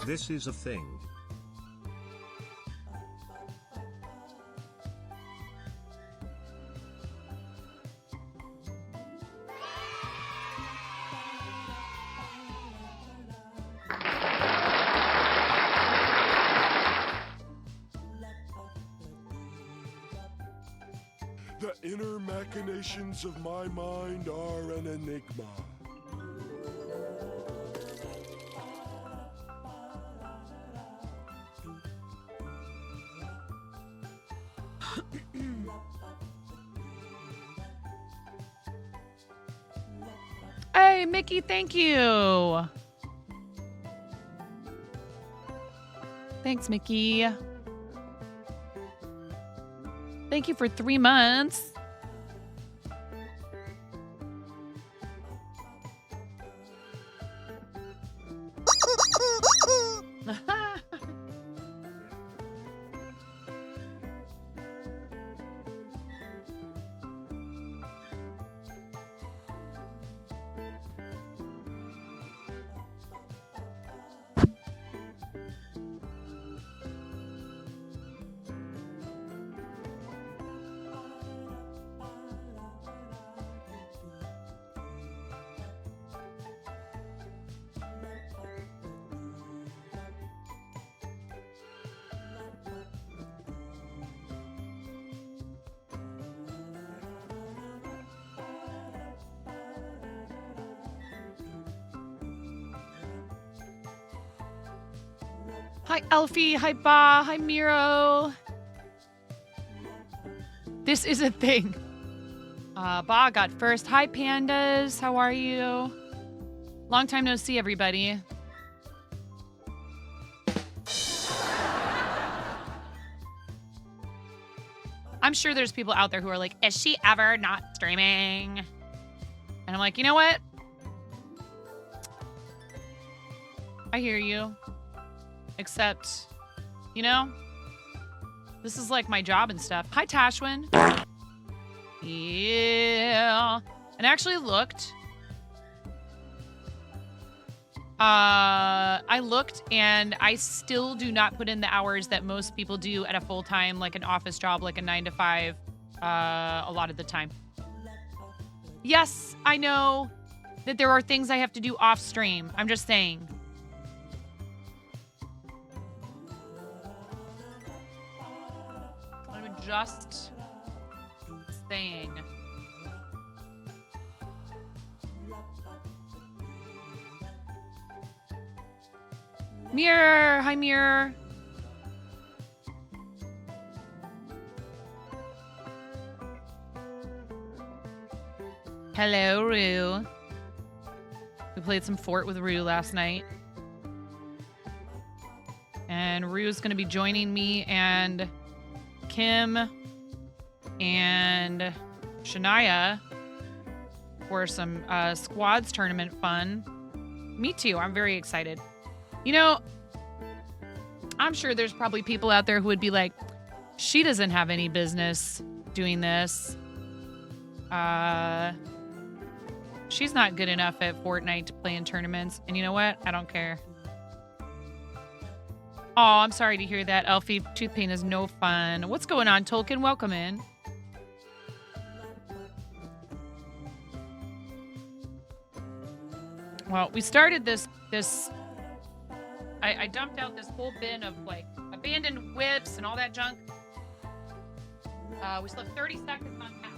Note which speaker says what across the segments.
Speaker 1: This is a thing.
Speaker 2: The inner machinations of my mind are an enigma.
Speaker 3: Hey, Mickey, thank you. Thanks, Mickey. Thank you for 3 months. Hi, Elfie. Hi, Ba. Hi, Miro. This is a thing. Ba got first. Hi, pandas. How are you? Long time no see, everybody. I'm sure there's people out there who are like, is she ever not streaming? And I'm like, you know what? I hear you. Except, you know, this is like my job and stuff. Hi, Tashwin. Yeah. And I actually looked. I looked and I still do not put in the hours that most people do at a full-time, like an office job, like a 9 to 5, a lot of the time. Yes, I know that there are things I have to do off stream. I'm just saying. I'm just saying. Mirror, hi Mirror. Hello, Rue. We played some Fort with Rue last night. And Rue's gonna be joining me and Kim and Shania for some squads tournament fun. Me too. I'm very excited. You know, I'm sure there's probably people out there who would be like, she doesn't have any business doing this. She's not good enough at Fortnite to play in tournaments. And you know what? I don't care. Oh, I'm sorry to hear that, Elfie. Tooth pain is no fun. What's going on, Tolkien? Welcome in. Well, we started this I dumped out this whole bin of like abandoned whips and all that junk. We still have 30 seconds on tap.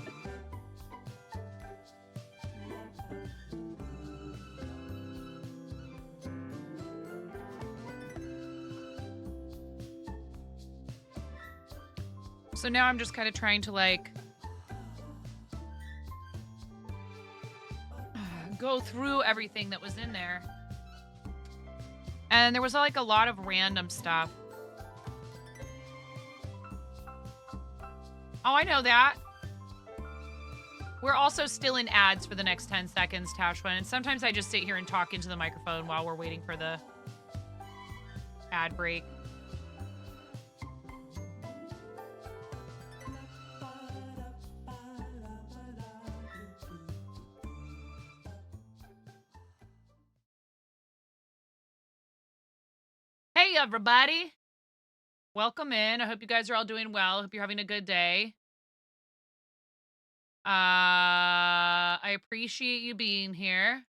Speaker 3: So now I'm just kind of trying to like go through everything that was in there. And there was like a lot of random stuff. Oh, I know that. We're also still in ads for the next 10 seconds, Tashwin. And sometimes I just sit here and talk into the microphone while we're waiting for the ad break. Hey, everybody. Welcome in. I hope you guys are all doing well. I hope you're having a good day. I appreciate you being here.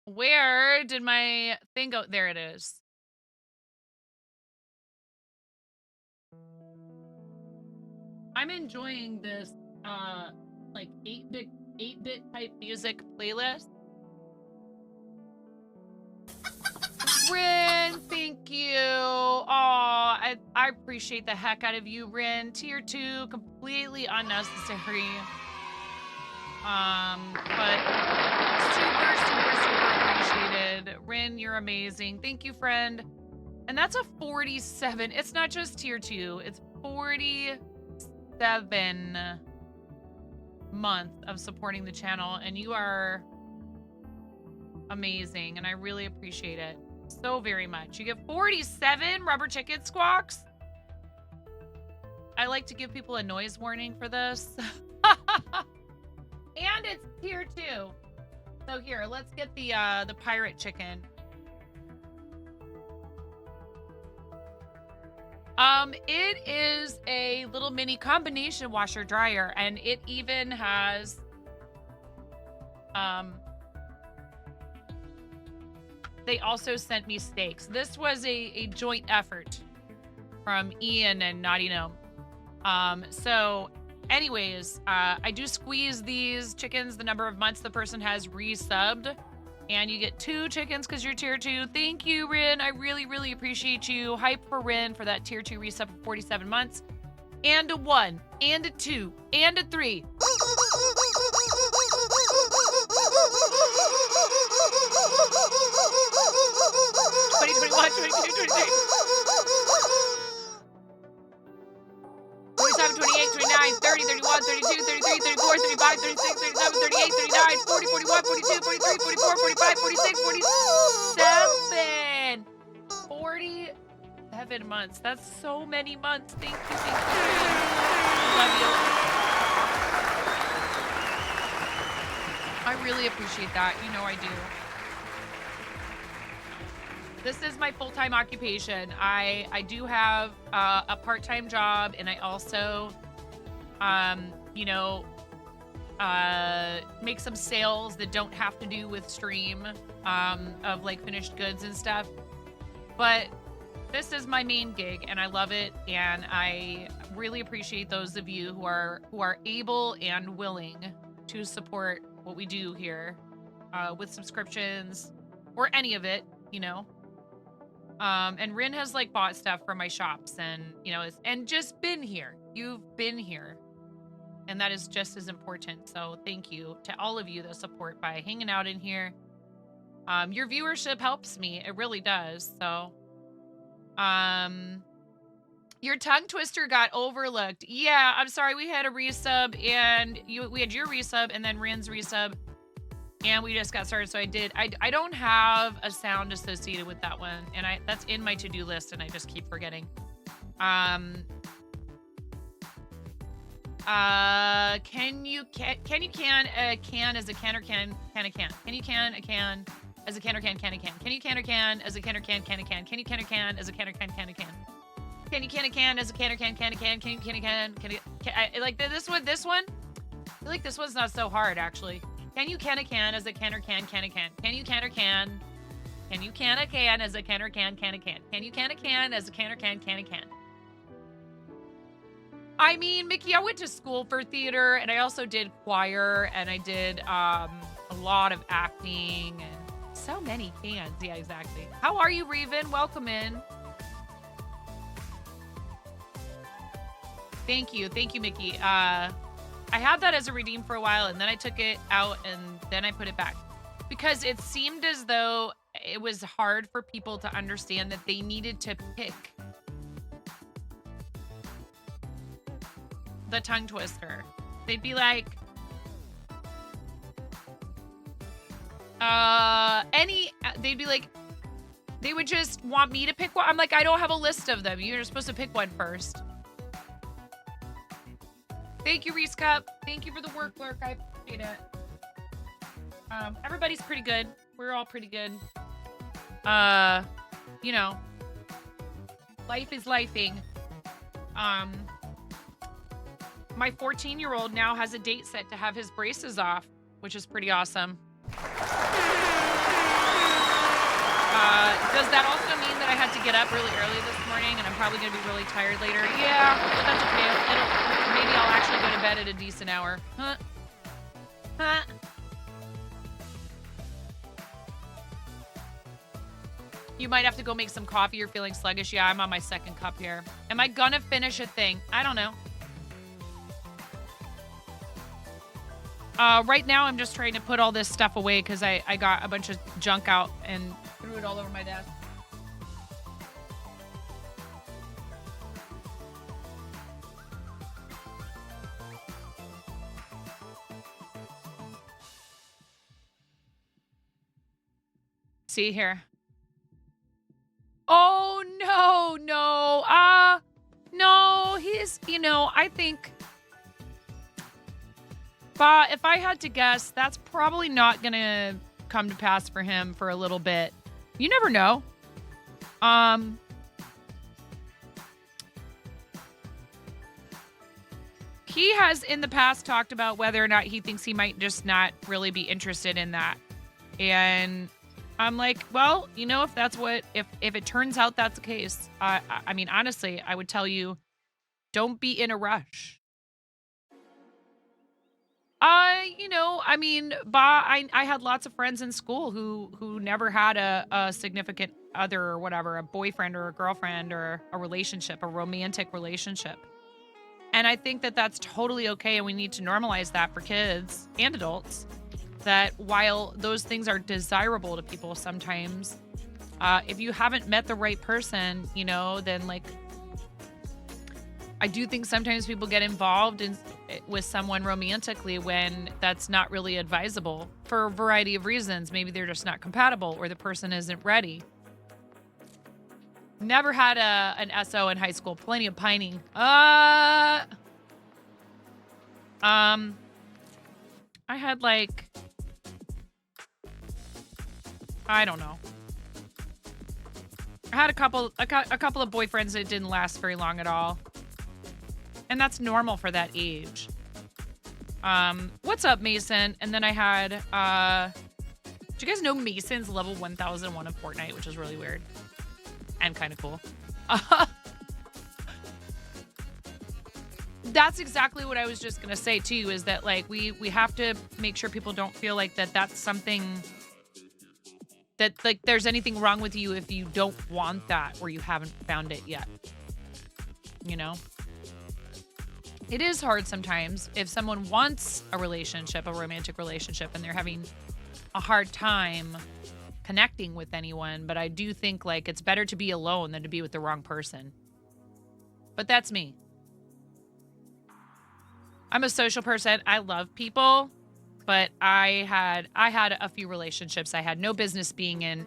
Speaker 3: Where did my thing go? There it is. I'm enjoying this like 8-bit type music playlist. Rin, thank you. Oh, I appreciate the heck out of you, Rin. Tier 2, completely unnecessary. But super appreciated. Rin, you're amazing. Thank you, friend. And that's a 47. It's not just tier 2. It's 47 months of supporting the channel. And you are amazing. And I really appreciate it so very much. You get 47 rubber chicken squawks. I like to give people a noise warning for this. And it's tier 2. So here, let's get the pirate chicken. It is a little mini combination washer dryer, and it even has they also sent me steaks. This was a joint effort from Ian and Naughty Gnome. So anyways, I do squeeze these chickens the number of months the person has resubbed, and you get 2 chickens because you're tier 2. Thank you, Rin. I really appreciate you. Hype for Rin for that tier 2 resub for 47 months. And a 1, and a 2, and a 3. 2021, 22, 23. 27, 28, 29, 30, 31, 32, 33, 34, 35, 36, 37, 38, 39, 40, 41, 42, 43, 44, 45, 46, 47. 47 months. That's so many months. Thank you. Love you. I really appreciate that. You know I do. This is my full-time occupation. I do have a part-time job, and I also, make some sales that don't have to do with stream, of like finished goods and stuff. But this is my main gig, and I love it, and I really appreciate those of you who are able and willing to support what we do here, with subscriptions or any of it, And Rin has like bought stuff for my shops, and and just been here. You've been here, and that is just as important. So thank you to all of you that support by hanging out in here. Your viewership helps me. It really does. So, your tongue twister got overlooked. Yeah, I'm sorry. We had a resub, and we had your resub, and then Rin's resub. And we just got started, so I don't have a sound associated with that one, and that's in my to-do list, and I just keep forgetting. Can you can a can as a can or can a can? Can you can a can as a can or can a can? Can you can or can as a can or can a can? Can you can or can as a can or can a can? Can you can a can as a can or can a can? Can you can a can? I like this one? I feel like this one's not so hard, actually. Can you can a can as a can or can a can? Can you can or can? Can you can a can as a can or can a can? Can you can a can as a can or can a can? I mean, Mickey, I went to school for theater, and I also did choir, and I did a lot of acting, and so many cans. Yeah, exactly. How are you, Raven? Welcome in. Thank you, Mickey. I had that as a redeem for a while, and then I took it out, and then I put it back. Because it seemed as though it was hard for people to understand that they needed to pick the tongue twister. They'd be like, they would just want me to pick one. I'm like, I don't have a list of them. You're supposed to pick one first. Thank you, Reese Cup. Thank you for the work. I appreciate it. Everybody's pretty good. We're all pretty good. You know, life is lifing. My 14-year-old now has a date set to have his braces off, which is pretty awesome. Does that also mean that I had to get up really early this morning and I'm probably going to be really tired later? Yeah, but that's okay. Maybe I'll actually go to bed at a decent hour. Huh? You might have to go make some coffee. You're feeling sluggish. Yeah, I'm on my second cup here. Am I going to finish a thing? I don't know. Right now, I'm just trying to put all this stuff away because I got a bunch of junk out and threw it all over my desk. See here. Oh, no. No, he's, I think... But if I had to guess, that's probably not going to come to pass for him for a little bit. You never know. He has in the past talked about whether or not he thinks he might just not really be interested in that. And I'm like, well, if that's if it turns out that's the case, I mean, honestly, I would tell you, don't be in a rush. I had lots of friends in school who never had a significant other or whatever, a boyfriend or a girlfriend or a relationship, a romantic relationship. And I think that that's totally okay. And we need to normalize that for kids and adults, that while those things are desirable to people sometimes, if you haven't met the right person, then I do think sometimes people get involved with someone romantically when that's not really advisable for a variety of reasons. Maybe they're just not compatible or the person isn't ready. Never had an SO in high school. Plenty of pining. I had I don't know. I had a couple of boyfriends that didn't last very long at all. And that's normal for that age. What's up, Mason? And then I had, do you guys know Mason's level 1001 in Fortnite, which is really weird and kind of cool. That's exactly what I was just going to say too, is that we have to make sure people don't feel like that's something that there's anything wrong with you if you don't want that or you haven't found it yet. It is hard sometimes if someone wants a relationship, a romantic relationship, and they're having a hard time connecting with anyone. But I do think it's better to be alone than to be with the wrong person. But that's me. I'm a social person. I love people, but I had a few relationships I had no business being in,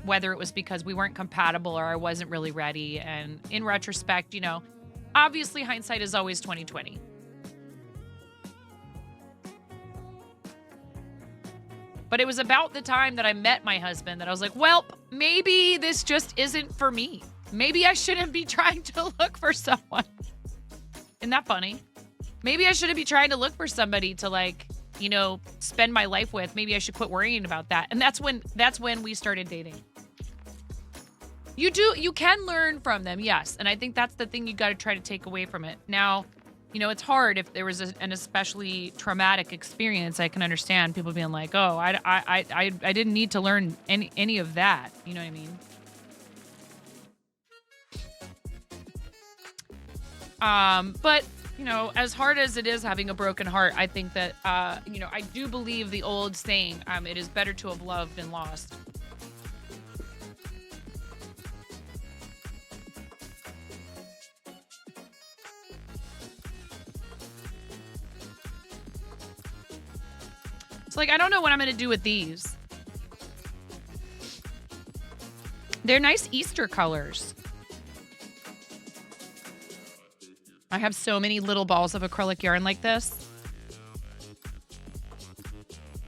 Speaker 3: whether it was because we weren't compatible or I wasn't really ready. And in retrospect, obviously, hindsight is always 20/20. But it was about the time that I met my husband that I was like, well, maybe this just isn't for me. Maybe I shouldn't be trying to look for someone. Isn't that funny? Maybe I shouldn't be trying to look for somebody to spend my life with. Maybe I should quit worrying about that. And that's when we started dating. You can learn from them, yes. And I think that's the thing you got to try to take away from it. Now, it's hard if there was an especially traumatic experience. I can understand people being like, oh, I didn't need to learn any of that. You know what I mean? But, as hard as it is having a broken heart, I think that, I do believe the old saying, it is better to have loved than lost. I don't know what I'm going to do with these. They're nice Easter colors. I have so many little balls of acrylic yarn like this.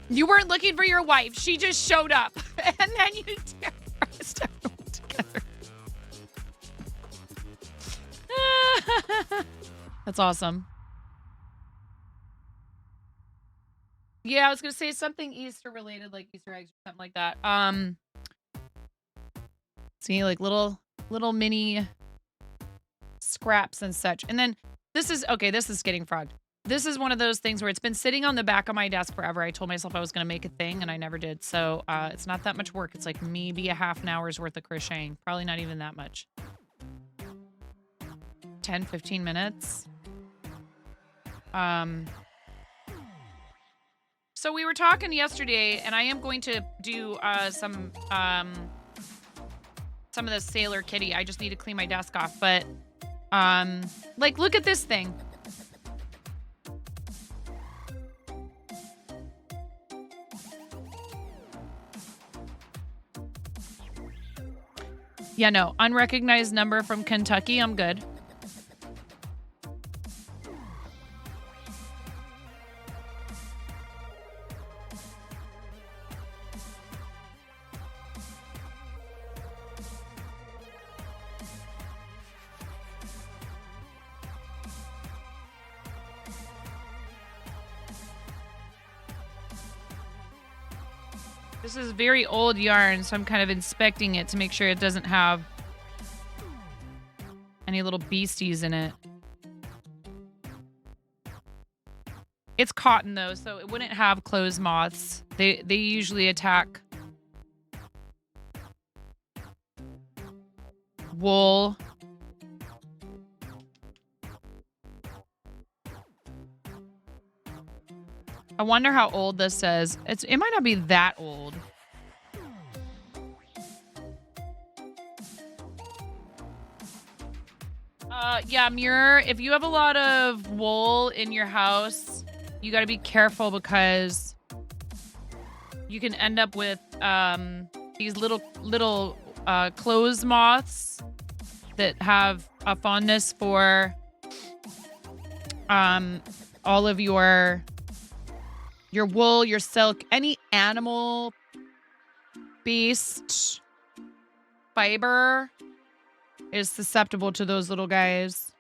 Speaker 3: You weren't looking for your wife. She just showed up. and then you terrorized everyone together. That's awesome. Yeah, I was gonna say something Easter related, like Easter eggs or something like that. See, like little mini scraps and such. And then this is getting frogged. This is one of those things where it's been sitting on the back of my desk forever. I told myself I was going to make a thing and I never did. So it's not that much work. It's like maybe a half an hour's worth of crocheting. Probably not even that much. 10, 15 minutes. So we were talking yesterday and I am going to do some of the Sailor Kitty. I just need to clean my desk off. But like, look at this thing. Yeah, no. Unrecognized number from Kentucky. I'm good. This is very old yarn, so I'm kind of inspecting it to make sure it doesn't have any little beasties in it. It's cotton though, so it wouldn't have clothes moths. They usually attack wool. I wonder how old this says. It might not be that old. Yeah, Muir, if you have a lot of wool in your house, you got to be careful because you can end up with these little clothes moths that have a fondness for all of your wool, your silk, any animal beast fiber is susceptible to those little guys.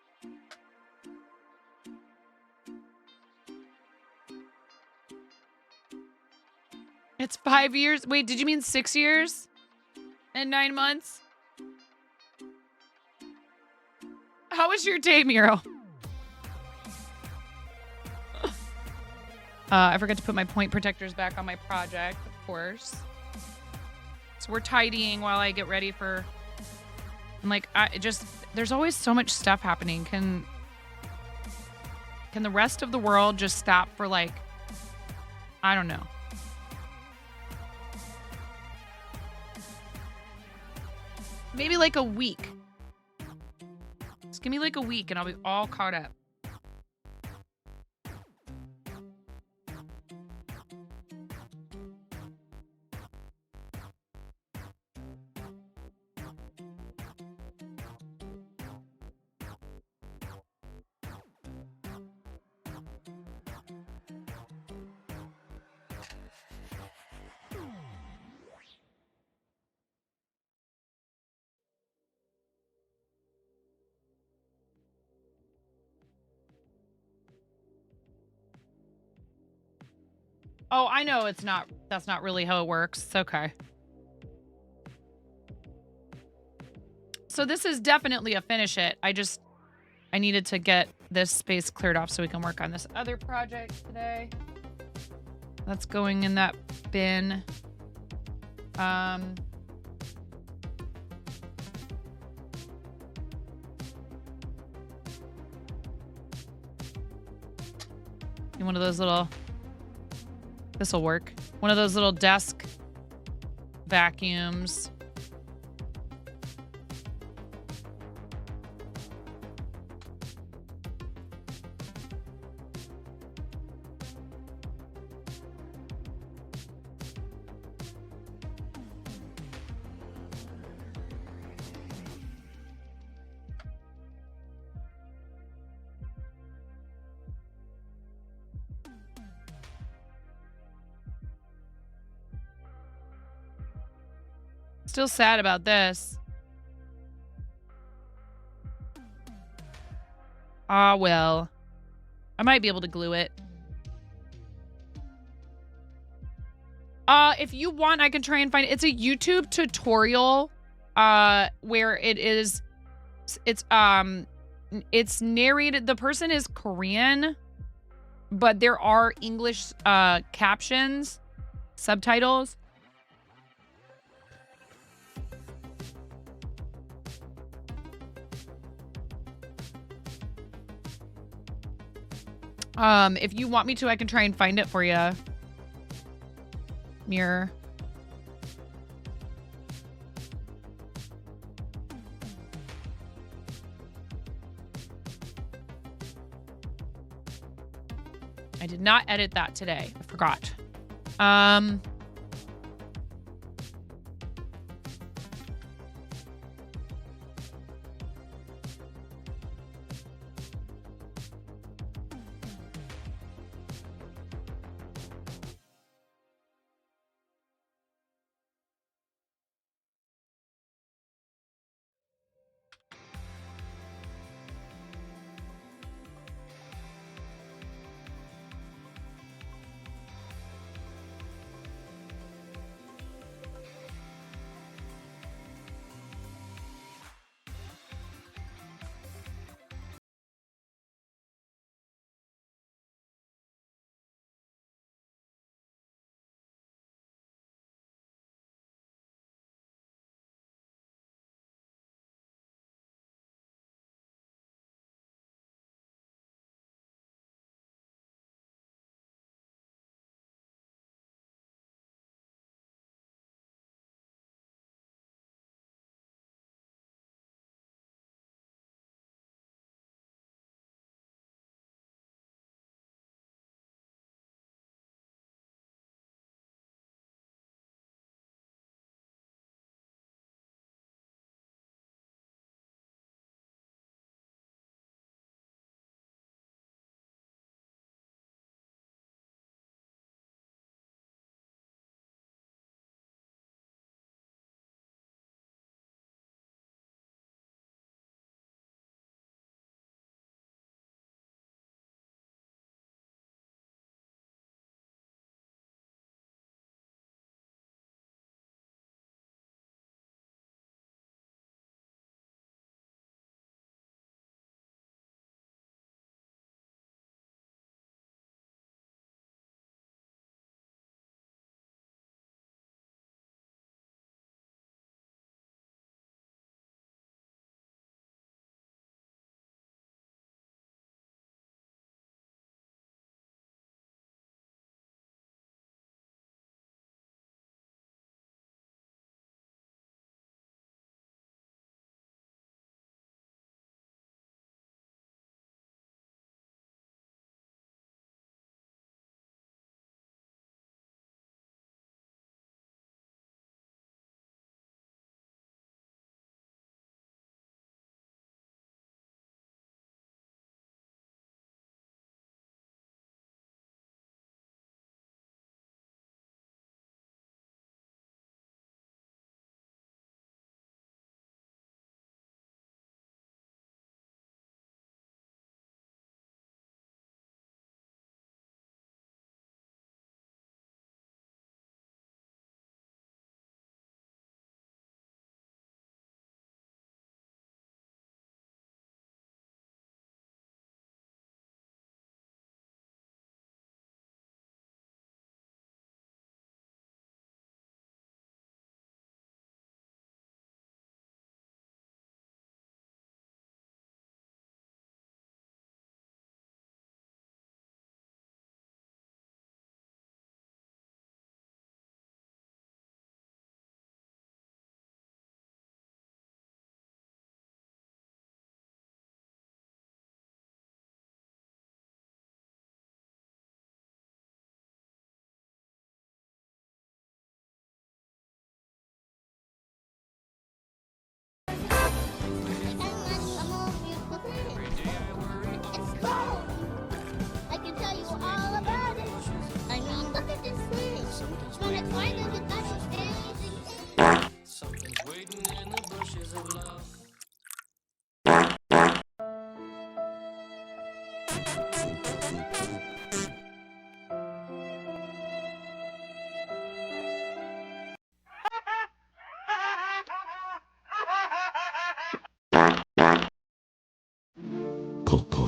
Speaker 3: It's 5 years. Wait, did you mean 6 years and 9 months? How was your day, Miro? I forgot to put my point protectors back on my project, of course. So we're tidying while I get ready for... I'm like, there's always so much stuff happening. Can the rest of the world just stop for like, I don't know. Maybe like a week. Just give me like a week and I'll be all caught up. Oh, I know that's not really how it works. It's okay. So this is definitely a finish it. I needed to get this space cleared off so we can work on this other project today. That's going in that bin. In one of those little... This'll work. One of those little desk vacuums. Still sad about this. Ah, well. I might be able to glue it. If you want, I can try and find it. It's a YouTube tutorial where it's narrated. The person is Korean, but there are English captions, subtitles. If you want me to, I can try and find it for you. Mirror. I did not edit that today. I forgot.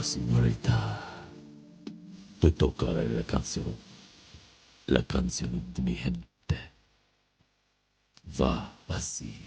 Speaker 1: Oh, señorita. Te tocaré la canción. La canción de mi gente. Va así.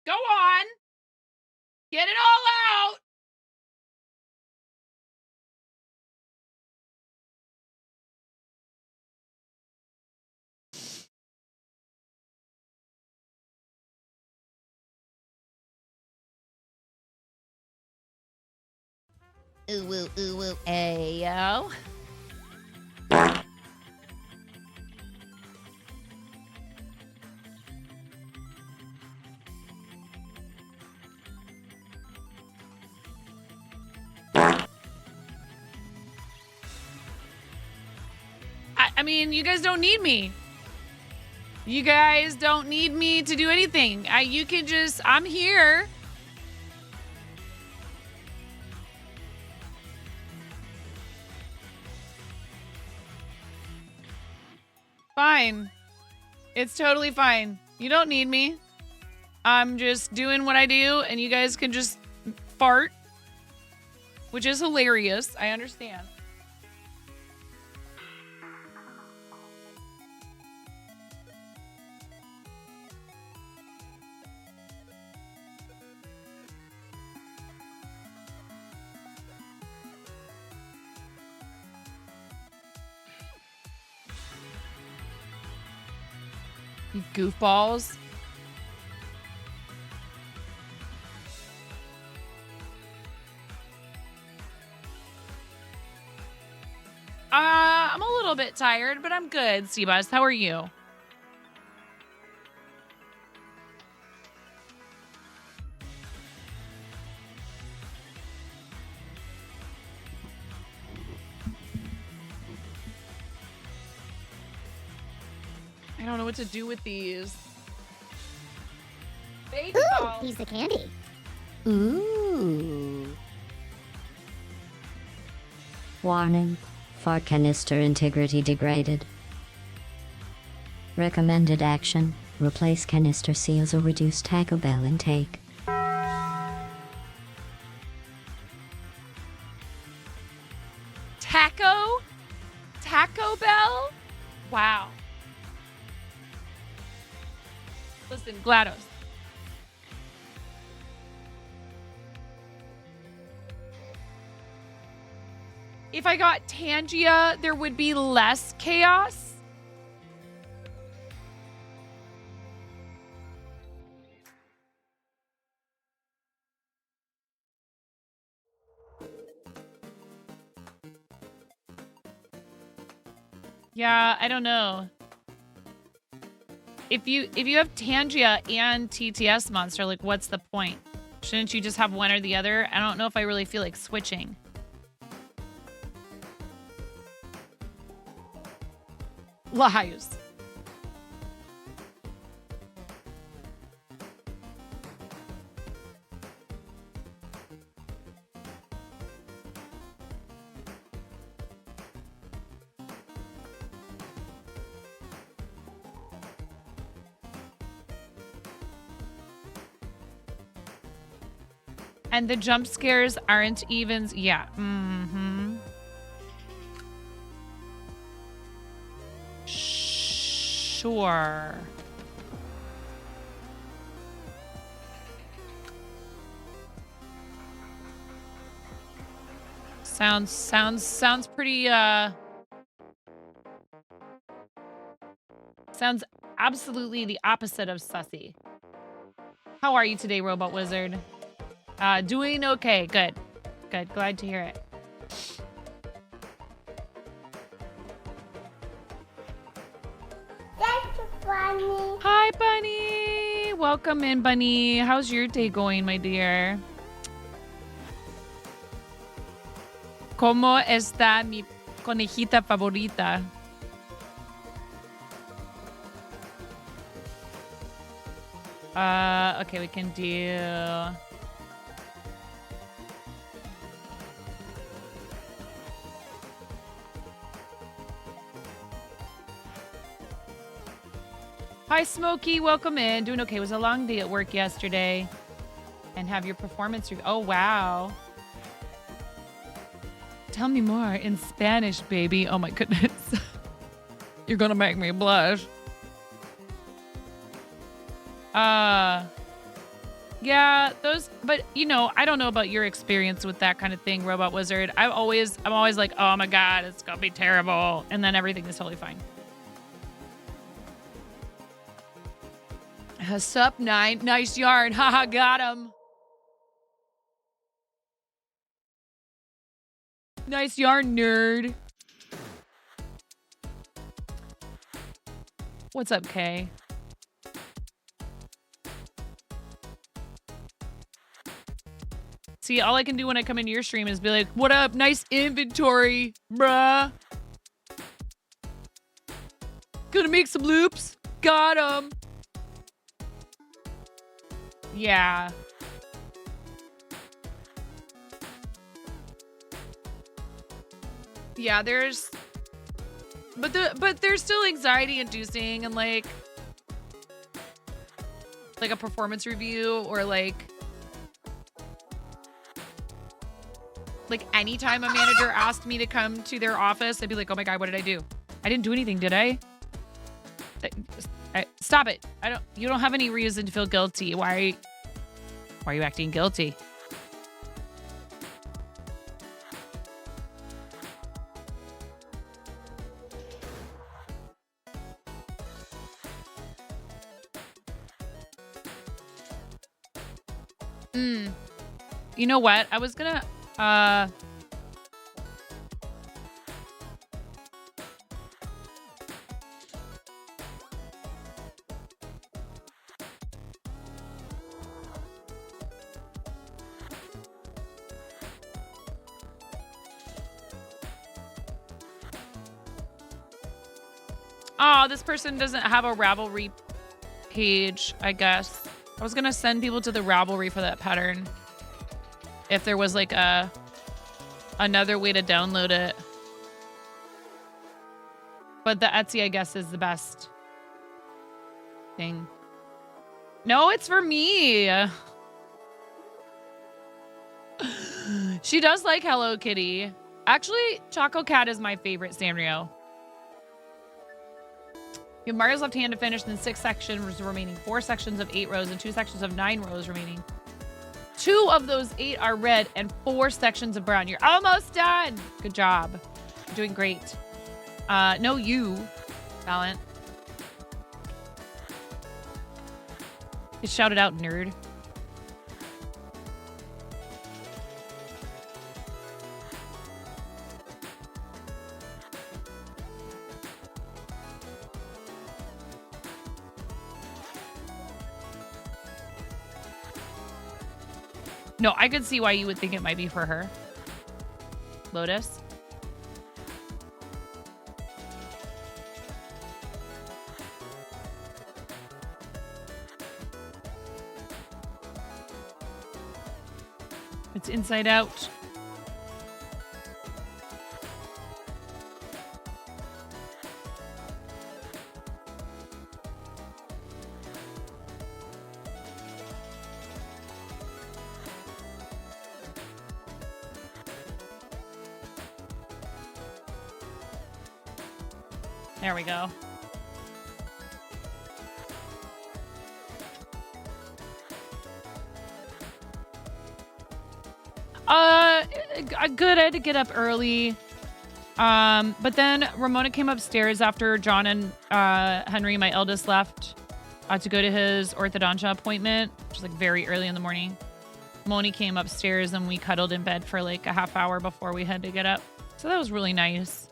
Speaker 3: Go on. Get it all out. Ooh, woo, ooh, woo. Ayo. I mean, you guys don't need me. You guys don't need me to do anything. You can just, I'm here. Fine. It's totally fine. You don't need me. I'm just doing what I do, and you guys can just fart, which is hilarious. I understand. You goofballs. I'm a little bit tired, but I'm good, Seabus. How are you? I don't know what to do with these. Baby
Speaker 4: Ooh, piece of candy. Ooh.
Speaker 5: Warning. Fart canister integrity degraded. Recommended action. Replace canister seals or reduce Taco Bell intake.
Speaker 3: Taco Bell? Wow. Listen, GLaDOS. If I got Tangia, there would be less chaos. Yeah, I don't know. If you have Tangia and TTS Monster, like, what's the point? Shouldn't you just have one or the other? I don't know if I really feel like switching. Lies. And the jump scares aren't evens. Yeah. Mm-hmm. Sure. Sounds pretty sounds absolutely the opposite of sussy. How are you today, Robot Wizard? Doing okay. Good. Good. Glad to hear it.
Speaker 4: That's funny.
Speaker 3: Hi, Bunny. Welcome in, Bunny. How's your day going, my dear? ¿Cómo está mi conejita favorita? Okay, we can do... Hi, Smokey. Welcome in. Doing okay. It was a long day at work yesterday. And have your performance review. Oh, wow. Tell me more in Spanish, baby. Oh, my goodness. You're gonna make me blush. Yeah, those, but you know, I don't know about your experience with that kind of thing, Robot Wizard. I'm always like, oh my God, it's gonna be terrible. And then everything is totally fine. Sup, Nine? Nice yarn. Haha, got him. Nice yarn, nerd. What's up, Kay? See, all I can do when I come into your stream is be like, what up? Nice inventory, bruh. Gonna make some loops. Got 'em. Yeah. Yeah, there's... But there's still anxiety inducing and like a performance review or like anytime a manager asked me to come to their office, I'd be like, oh my God, what did I do? I didn't do anything, did I? Stop it. You don't have any reason to feel guilty. Why are you acting guilty? You know what? I was gonna oh, this person doesn't have a Ravelry page, I guess. I was gonna send people to the Ravelry for that pattern. If there was like another way to download it. But the Etsy, I guess, is the best thing. No, it's for me. She does like Hello Kitty. Actually, Choco Cat is my favorite Sanrio. You have Mario's left hand to finish, then 6 sections remaining. 4 sections of 8 rows and 2 sections of 9 rows remaining. 2 of those 8 are red and 4 sections of brown. You're almost done. Good job. You're doing great. No, you, Valiant. Get shouted out, nerd. No, I could see why you would think it might be for her. Lotus. It's inside out. There we go. Good. I had to get up early. But then Ramona came upstairs after John and Henry, my eldest, left to go to his orthodontia appointment, which is like very early in the morning. Moni came upstairs and we cuddled in bed for like a half hour before we had to get up. So that was really nice.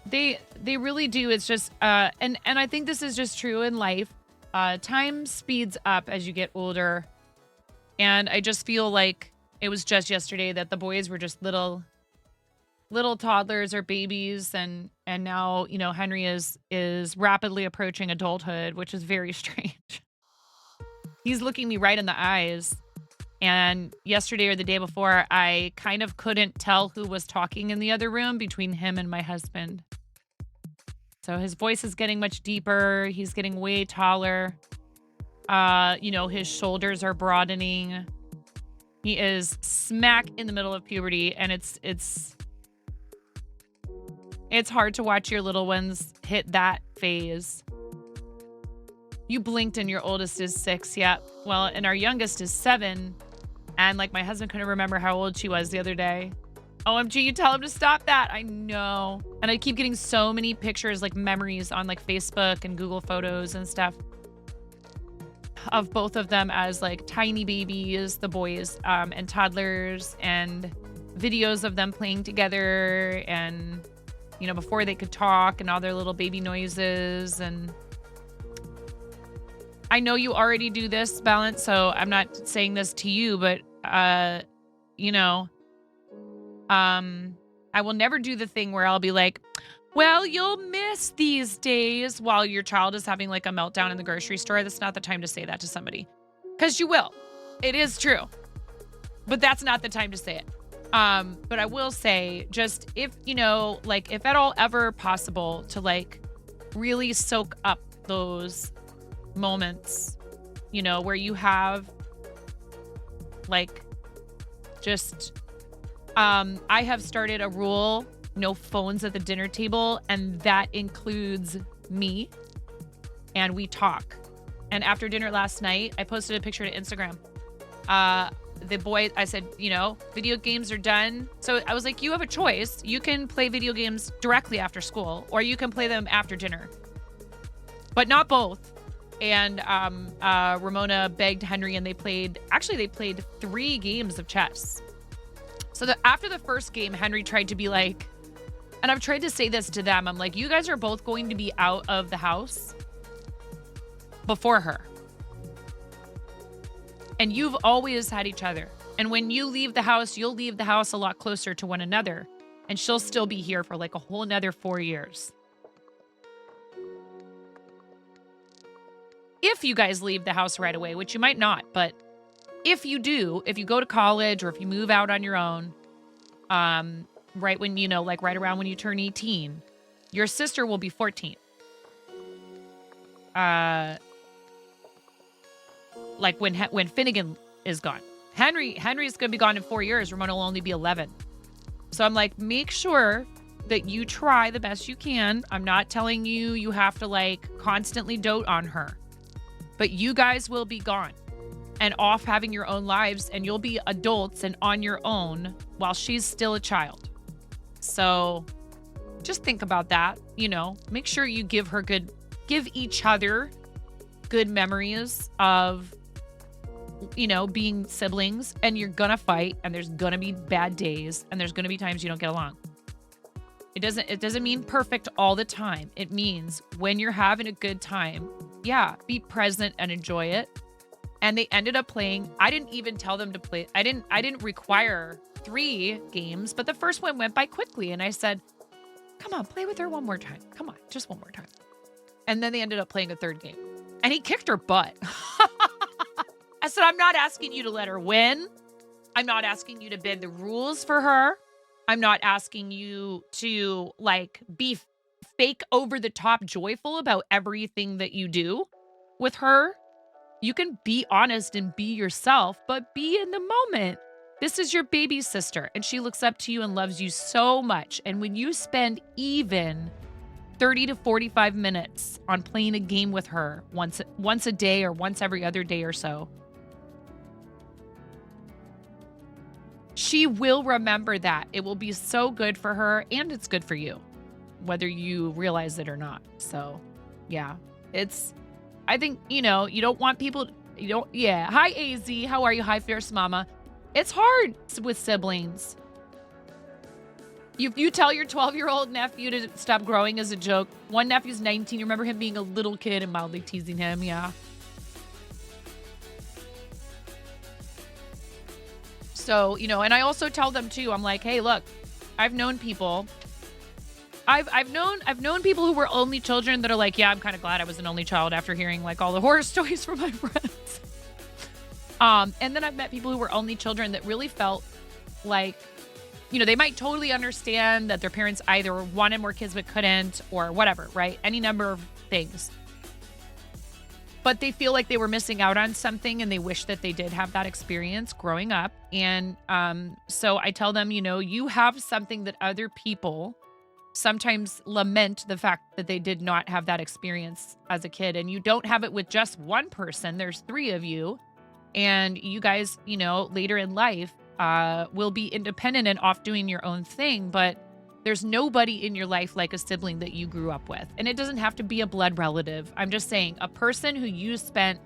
Speaker 3: They really do. It's just and I think this is just true in life. Time speeds up as you get older. And I just feel like it was just yesterday that the boys were just little toddlers or babies, and now, you know, Henry is rapidly approaching adulthood, which is very strange. He's looking me right in the eyes. And yesterday or the day before, I kind of couldn't tell who was talking in the other room between him and my husband. So his voice is getting much deeper. He's getting way taller. You know, his shoulders are broadening. He is smack in the middle of puberty, and it's hard to watch your little ones hit that phase. You blinked and your oldest is 6, yeah. Well, and our youngest is 7, and like my husband couldn't remember how old she was the other day. OMG, you tell him to stop that. I know. And I keep getting so many pictures, like memories on like Facebook and Google Photos and stuff of both of them as like tiny babies, the boys, and toddlers, and videos of them playing together, and, you know, before they could talk, and all their little baby noises. And I know you already do this, Balance, so I'm not saying this to you, but, you know, I will never do the thing where I'll be like, well, you'll miss these days while your child is having like a meltdown in the grocery store. That's not the time to say that to somebody, because you will. It is true, but that's not the time to say it. But I will say, just if, you know, like if at all ever possible, to like really soak up those moments, you know, where you have like just, I have started a rule: no phones at the dinner table, and that includes me. And we talk. And after dinner last night, I posted a picture to Instagram. The boy, I said, you know, video games are done. So I was like, you have a choice. You can play video games directly after school, or you can play them after dinner, but not both. And Ramona begged Henry, and they played 3 games of chess. So after the first game, Henry tried to be like, and I've tried to say this to them, I'm like, you guys are both going to be out of the house before her. And you've always had each other. And when you leave the house, you'll leave the house a lot closer to one another. And she'll still be here for like a whole another 4 years. If you guys leave the house right away, which you might not, but if you do, if you go to college or if you move out on your own, right when, you know, like right around when you turn 18, your sister will be 14. Like when Finnegan is gone. Henry's going to be gone in 4 years. Ramona will only be 11. So I'm like, make sure that you try the best you can. I'm not telling you you have to like constantly dote on her, but you guys will be gone and off having your own lives, and you'll be adults and on your own while she's still a child. So just think about that, you know, make sure you give each other good memories of, you know, being siblings. And you're gonna fight, and there's gonna be bad days, and there's gonna be times you don't get along. It doesn't mean perfect all the time. It means when you're having a good time, yeah, be present and enjoy it. And they ended up playing. I didn't even tell them to play. I didn't require 3 games, but the first one went by quickly. And I said, come on, play with her one more time. Come on, just one more time. And then they ended up playing a 3rd game. And he kicked her butt. I said, I'm not asking you to let her win. I'm not asking you to bend the rules for her. I'm not asking you to like be fake over the top joyful about everything that you do with her. You can be honest and be yourself, but be in the moment. This is your baby sister, and she looks up to you and loves you so much. And when you spend even 30 to 45 minutes on playing a game with her once a day or once every other day or so, she will remember that. It will be so good for her, and it's good for you. whether you realize it or not. So, yeah, I think, you don't want people, yeah. Hi, AZ. How are you? Hi, Fierce Mama. It's hard with siblings. You tell your 12-year-old nephew to stop growing as a joke. One nephew's 19. You remember him being a little kid and mildly teasing him. Yeah. So, and I also tell them too, I'm like, hey, look, I've known people. I've known people who were only children that are like, yeah, I'm kind of glad I was an only child after hearing like all the horror stories from my friends. And then I've met people who were only children that really felt like, they might totally understand that their parents either wanted more kids but couldn't, or whatever, right? Any number of things. But they feel like they were missing out on something and they wish that they did have that experience growing up. And so I tell them, you have something that other people sometimes lament the fact that they did not have that experience as a kid. And you don't have it with just one person. There's 3 of you. And you guys, later in life will be independent and off doing your own thing. But there's nobody in your life like a sibling that you grew up with. And it doesn't have to be a blood relative. I'm just saying, a person who you spent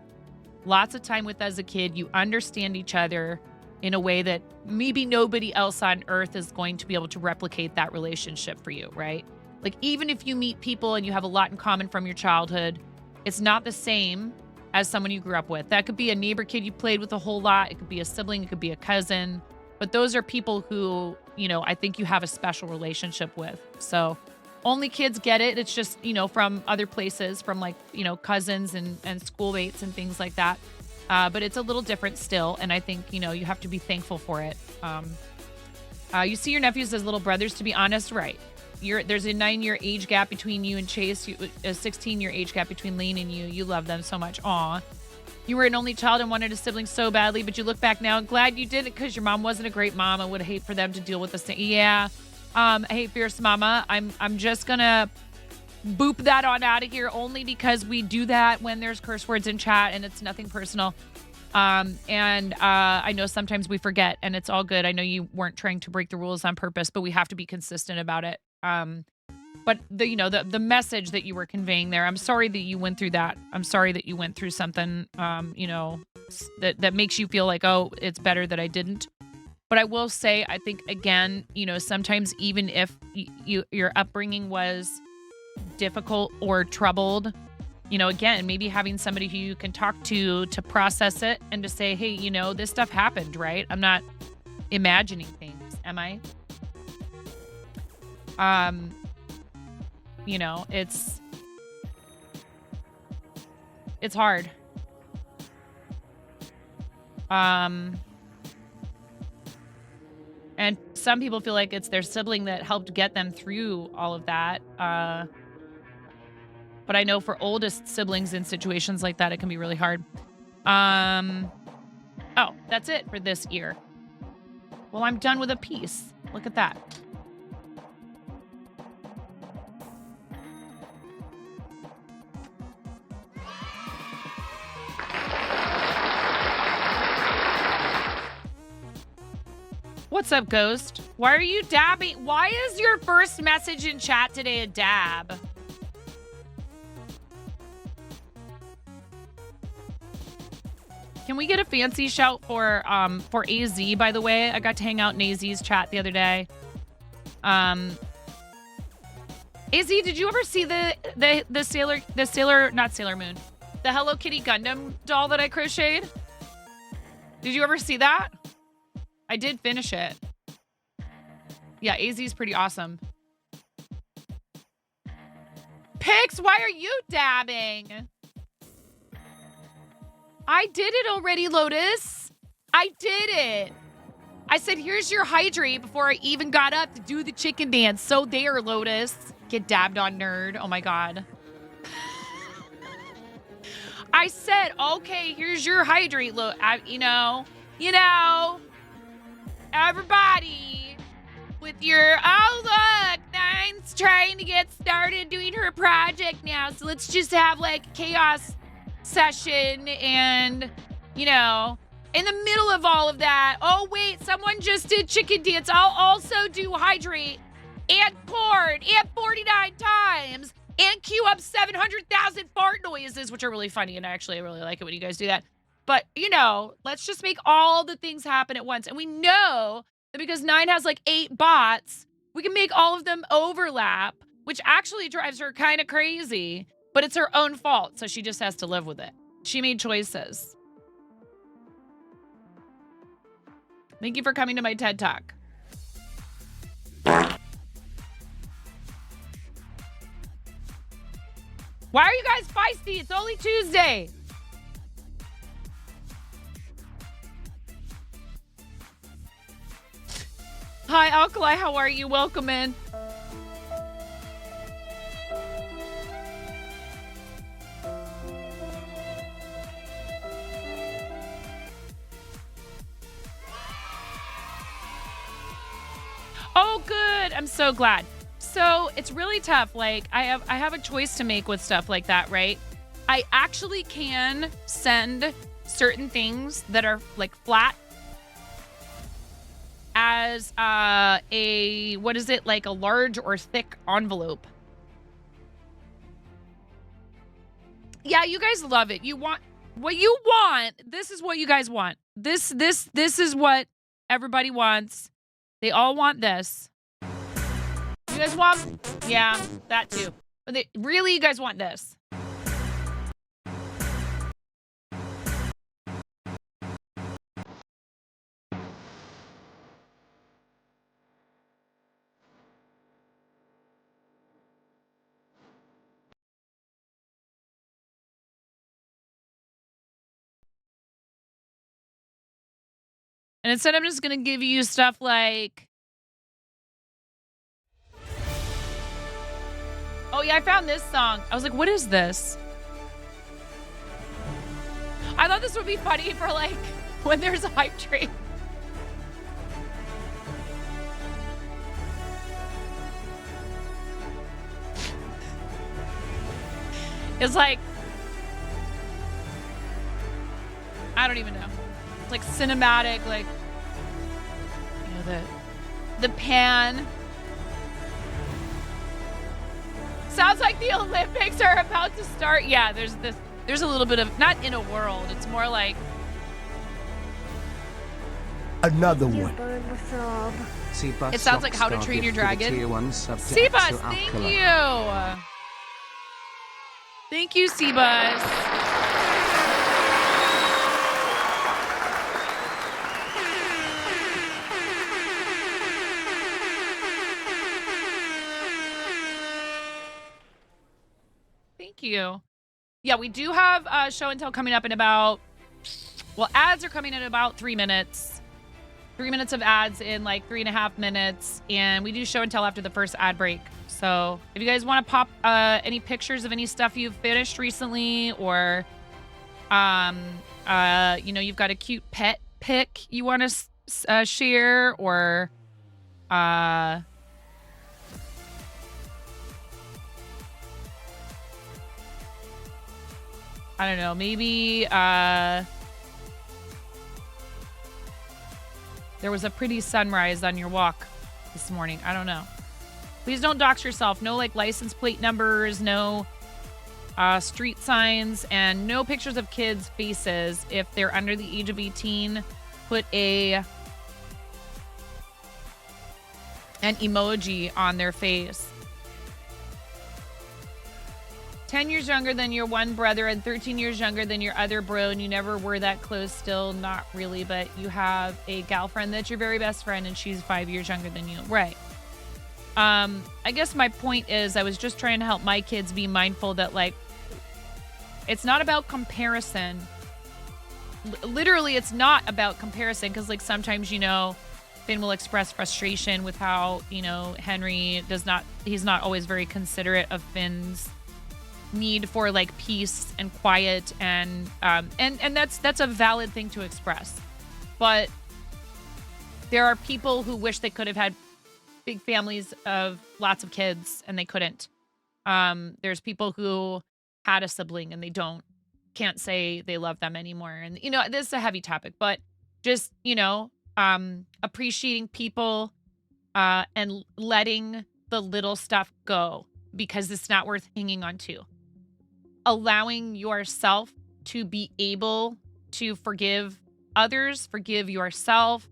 Speaker 3: lots of time with as a kid, you understand each other in a way that maybe nobody else on earth is going to be able to replicate that relationship for you, right? Like, even if you meet people and you have a lot in common from your childhood, it's not the same as someone you grew up with. That could be a neighbor kid you played with a whole lot. It could be a sibling. It could be a cousin. But those are people who, I think you have a special relationship with. So only kids get it. It's just, from other places, from like, cousins and schoolmates and things like that. But it's a little different still. And I think, you have to be thankful for it. You see your nephews as little brothers, to be honest, right? There's a 9-year age gap between you and Chase, a 16-year age gap between Lane and you. You love them so much. Aw. You were an only child and wanted a sibling so badly, but you look back now and glad you did it because your mom wasn't a great mom and would hate for them to deal with the same. Yeah. Hey, Fierce Mama, I'm just gonna boop that on out of here only because we do that when there's curse words in chat and it's nothing personal. And I know sometimes we forget and it's all good. I know you weren't trying to break the rules on purpose, but we have to be consistent about it. But the message that you were conveying there, I'm sorry that you went through that. I'm sorry that you went through something, that makes you feel like, oh, it's better that I didn't. But I will say, I think, again, sometimes even if your upbringing was difficult or troubled, again, maybe having somebody who you can talk to process it and to say, hey, this stuff happened, right? I'm not imagining things, am I? It's hard. And some people feel like it's their sibling that helped get them through all of that. But I know for oldest siblings in situations like that, it can be really hard. Oh, that's it for this year. Well, I'm done with a piece. Look at that. What's up, Ghost? Why are you dabbing? Why is your first message in chat today a dab? Can we get a fancy shout for AZ, by the way? I got to hang out in AZ's chat the other day. AZ, did you ever see the Hello Kitty Gundam doll that I crocheted? Did you ever see that? I did finish it. Yeah, AZ's pretty awesome. Pix, why are you dabbing? I did it already, Lotus. I did it. I said, here's your hydrate before I even got up to do the chicken dance. So there, Lotus. Get dabbed on, nerd. Oh, my God. I said, okay, here's your hydrate. Look, everybody with your, oh, look, Nine's trying to get started doing her project now. So let's just have like a chaos session and, in the middle of all of that, oh, wait, someone just did chicken dance. I'll also do hydrate. and corn and 49 times and cue up 700,000 fart noises, which are really funny. And actually, I really like it when you guys do that. But, you know, let's just make all the things happen at once. And we know that because 9 has like 8 bots, we can make all of them overlap, which actually drives her kind of crazy. But it's her own fault, so she just has to live with it. She made choices. Thank you for coming to my TED Talk. Why are you guys feisty? It's only Tuesday. Hi, Alkali. How are you? Welcome in. Oh, good. I'm so glad. So it's really tough. Like I have a choice to make with stuff like that, right? I actually can send certain things that are like flat as a, what is it? Like a large or thick envelope. Yeah, you guys love it. You want what you want. This is what you guys want. This is what everybody wants. They all want this. You guys want? Yeah, that too. But really, you guys want this? And instead, I'm just going to give you stuff like... Oh, yeah, I found this song. I was like, what is this? I thought this would be funny for, like, when there's a hype train. It's like... I don't even know. It's like cinematic, like... You know, the pan... Sounds like the Olympics are about to start. Yeah, there's a little bit of, not in a world. It's more like
Speaker 2: Another one.
Speaker 3: it sounds like How to Train Your Dragon. Seabus, thank you. Thank you, Seabus. Thank you. Yeah, we do have show and tell coming up in about, well, ads are coming in about 3 minutes. 3 minutes of ads in like 3.5 minutes. And we do show and tell after the first ad break. So if you guys want to pop any pictures of any stuff you've finished recently, or, you know, you've got a cute pet pic you want to share, or, I don't know, maybe there was a pretty sunrise on your walk this morning. I don't know. Please don't dox yourself. No, like, license plate numbers, no street signs, and no pictures of kids' faces. If they're under the age of 18, put an emoji on their face. 10 years younger than your one brother and 13 years younger than your other bro, and you never were that close. Still not really, but you have a gal friend that's your very best friend, and she's 5 years younger than you. Right. I guess my point is I was just trying to help my kids be mindful that, like, it's not about comparison. Literally, it's not about comparison, because, like, sometimes, you know, Finn will express frustration with how, you know, Henry he's not always very considerate of Finn's need for, like, peace and quiet, and that's a valid thing to express. But there are people who wish they could have had big families of lots of kids, and they couldn't. There's people who had a sibling and they can't say they love them anymore. And, you know, this is a heavy topic, but just, you know, appreciating people and letting the little stuff go because it's not worth hanging on to. Allowing yourself to be able to forgive others, forgive yourself,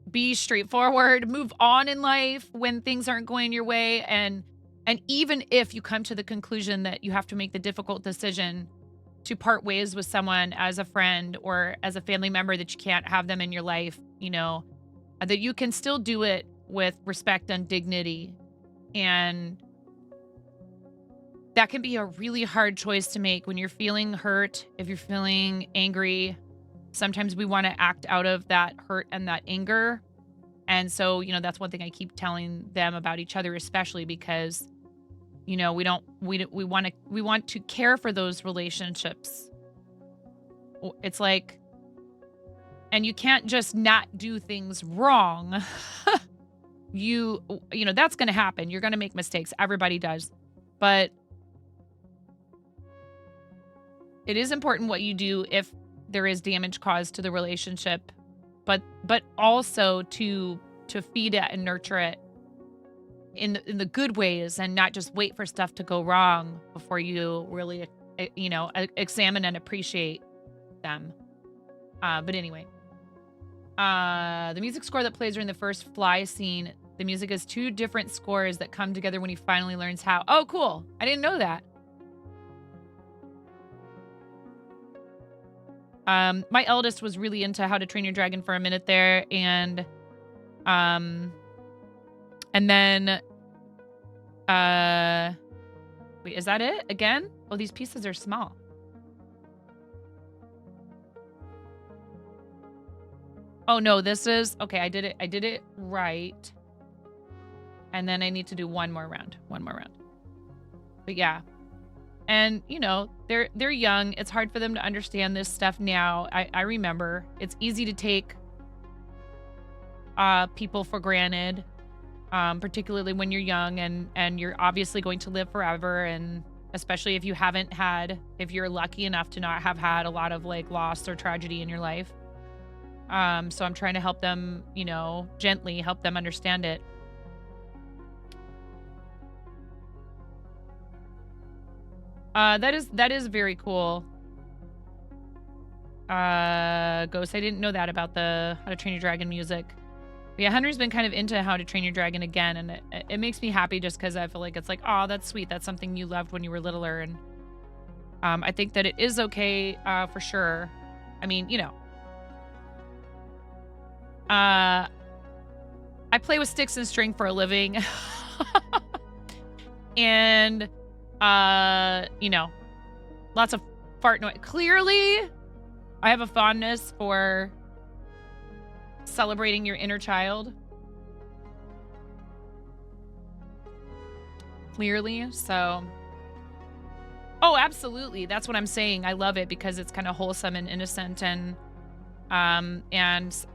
Speaker 3: be straightforward, move on in life when things aren't going your way. And even if you come to the conclusion that you have to make the difficult decision to part ways with someone as a friend or as a family member, that you can't have them in your life, that you can still do it with respect and dignity. And that can be a really hard choice to make when you're feeling hurt, if you're feeling angry. Sometimes we want to act out of that hurt and that anger. And so, that's one thing I keep telling them about each other, especially because, we want to care for those relationships. It's like, and you can't just not do things wrong. That's going to happen. You're going to make mistakes. Everybody does. But it is important what you do if there is damage caused to the relationship, but also to feed it and nurture it in the good ways, and not just wait for stuff to go wrong before you really, examine and appreciate them. But anyway, the music score that plays during the first fly scene, the music is 2 different scores that come together when he finally learns how. Oh, cool. I didn't know that. My eldest was really into How to Train Your Dragon for a minute there, and then, wait, is that it again? Oh, these pieces are small. Oh no, this is, okay, I did it right. And then I need to do one more round. But yeah. And, they're young. It's hard for them to understand this stuff now. I remember. It's easy to take people for granted, particularly when you're young and you're obviously going to live forever. And especially if you're lucky enough to not have had a lot of loss or tragedy in your life. So I'm trying to help them, gently help them understand it. That is very cool. Ghost, I didn't know that about the How to Train Your Dragon music. But yeah, Henry's been kind of into How to Train Your Dragon again, and it makes me happy just because I feel like it's like, oh, that's sweet. That's something you loved when you were littler, and I think that it is okay for sure. I mean, I play with sticks and string for a living, and lots of fart noise. Clearly, I have a fondness for celebrating your inner child. Clearly, so. Oh, absolutely. That's what I'm saying. I love it because it's kind of wholesome and innocent, and it's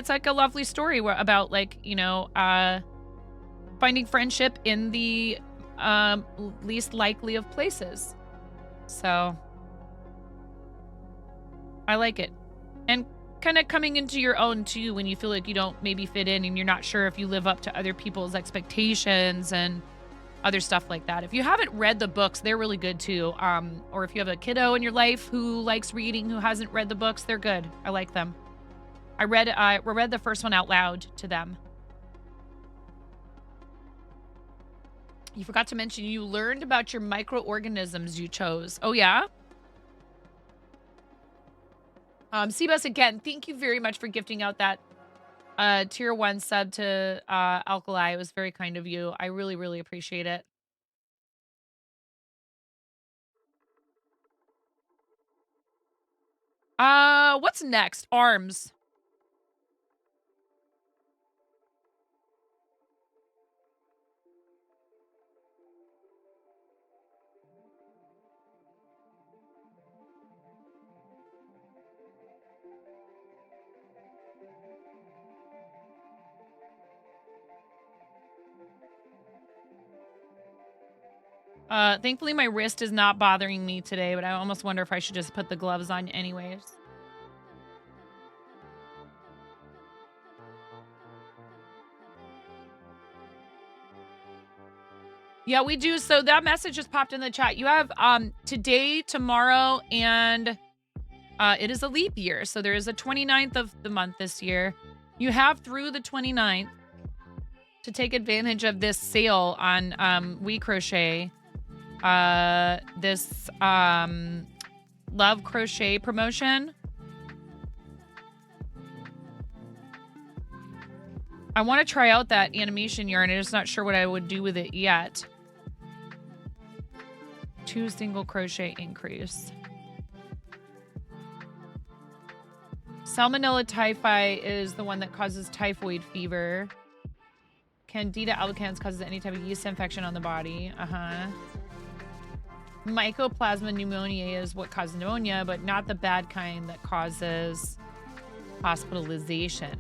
Speaker 3: like a lovely story about finding friendship in the least likely of places. So I like it. And kind of coming into your own too, when you feel like you don't maybe fit in and you're not sure if you live up to other people's expectations and other stuff like that. If you haven't read the books, they're really good too. Or if you have a kiddo in your life who likes reading, who hasn't read the books, they're good. I like them. I read the first one out loud to them. You forgot to mention you learned about your microorganisms you chose. Oh, yeah? Seabus, again, thank you very much for gifting out that tier 1 sub to Alkali. It was very kind of you. I really, really appreciate it. What's next? Arms. Thankfully my wrist is not bothering me today, but I almost wonder if I should just put the gloves on anyways. Yeah, we do. So that message just popped in the chat. You have today, tomorrow, and it is a leap year. So there is a 29th of the month this year. You have through the 29th to take advantage of this sale on We Crochet. This Love Crochet promotion. I want to try out that animation yarn. I'm just not sure what I would do with it yet. 2 single crochet increase. Salmonella typhi is the one that causes typhoid fever. Candida albicans causes any type of yeast infection on the body. Mycoplasma pneumonia is what causes pneumonia, but not the bad kind that causes hospitalization.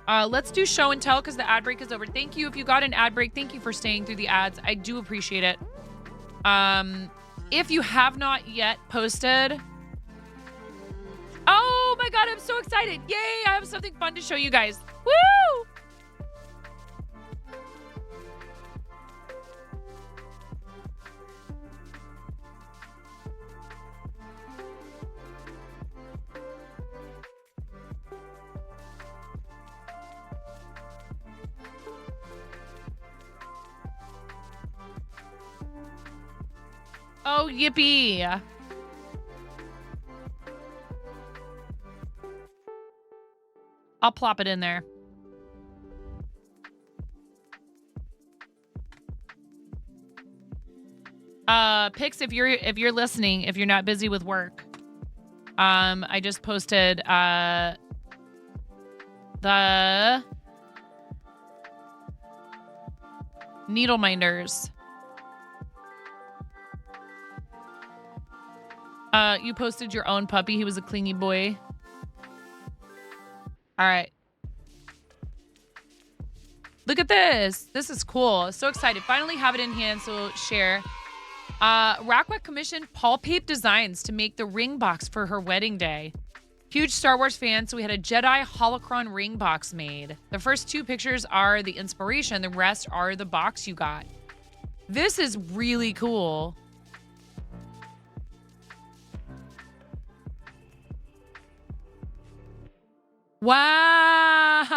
Speaker 3: Let's do show and tell because the ad break is over. Thank you. If you got an ad break, thank you for staying through the ads. I do appreciate it. If you have not yet posted... Oh my God, I'm so excited. Yay, I have something fun to show you guys. Woo! Oh, yippee. I'll plop it in there. Pix, if you're listening, if you're not busy with work, I just posted the needle minders. You posted your own puppy. He was a clingy boy. All right. Look at this. This is cool. So excited. Finally have it in hand, so we'll share. Rackwell commissioned Paul Pape Designs to make the ring box for her wedding day. Huge Star Wars fan, so we had a Jedi holocron ring box made. The first 2 pictures are the inspiration. The rest are the box you got. This is really cool. Wow.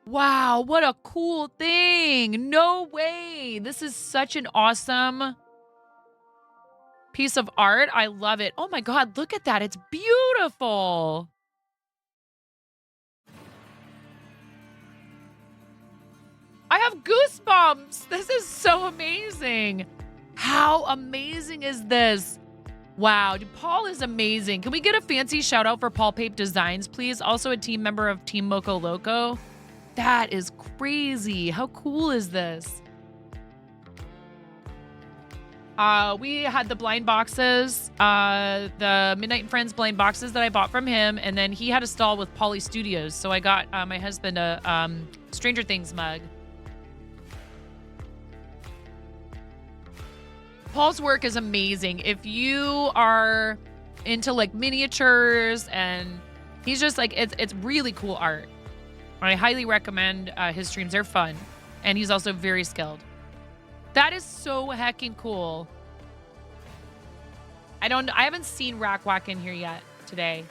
Speaker 3: Wow, what a cool thing. No way. This is such an awesome piece of art. I love it. Oh my God, look at that. It's beautiful. I have goosebumps. This is so amazing. How amazing is this? Wow, Paul is amazing. Can we get a fancy shout out for Paul Pape Designs, please? Also a team member of Team Moco Loco. That is crazy. How cool is this? We had the blind boxes, the Midnight and Friends blind boxes that I bought from him, and then he had a stall with Poly Studios, so I got my husband a Stranger Things mug. Paul's work is amazing. If you are into like miniatures, and he's just like, it's really cool art. I highly recommend his streams. They're fun. And he's also very skilled. That is so heckin' cool. I haven't seen Rack in here yet today.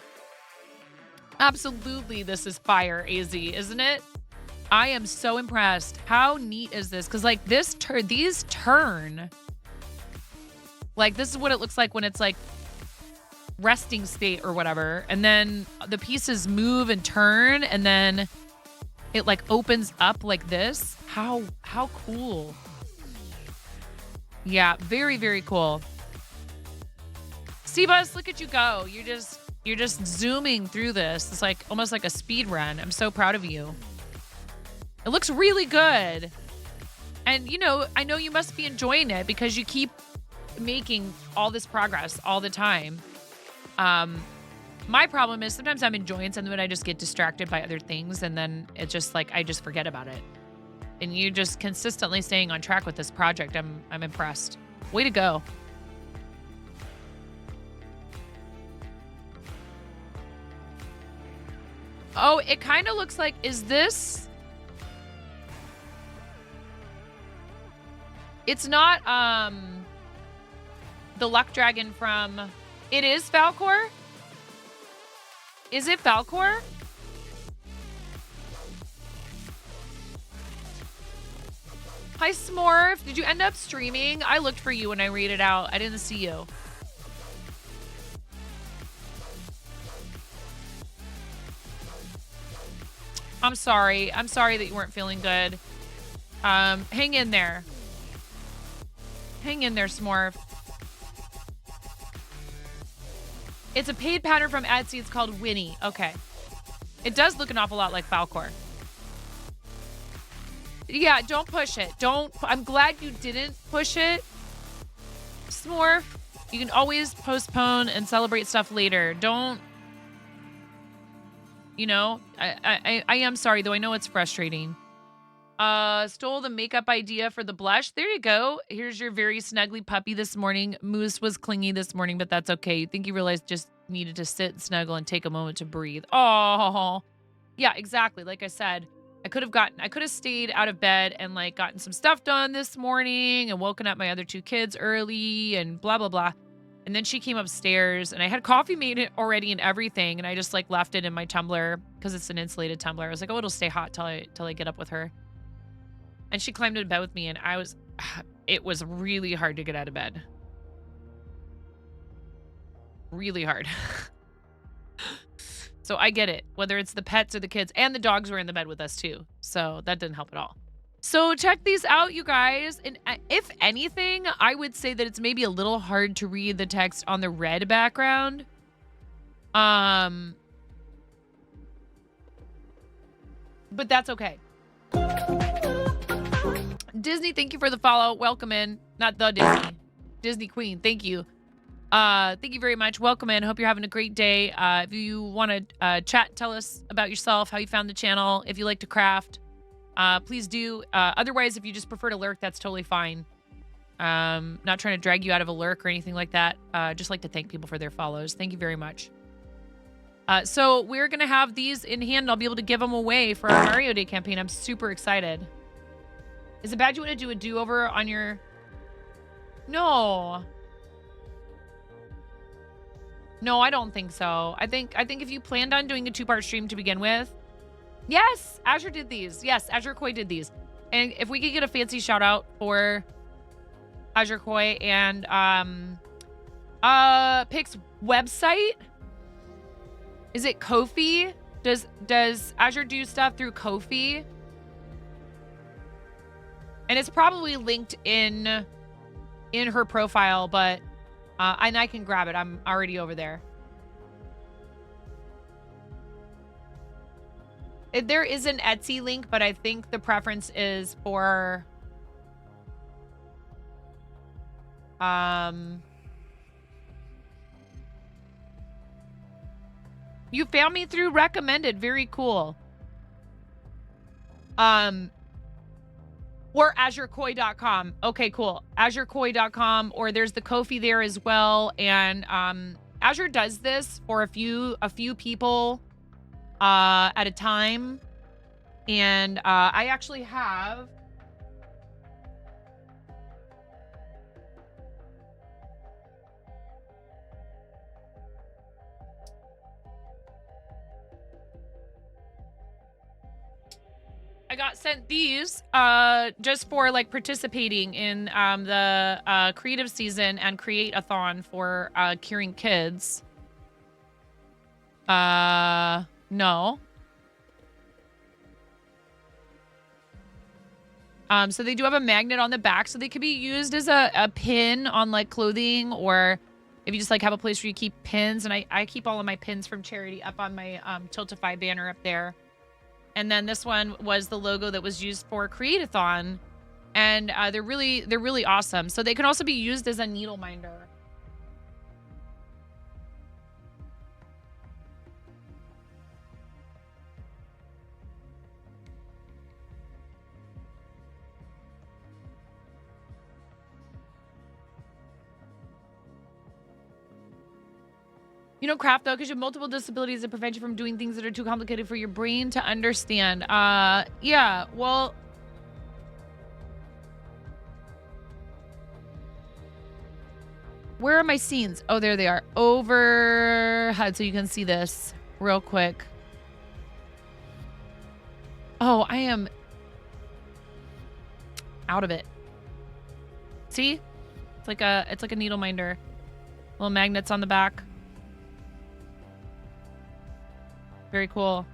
Speaker 3: Absolutely, this is fire, AZ, isn't it? I am so impressed. How neat is this? Because like these turn. Like this is what it looks like when it's like resting state or whatever. And then the pieces move and turn, and then it like opens up like this. How cool. Yeah, very, very cool. Seabus, look at you go. You're just zooming through this. It's like almost like a speed run. I'm so proud of you. It looks really good. And you know, I know you must be enjoying it because you keep making all this progress all the time. My problem is sometimes I'm enjoying something, but I just get distracted by other things, and then it's just like I just forget about it. And you're just consistently staying on track with this project. I'm impressed. Way to go. Oh, it kind of looks like, is this It's not the luck dragon from... It is Falcor? Is it Falcor? Hi, Smorf. Did you end up streaming? I looked for you when I read it out. I didn't see you. I'm sorry. I'm sorry that you weren't feeling good. Hang in there. Hang in there, Smorf. It's a paid pattern from Etsy. It's called Winnie. Okay. It does look an awful lot like Falcor. Yeah, don't push it. I'm glad you didn't push it, Smorf. You can always postpone and celebrate stuff later. Don't, you know, I am sorry, though. I know it's frustrating. Stole the makeup idea for the blush. There you go. Here's your very snuggly puppy this morning. Moose was clingy this morning, but that's okay. You think you realized just needed to sit, snuggle, and take a moment to breathe. Oh, yeah, exactly. Like I said, I could have stayed out of bed and like gotten some stuff done this morning and woken up my other 2 kids early and blah, blah, blah. And then she came upstairs and I had coffee made already and everything. And I just like left it in my tumbler because it's an insulated tumbler. I was like, oh, it'll stay hot till I get up with her. And she climbed into bed with me and it was really hard to get out of bed. Really hard. So I get it, whether it's the pets or the kids, and the dogs were in the bed with us too. So that didn't help at all. So check these out, you guys. And if anything, I would say that it's maybe a little hard to read the text on the red background. But that's okay. Disney, thank you for the follow. Welcome in. Not the Disney. Disney Queen, thank you. Thank you very much. Welcome in. Hope you're having a great day. If you want to chat, tell us about yourself, how you found the channel. If you like to craft, please do. Otherwise, if you just prefer to lurk, that's totally fine. Not trying to drag you out of a lurk or anything like that. Just like to thank people for their follows. Thank you very much. So we're going to have these in hand. I'll be able to give them away for our Mario Day campaign. I'm super excited. Is it bad you want to do a do-over on your... No. No, I don't think so. I think if you planned on doing a 2-part stream to begin with. Yes, Azure did these. Yes, Azure Koi did these. And if we could get a fancy shout out for Azure Koi and Pick's website. Is it Ko-fi? Does Azure do stuff through Ko-fi? And it's probably linked in her profile, but and I can grab it. I'm already over there. There is an Etsy link, but I think the preference is for you found me through recommended. Very cool. Or AzureKoi.com. Okay, cool. AzureKoi.com, or there's the Ko-fi there as well. And Azure does this for a few people at a time. And I actually have I got sent these just for like participating in the creative season and create-a-thon for curing kids. No. So they do have a magnet on the back, so they could be used as a pin on like clothing, or if you just like have a place where you keep pins. And I keep all of my pins from charity up on my Tiltify banner up there. And then this one was the logo that was used for Create-a-thon, and they're really awesome. So they can also be used as a needle minder. You know, craft, though, because you have multiple disabilities that prevent you from doing things that are too complicated for your brain to understand. Yeah, well... Where are my scenes? Oh, there they are. Overhead, so you can see this real quick. Oh, I am out of it. See? It's like a needle minder. Little magnets on the back. Very cool.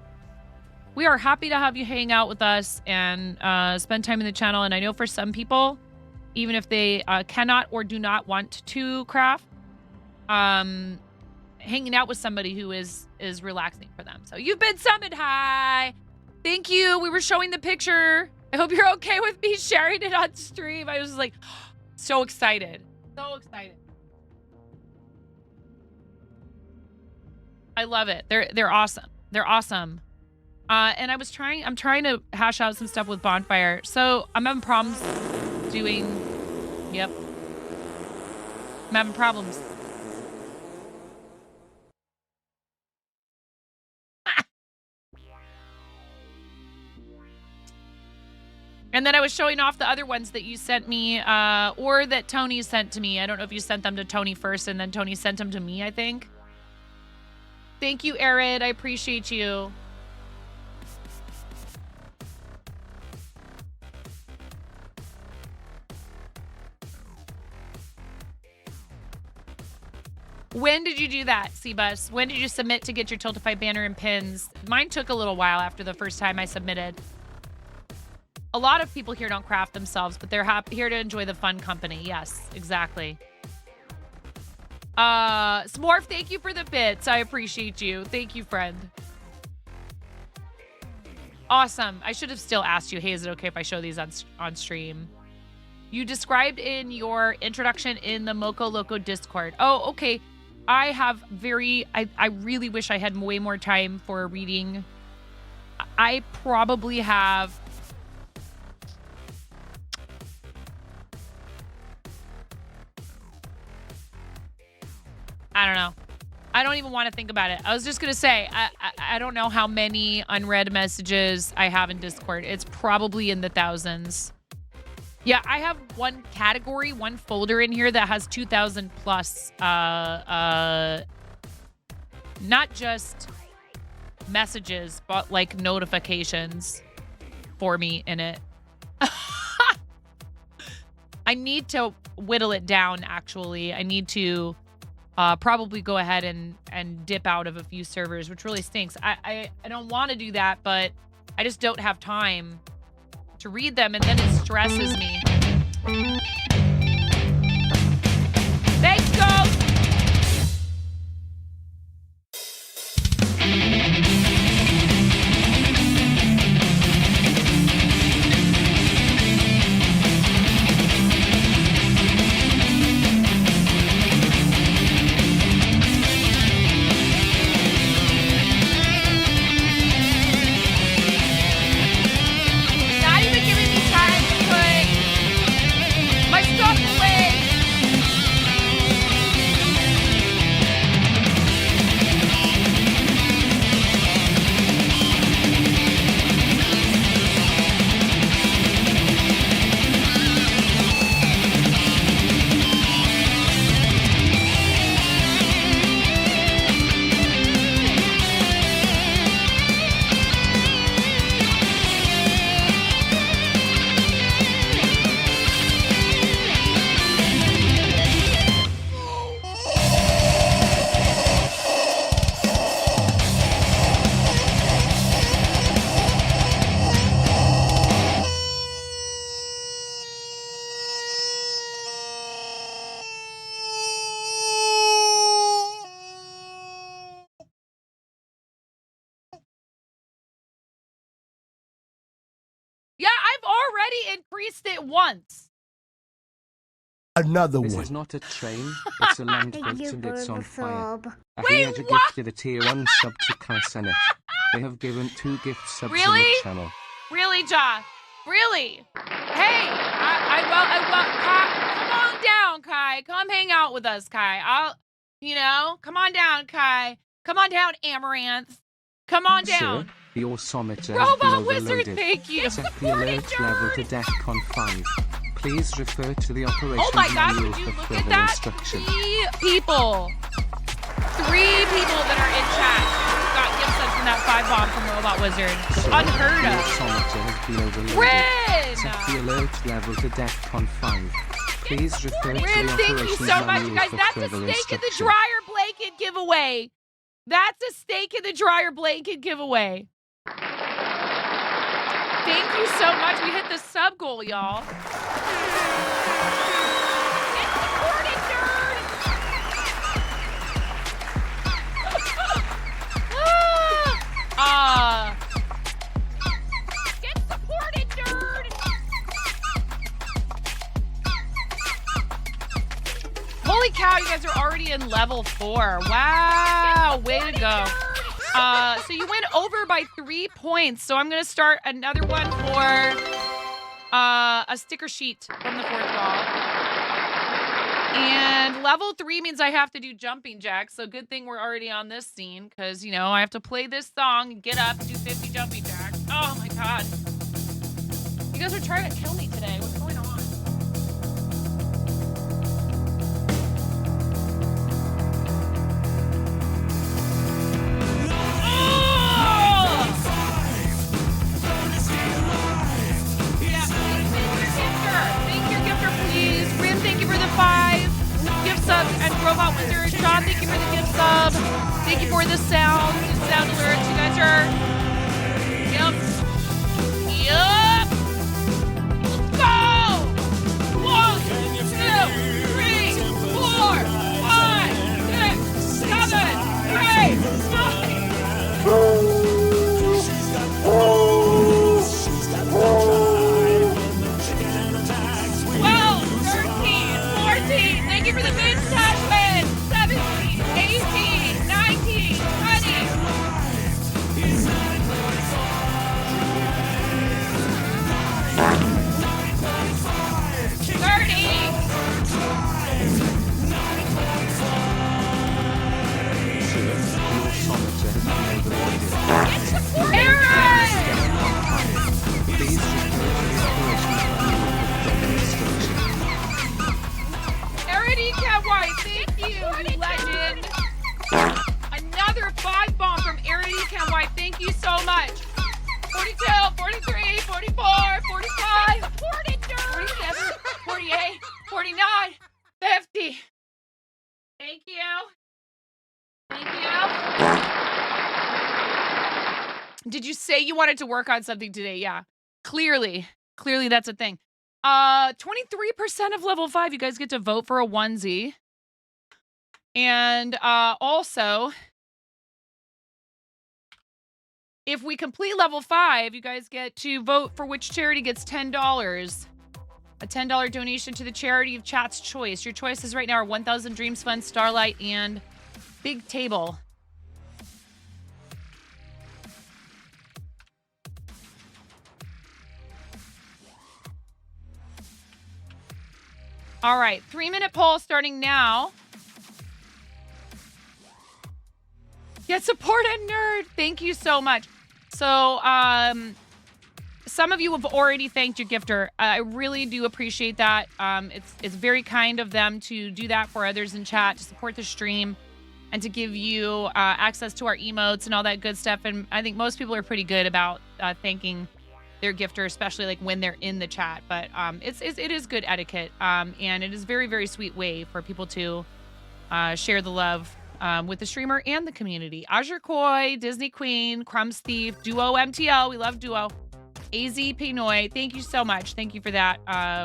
Speaker 3: We are happy to have you hang out with us and spend time in the channel. And I know for some people, even if they cannot or do not want to craft, hanging out with somebody who is relaxing for them. So you've been summoned. Hi. Thank you. We were showing the picture. I hope you're okay with me sharing it on stream. I was like so excited. So excited. I love it. They're awesome. They're awesome. And I'm trying to hash out some stuff with Bonfire. So I'm having problems doing, yep. I'm having problems. And then I was showing off the other ones that you sent me, or that Tony sent to me. I don't know if you sent them to Tony first and then Tony sent them to me, I think. Thank you, Arid. I appreciate you. When did you do that, Cbus? When did you submit to get your Tiltify banner and pins? Mine took a little while after the first time I submitted. A lot of people here don't craft themselves, but they're here to enjoy the fun company. Yes, exactly. Smorf, thank you for the bits. I appreciate you. Thank you, friend. Awesome. I should have still asked you, hey, is it okay if I show these on stream? You described in your introduction in the Moco Loco Discord. Oh, okay. I really wish I had way more time for reading. I probably have... I don't know. I don't even want to think about it. I was just going to say, I don't know how many unread messages I have in Discord. It's probably in the thousands. Yeah, I have one category, one folder in here that has 2,000 plus, not just messages, but like notifications for me in it. I need to whittle it down, actually. I need to probably go ahead and dip out of a few servers, which really stinks. I don't want to do that, but I just don't have time to read them, and then it stresses me. Thanks, Ghost! Increased it once.
Speaker 2: Another
Speaker 4: This
Speaker 2: one.
Speaker 4: is not a train, it's a land boat and it's on fire.
Speaker 3: Wait,
Speaker 4: Ahija
Speaker 3: what?
Speaker 4: gifted a tier 1 sub to Kai Senet. They have given 2 gift subs
Speaker 3: Really?
Speaker 4: on the channel.
Speaker 3: Really, Ja? Really? Hey, Kai, come on down, Kai. Come hang out with us, Kai. Come on down, Kai. Come on down, Amaranth. Come on down.
Speaker 4: Sir, the Orsometer has been
Speaker 3: Robot
Speaker 4: overloaded.
Speaker 3: Wizard, thank you.
Speaker 4: Set
Speaker 3: Good
Speaker 4: the
Speaker 3: morning,
Speaker 4: alert level to
Speaker 3: George.
Speaker 4: DEFCON 5. Please refer to the operations
Speaker 3: Oh my gosh,
Speaker 4: manual
Speaker 3: would you
Speaker 4: for
Speaker 3: look at
Speaker 4: further
Speaker 3: that?
Speaker 4: instruction.
Speaker 3: 3 people. 3 people that are in chat got gift subs from that 5 bomb from Robot Wizard.
Speaker 4: Sir,
Speaker 3: Unheard
Speaker 4: your
Speaker 3: of.
Speaker 4: sonator has been overloaded.
Speaker 3: Rin!
Speaker 4: Set the alert level to DEFCON 5. Please refer to
Speaker 3: Rin,
Speaker 4: the
Speaker 3: thank you
Speaker 4: operations
Speaker 3: so much,
Speaker 4: manual
Speaker 3: guys.
Speaker 4: for
Speaker 3: That's a
Speaker 4: further
Speaker 3: steak in the
Speaker 4: instruction.
Speaker 3: dryer blanket giveaway. That's a steak in the dryer blanket giveaway. Thank you so much. We hit the sub goal, y'all. Get supported, nerd! Get supported, nerd! Holy cow, you guys are already in level 4. Wow, way to go. So you went over by 3 points. So I'm going to start another one for a sticker sheet from the 4th wall. And level 3 means I have to do jumping jacks. So good thing we're already on this scene because, you know, I have to play this song, get up, do 50 jumping jacks. Oh my God. You guys are trying to kill me today. What's going on? And Robot Wizard, John, thank you for the gift sub. Thank you for the sound alerts. You guys are, yep. Let's go. 1, 2, 3, 4, 5, 6, 7, 8, 9. 12, 13, 14. Thank you for the big attachment. 17, 18, 19, White, thank you, you legend. Another 5 bomb from Ecam White. Thank you so much. 42, 43, 44, 45, 47, 48, 49, 50. Thank you. Thank you. Did you say you wanted to work on something today? Yeah. Clearly that's a thing. 23% of level 5, you guys get to vote for a onesie. And also, if we complete level 5, you guys get to vote for which charity gets $10. A $10 donation to the charity of chat's choice. Your choices right now are 1000 Dreams Fund, Starlight, and Big Table. All right, 3-minute poll starting now. Get support and nerd. Thank you so much. So, some of you have already thanked your gifter. I really do appreciate that. It's very kind of them to do that for others in chat, to support the stream, and to give you access to our emotes and all that good stuff. And I think most people are pretty good about thanking their gifter, especially like when they're in the chat. But it is good etiquette, and it is very, very sweet way for people to share the love with the streamer and the community. Azure Koi, Disney Queen, Crumbs Thief, Duo MTL. We love Duo. AZ Pinoy, thank you so much. Thank you for that,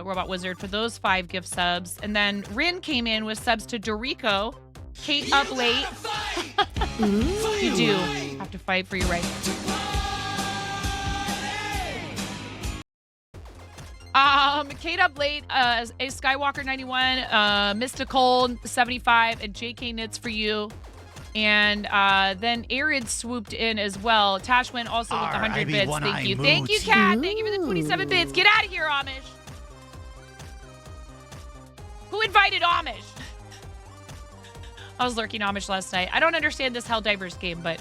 Speaker 3: Robot Wizard, for those 5 gift subs. And then Rin came in with subs to Dorico, Kate Up Late. You do have to fight for your right. Kate Up Late, a Skywalker 91, Mystical 75, and JK Knits for you. And then Arid swooped in as well. Tash went also with 100 bits. Thank you. Thank you, Kat. Thank you for the 27 bits. Get out of here, Amish. Who invited Amish? I was lurking Amish last night. I don't understand this Helldivers game, but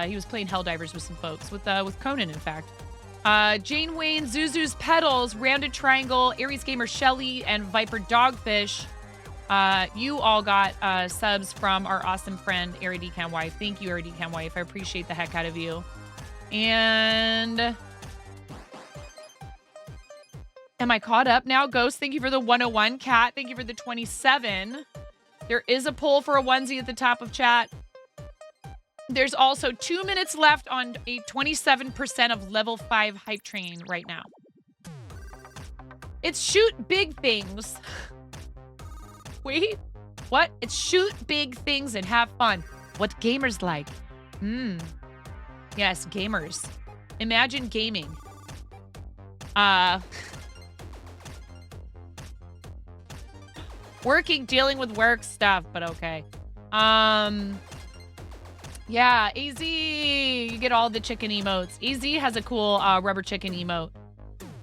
Speaker 3: he was playing Helldivers with some folks, with Conan, in fact. Jane Wayne, Zuzu's Petals, Rounded Triangle, Aries Gamer Shelly, and Viper Dogfish. You all got subs from our awesome friend, Ari Decam Wife. Thank you, Ari Decam Wife. I appreciate the heck out of you. And am I caught up now? Ghost, thank you for the 101. Cat, thank you for the 27. There is a poll for a onesie at the top of chat. There's also 2 minutes left on a 27% of level 5 hype train right now. It's shoot big things. Wait, what? It's shoot big things and have fun. What gamers like? Yes, gamers. Imagine gaming. Working, dealing with work stuff, but okay. Yeah, AZ, you get all the chicken emotes. AZ has a cool rubber chicken emote.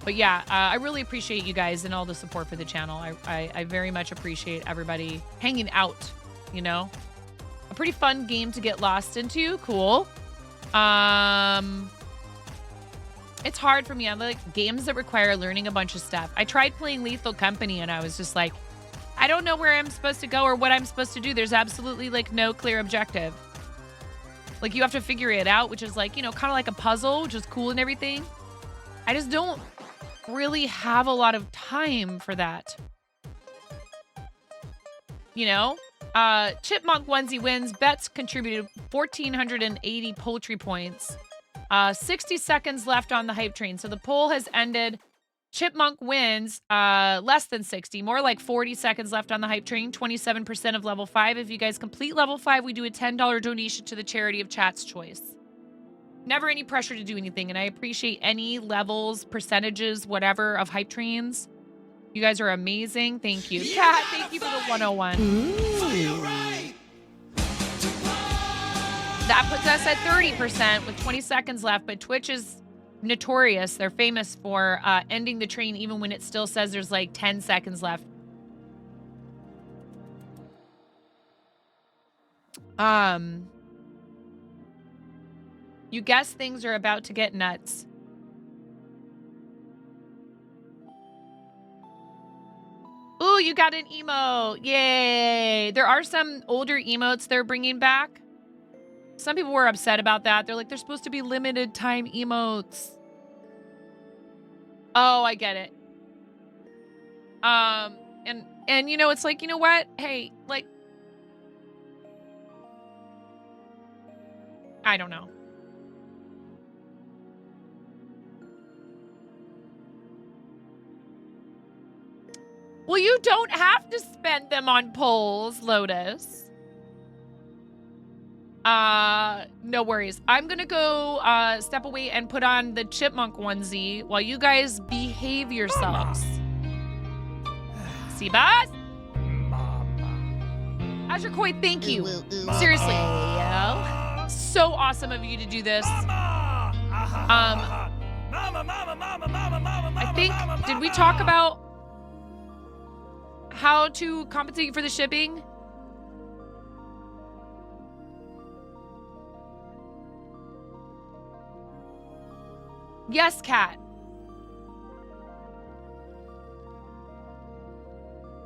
Speaker 3: But yeah, I really appreciate you guys and all the support for the channel. I very much appreciate everybody hanging out, you know? A pretty fun game to get lost into. Cool. It's hard for me. I like games that require learning a bunch of stuff. I tried playing Lethal Company and I was just like, I don't know where I'm supposed to go or what I'm supposed to do. There's absolutely like no clear objective. Like you have to figure it out, which is like, you know, kind of like a puzzle, which is cool and everything. I just don't really have a lot of time for that. You know? Chipmunk onesie wins. Bets contributed 1,480 poultry points. 60 seconds left on the hype train. So the poll has ended. Chipmunk wins less than 60, more like 40 seconds left on the hype train, 27% of level 5. If you guys complete level 5, we do a $10 donation to the charity of chat's choice. Never any pressure to do anything, and I appreciate any levels, percentages, whatever, of hype trains. You guys are amazing. Thank you. Kat, thank you for the 101. That puts us at 30% with 20 seconds left, but Twitch is notorious. They're famous for ending the train even when it still says there's like 10 seconds left. You guess things are about to get nuts. Ooh, you got an emote. Yay. There are some older emotes they're bringing back. Some people were upset about that. They're like, they're supposed to be limited time emotes. Oh, I get it. And you know, it's like, you know what? Hey, like, I don't know. Well, you don't have to spend them on polls, Lotus. No worries. I'm gonna go step away and put on the chipmunk onesie while you guys behave yourselves. See, boss? Azure Koi, thank you. Seriously. So awesome of you to do this. I think, did we talk about how to compensate for the shipping? Yes, Kat.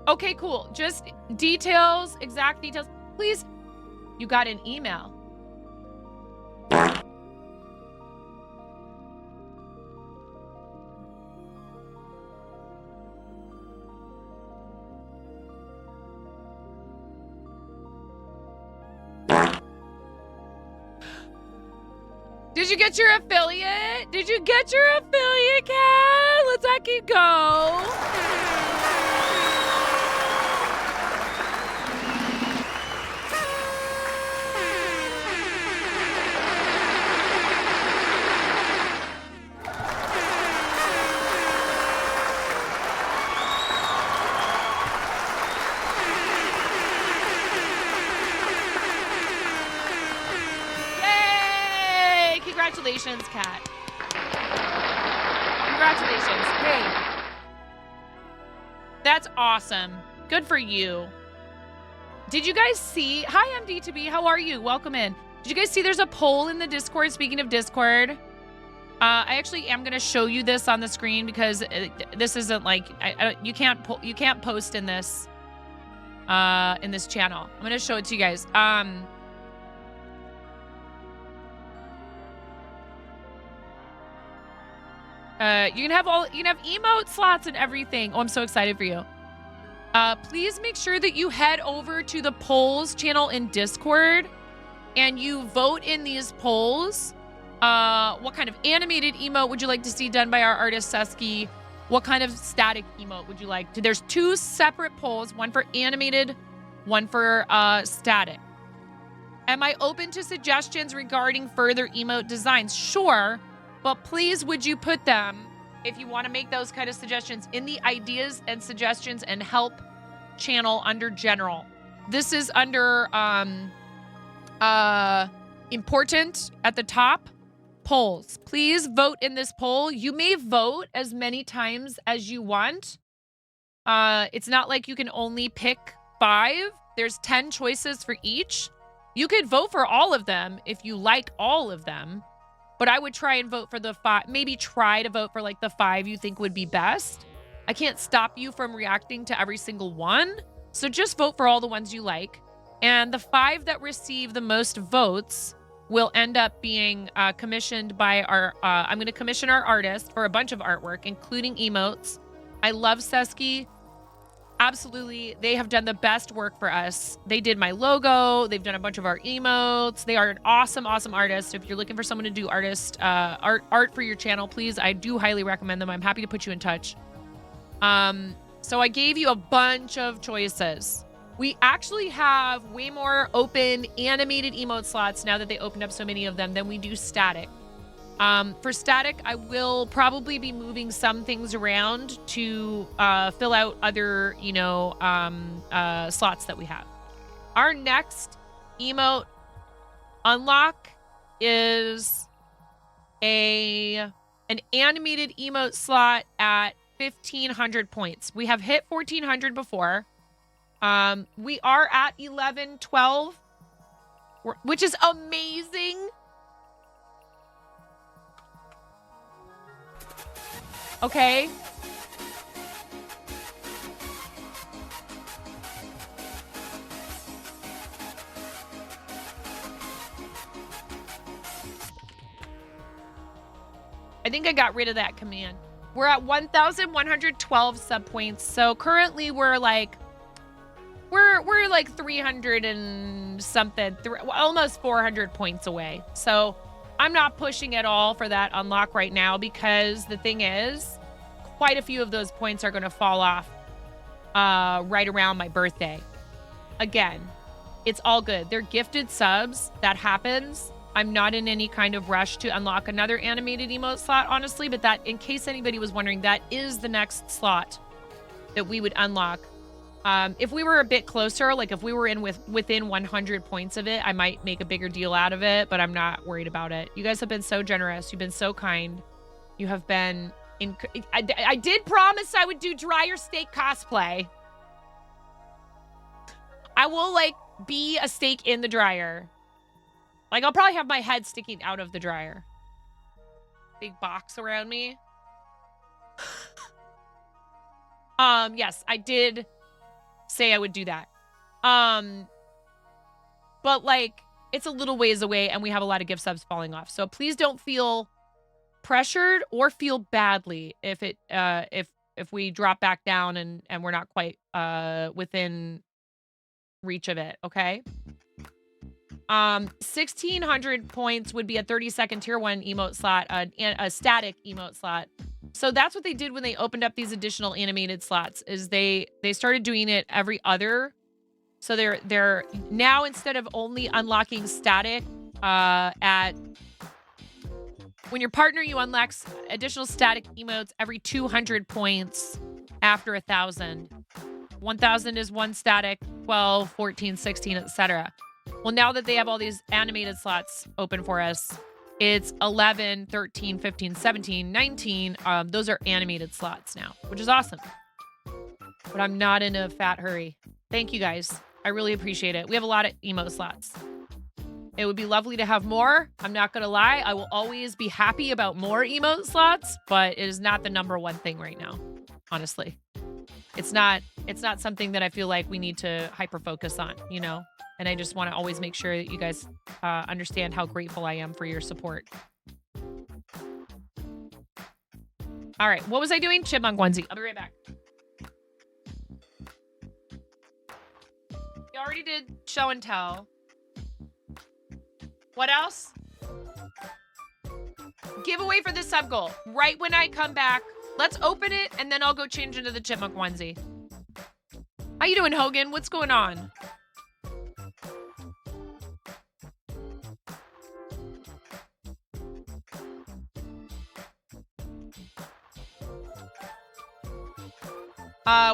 Speaker 3: Okay, cool. Just details, exact details. Please. You got an email. Did you get your affiliate? Did you get your affiliate, Kat? Let's not keep go. Congratulations, Kat. Congratulations. Hey. That's awesome. Good for you. Did you guys see? Hi, MD2B. How are you? Welcome in. Did you guys see there's a poll in the Discord? Speaking of Discord, I actually am going to show you this on the screen because this isn't like you can't post in this channel. I'm going to show it to you guys. You can have emote slots and everything. Oh, I'm so excited for you. Please make sure that you head over to the polls channel in Discord and you vote in these polls. What kind of animated emote would you like to see done by our artist Sesky? What kind of static emote would you like? There's 2 separate polls, one for animated, one for static. Am I open to suggestions regarding further emote designs? Sure, but please would you put them, if you want to make those kind of suggestions, in the ideas and suggestions and help channel under general. This is under important at the top. Polls. Please vote in this poll. You may vote as many times as you want. It's not like you can only pick 5. There's 10 choices for each. You could vote for all of them if you like all of them, but I would try and vote for the 5. Maybe try to vote for like the 5 you think would be best. I can't stop you from reacting to every single one, so just vote for all the ones you like. And the 5 that receive the most votes will end up being commissioned by our, I'm going to commission our artist for a bunch of artwork, including emotes. I love Sesky. Absolutely. They have done the best work for us. They did my logo. They've done a bunch of our emotes. They are an awesome, awesome artist. If you're looking for someone to do art for your channel, please, I do highly recommend them. I'm happy to put you in touch. So I gave you a bunch of choices. We actually have way more open animated emote slots now that they opened up so many of them than we do static. For static, I will probably be moving some things around to fill out other, slots that we have. Our next emote unlock is an animated emote slot at 1,500 points. We have hit 1,400 before. We are at 1112, which is amazing. Okay. I think I got rid of that command. We're at 1,112 sub points. So currently we're like 300 and something, almost 400 points away. So I'm not pushing at all for that unlock right now because the thing is, quite a few of those points are going to fall off right around my birthday. Again, it's all good. They're gifted subs. That happens. I'm not in any kind of rush to unlock another animated emote slot, honestly, but that, in case anybody was wondering, that is the next slot that we would unlock. If we were a bit closer, like if we were within 100 points of it, I might make a bigger deal out of it, but I'm not worried about it. You guys have been so generous. You've been so kind. You have been... I did promise I would do dryer steak cosplay. I will, like, be a steak in the dryer. Like, I'll probably have my head sticking out of the dryer. Big box around me. Yes, I did say I would do that. But, like, it's a little ways away, and we have a lot of gift subs falling off. So please don't feel pressured or feel badly if it if we drop back down and we're not quite within reach of it, okay? 1,600 points would be a 30-second tier 1 emote slot, a static emote slot. So that's what they did when they opened up these additional animated slots, is they started doing it every other. So they're now, instead of only unlocking static when your partner, you unlock additional static emotes every 200 points after 1,000. 1,000 is 1 static, 12, 14, 16, etc. Well, now that they have all these animated slots open for us, it's 11, 13, 15, 17, 19. Those are animated slots now, which is awesome. But I'm not in a fat hurry. Thank you guys. I really appreciate it. We have a lot of emote slots. It would be lovely to have more. I'm not going to lie. I will always be happy about more emote slots, but it is not the number one thing right now, honestly. It's not something that I feel like we need to hyper focus on, you know? And I just want to always make sure that you guys understand how grateful I am for your support. All right, what was I doing? Chipmunk onesie. I'll be right back. You already did show and tell. What else? Giveaway for the sub goal. Right when I come back, let's open it, and then I'll go change into the chipmunk onesie. How you doing, Hogan? What's going on?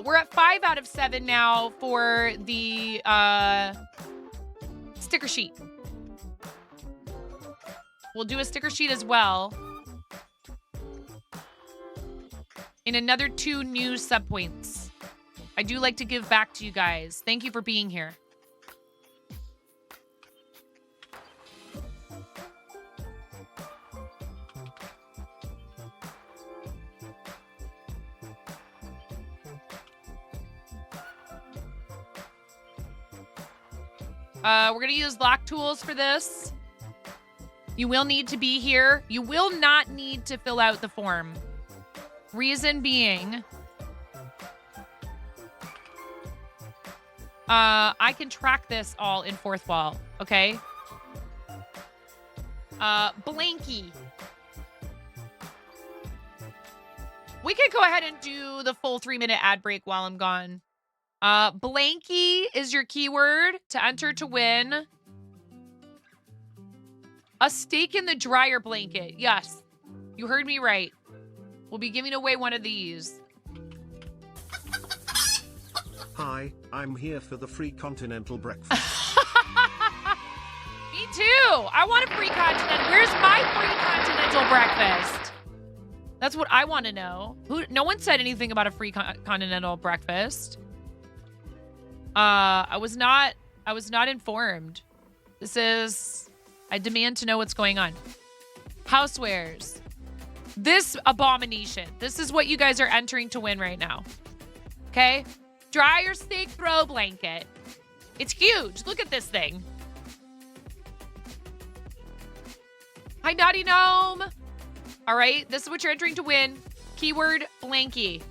Speaker 3: We're at 5 out of 7 now for the sticker sheet. We'll do a sticker sheet as well. In another 2 new sub points. I do like to give back to you guys. Thank you for being here. We're going to use lock tools for this. You will need to be here. You will not need to fill out the form. Reason being, I can track this all in fourth wall, okay? Blanky. We could go ahead and do the full 3-minute ad break while I'm gone. Blanky is your keyword to enter to win. A stake in the dryer blanket. Yes, you heard me right. We'll be giving away one of these.
Speaker 6: Hi, I'm here for the free continental breakfast.
Speaker 3: Me too. I want a free continental. Where's my free continental breakfast? That's what I want to know. No one said anything about a free continental breakfast. I was not informed. I demand to know what's going on. Housewares. This abomination. This is what you guys are entering to win right now. Okay? Dryer steak throw blanket. It's huge. Look at this thing. Hi, Naughty Gnome. All right. This is what you're entering to win. Keyword blankie.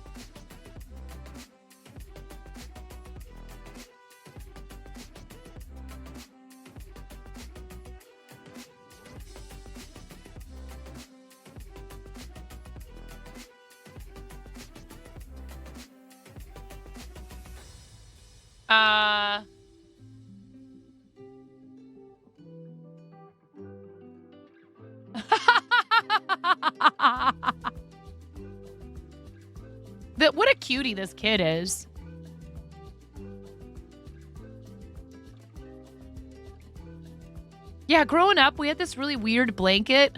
Speaker 3: What a cutie this kid is. Yeah, growing up, we had this really weird blanket.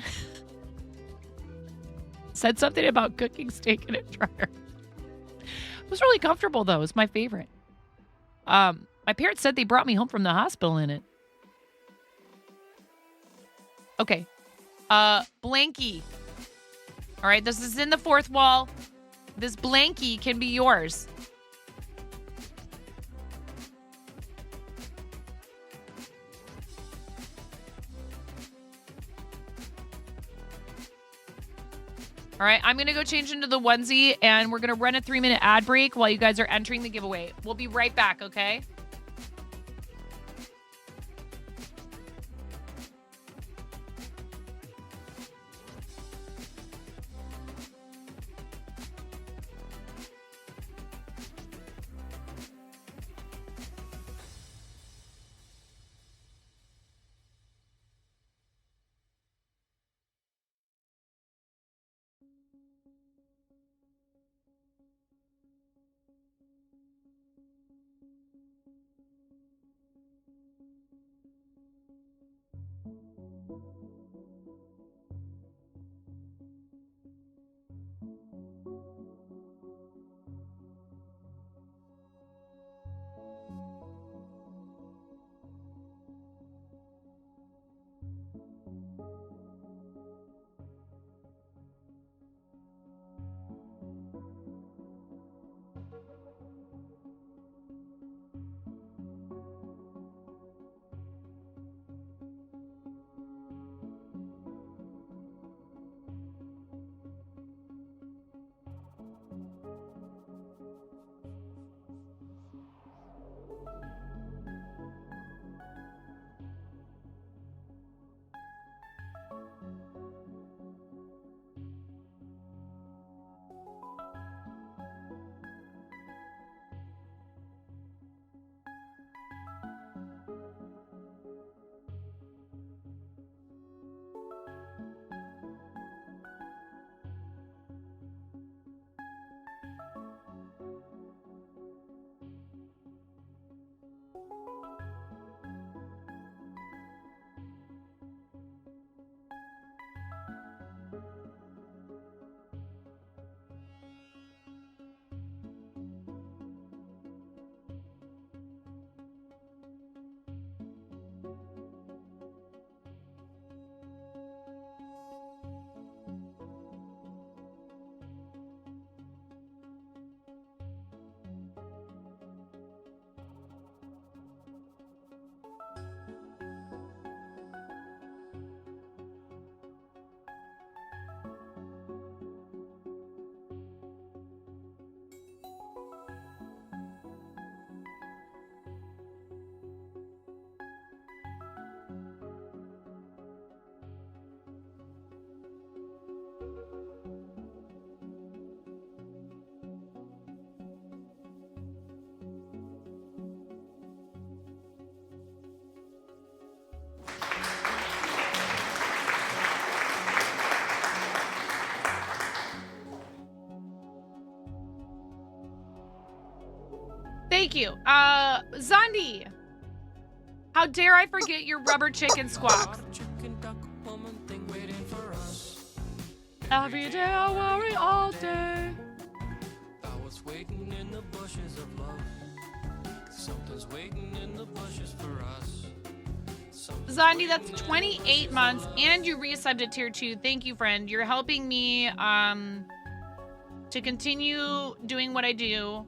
Speaker 3: Said something about cooking steak in a dryer. It was really comfortable, though. It was my favorite. My parents said they brought me home from the hospital in it. Okay. Blankie. All right, this is in the fourth wall. This blankie can be yours. All right, I'm going to go change into the onesie, and we're going to run a 3-minute ad break while you guys are entering the giveaway. We'll be right back, okay? Thank you. Zandi. How dare I forget your rubber chicken squawks? Every day I worry all day.
Speaker 7: I was waiting in the bushes of love. Something's waiting in the bushes for us.
Speaker 3: Zandi, that's 28 months, and you resubbed at tier 2. Thank you, friend. You're helping me to continue doing what I do.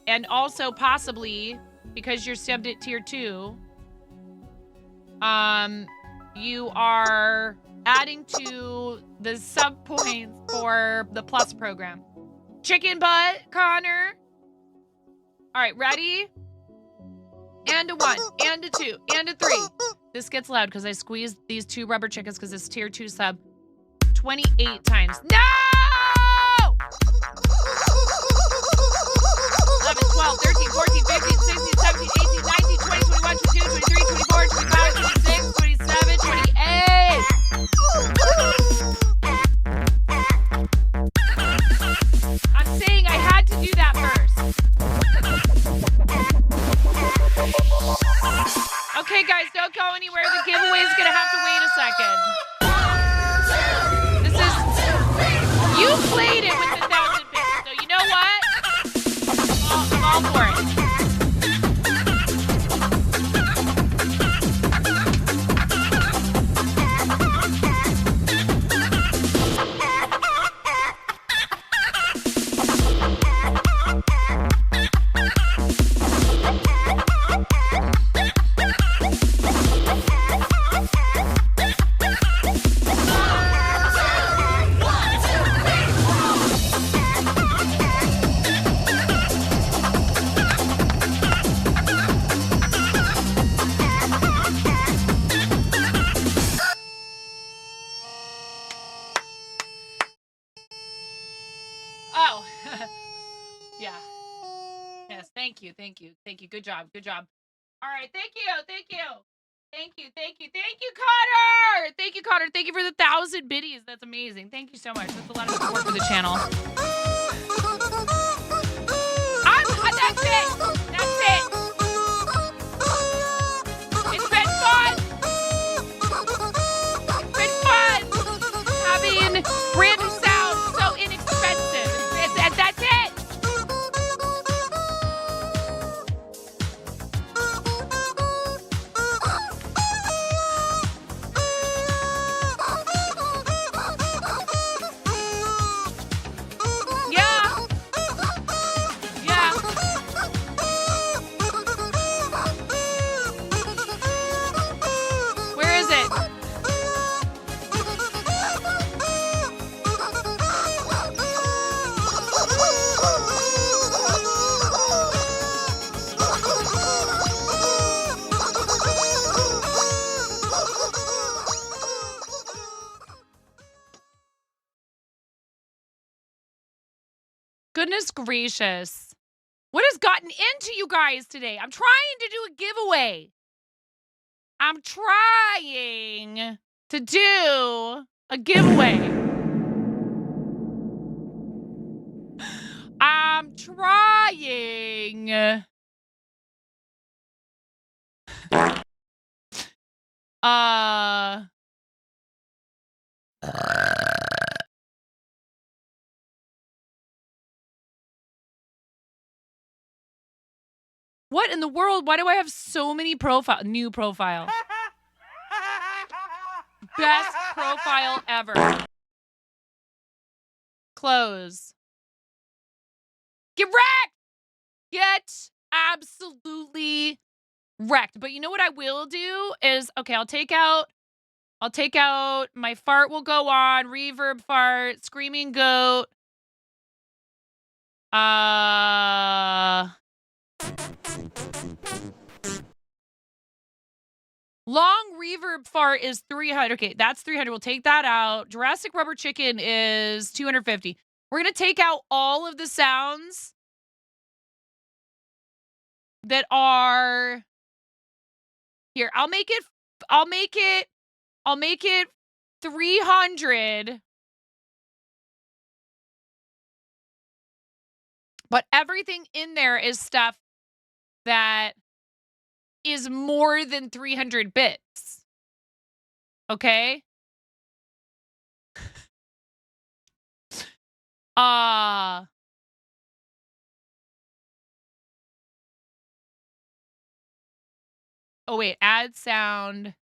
Speaker 3: And also, possibly, because you're subbed at tier 2, you are adding to the sub points for the Plus program. Chicken butt, Connor. All right, ready? And a 1, and a 2, and a 3. This gets loud because I squeezed these 2 rubber chickens because it's tier 2 sub 28 times. No! 11, 12, 13, 14, 15, 16, 17, 18, 19, 20, 21, 22, 23, 24, 25, 26, 27, 28. I'm saying I had to do that first. Okay, guys, don't go anywhere. The giveaway is going to have to wait a second. This is... You played it with the 1,000 bits, so you know what? I'm all for it. Oh, yeah. Yes, thank you. Good job. All right, thank you. Thank you, Connor. Thank you, Connor. Thank you for the 1,000 biddies. That's amazing. Thank you so much. That's a lot of support for the channel. That's it. It's been fun. Having brand new sound, so inexpensive. That's it. Where is it? Goodness gracious. What has gotten into you guys today? I'm trying to do a giveaway. I'm trying to do a giveaway. I'm trying. What in the world? Why do I have so many new profile? Best profile ever. Close. Get wrecked! Get absolutely wrecked. But you know what I will do is, okay, I'll take out my fart will go on, reverb fart, screaming goat. Long reverb fart is 300. Okay, that's 300. We'll take that out. Jurassic Rubber Chicken is 250. We're going to take out all of the sounds that are here. I'll make it 300. But everything in there is stuff that is more than 300 bits. Okay? Uh Oh wait, add sound.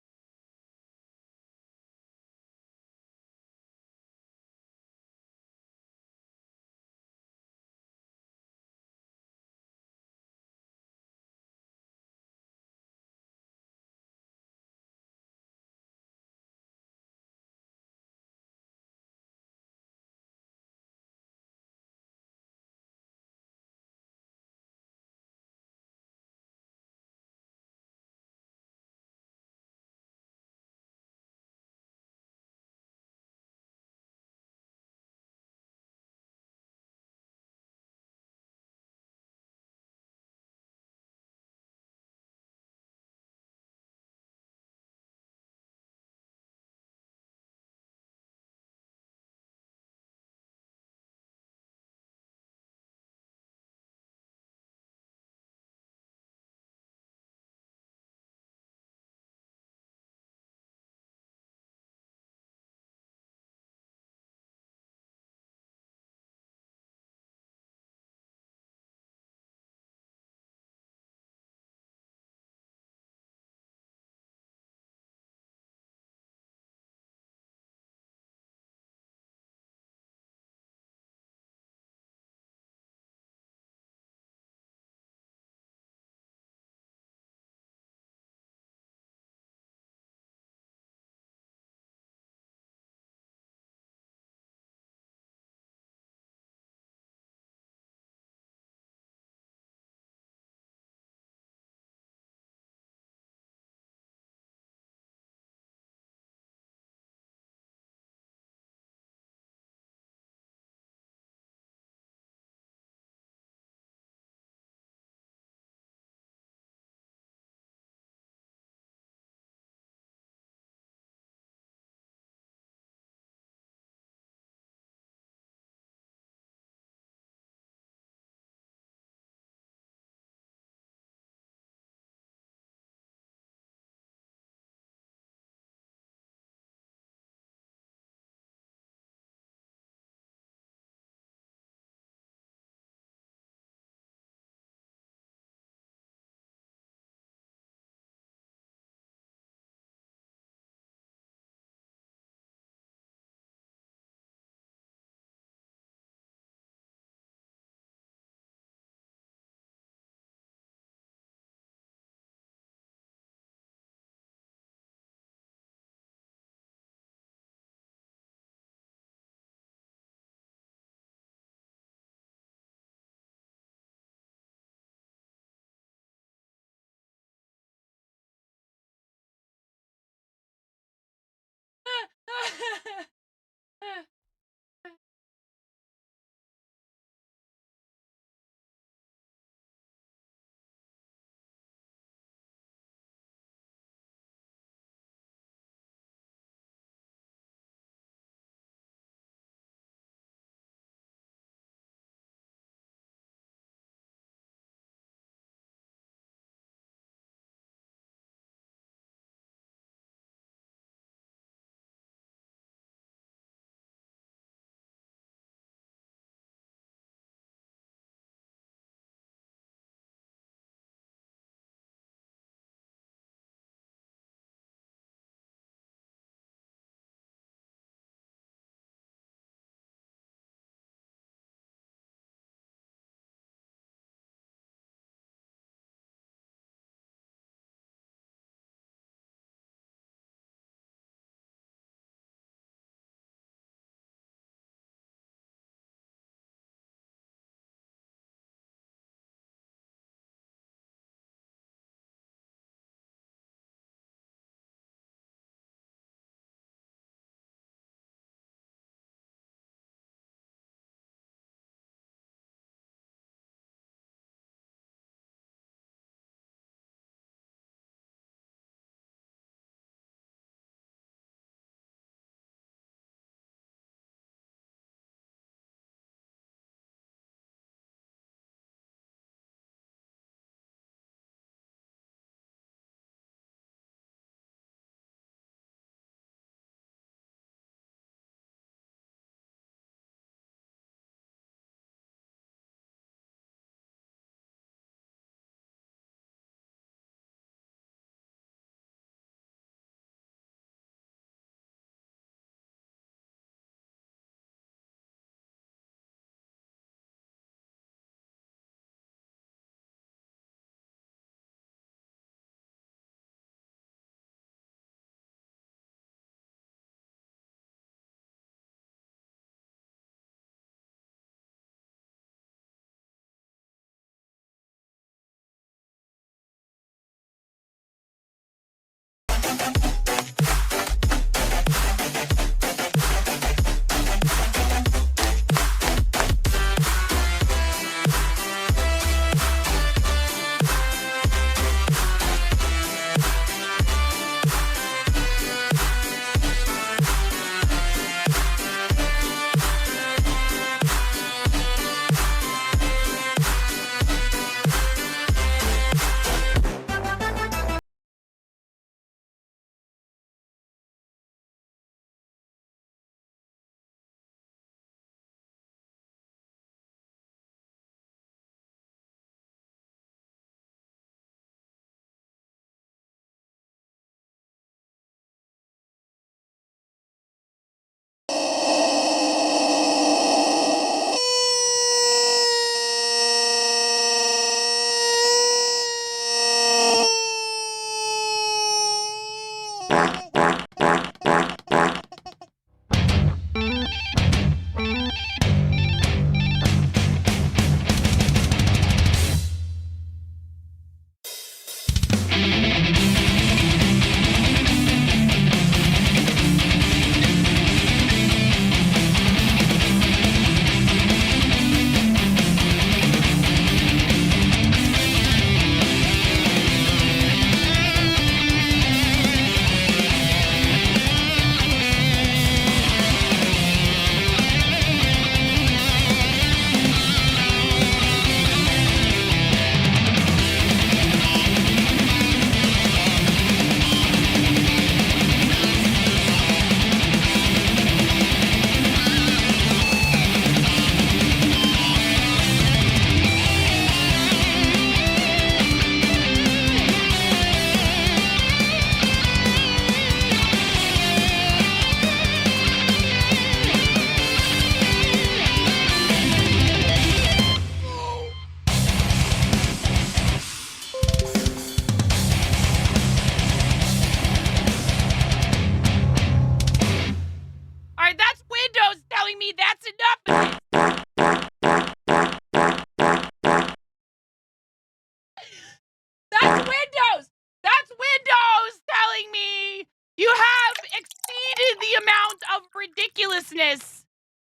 Speaker 3: ridiculousness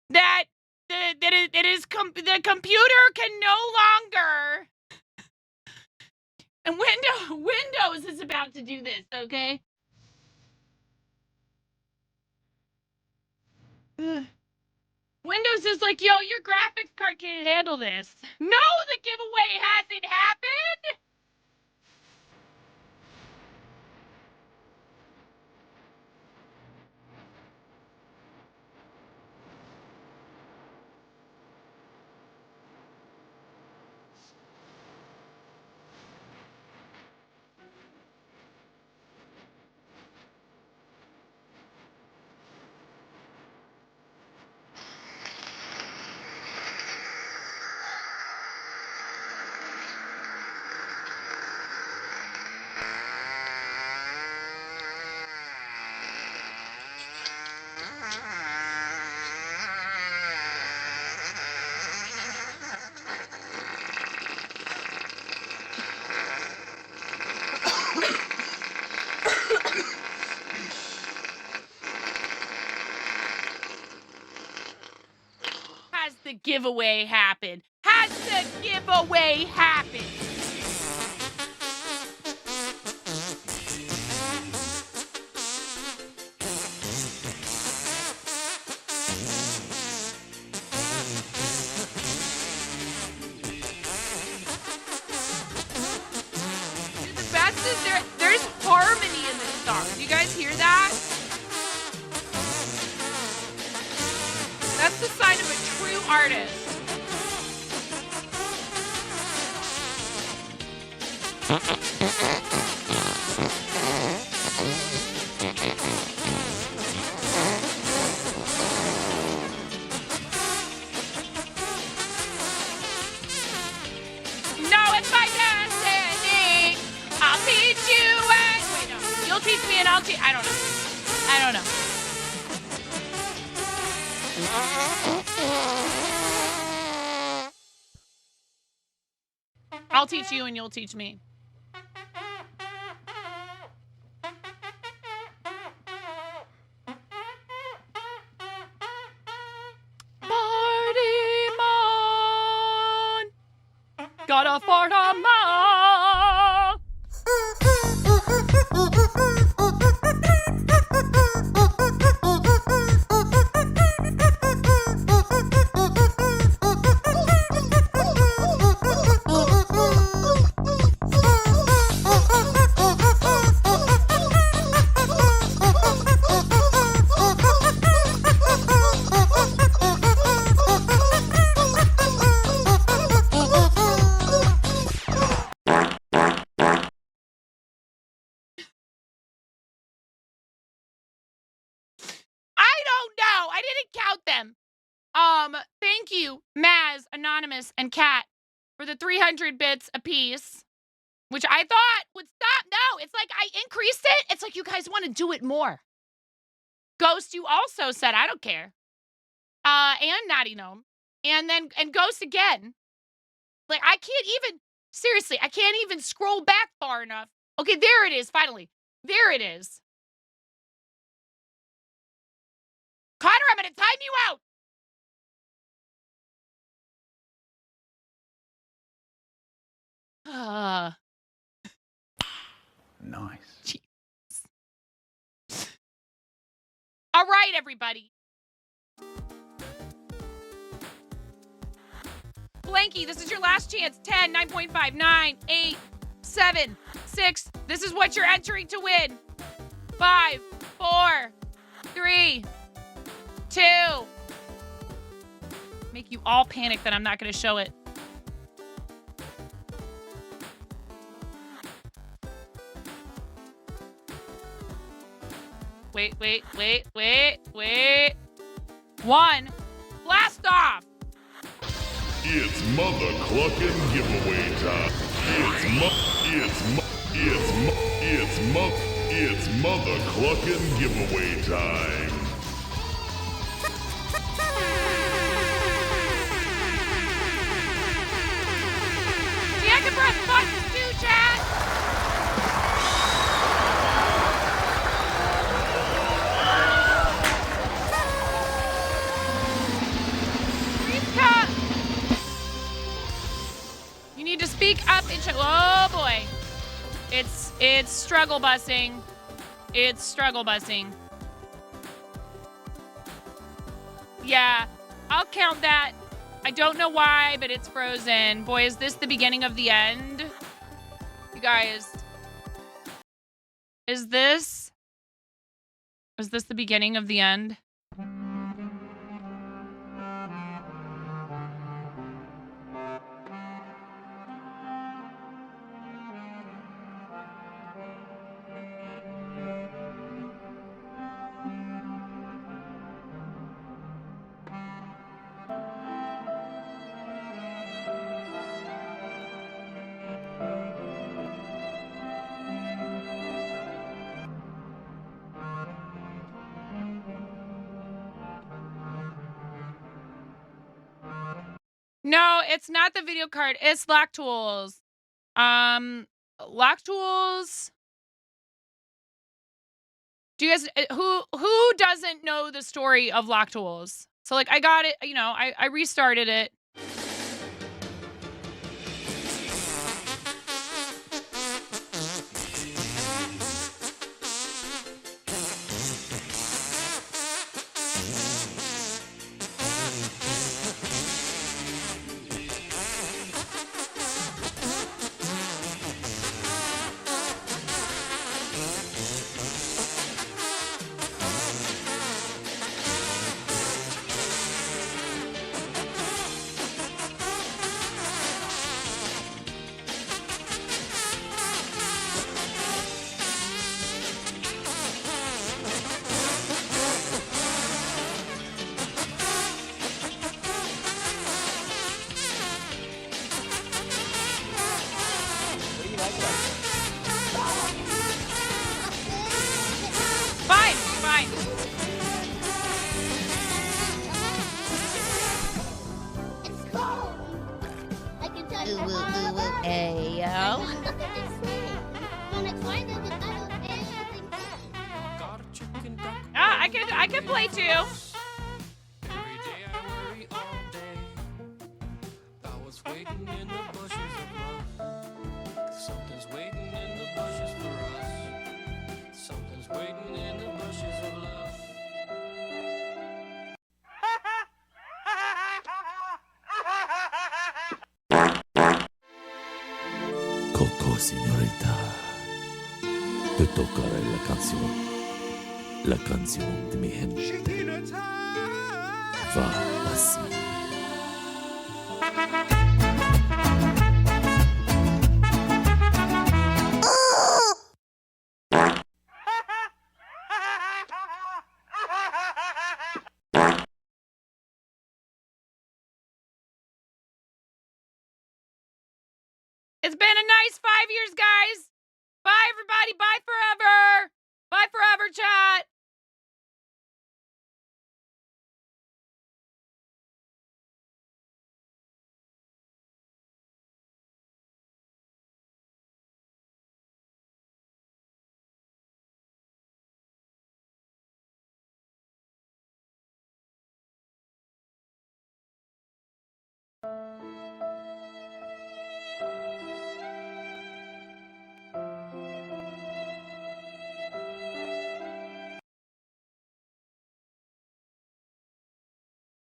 Speaker 3: that the computer can no longer. And Windows is about to do this, okay? Ugh. Windows is like, yo, your graphics card can't handle this. No, the giveaway hasn't happened. Has the giveaway happened? Has the giveaway happened? The best is there's harmony in this song. Do you guys hear that? That's the sign of a true artist. No, it's my destiny. I'll teach you and wait, no. You'll teach me and I'll teach. I don't know. I don't know. I'll teach you and you'll teach me. gotta fart on ma. I don't know. I didn't count them. Thank you, Maz, Anonymous, and Kat for the 300 bits apiece, which I thought would stop. No, it's like I increased it. It's like you guys want to do it more. Ghost, you also said, I don't care. And Naughty Gnome. And Ghost again. Like, I can't even, seriously, I can't even scroll back far enough. Okay, there it is, finally. There it is. Connor, I'm going to time you out.
Speaker 8: Nice.
Speaker 3: Jeez. All right, everybody. Blanky, this is your last chance. 10, 9.5, 9, 8, 7, 6. This is what you're entering to win. 5, 4, 3, 2. Make you all panic that I'm not going to show it. Wait. 1. Blast off.
Speaker 2: It's mother clucking giveaway time. It's mother clucking giveaway time.
Speaker 3: See, I can press buttons too, chat. You need to speak up and oh boy. It's struggle busing. It's struggle busing. Yeah, I'll count that. I don't know why, but it's frozen. Boy, is this the beginning of the end? You guys. Is this the beginning of the end? No, it's not the video card. It's Lock Tools. Lock Tools. Do you guys who doesn't know the story of Lock Tools? So like I got it, you know, I restarted it. Fine.
Speaker 9: It's cold. I can tell you
Speaker 3: Ayo.
Speaker 9: When I find it, everything.
Speaker 7: Got a chicken duck.
Speaker 3: I can play too.
Speaker 7: Every day I worry all day. I was waiting in the bushes of waiting in the bushes of love.
Speaker 1: Coco, señorita. Te tocará la canción de mi gente. Va así.
Speaker 3: It's been a nice 5 years, guys. Bye, everybody. Bye forever. Bye forever, chat.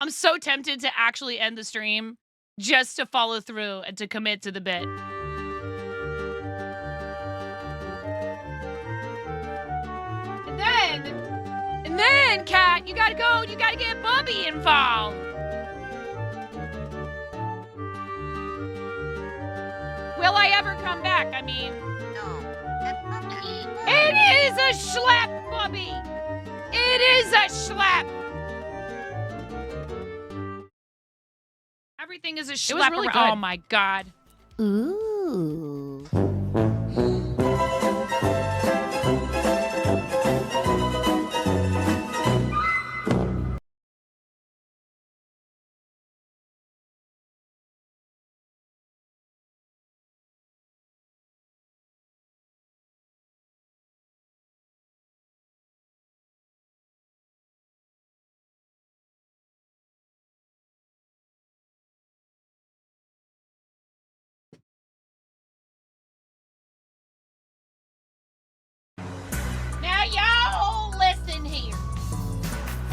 Speaker 3: I'm so tempted to actually end the stream just to follow through and to commit to the bit. And then, Kat, you gotta go and you gotta get Bubby involved. Will I ever come back? I mean, it is a schlep, Bubby. It is a schlep. Everything is a schlep.
Speaker 8: It was really good.
Speaker 3: Oh my god.
Speaker 5: Ooh.
Speaker 3: Now y'all listen here.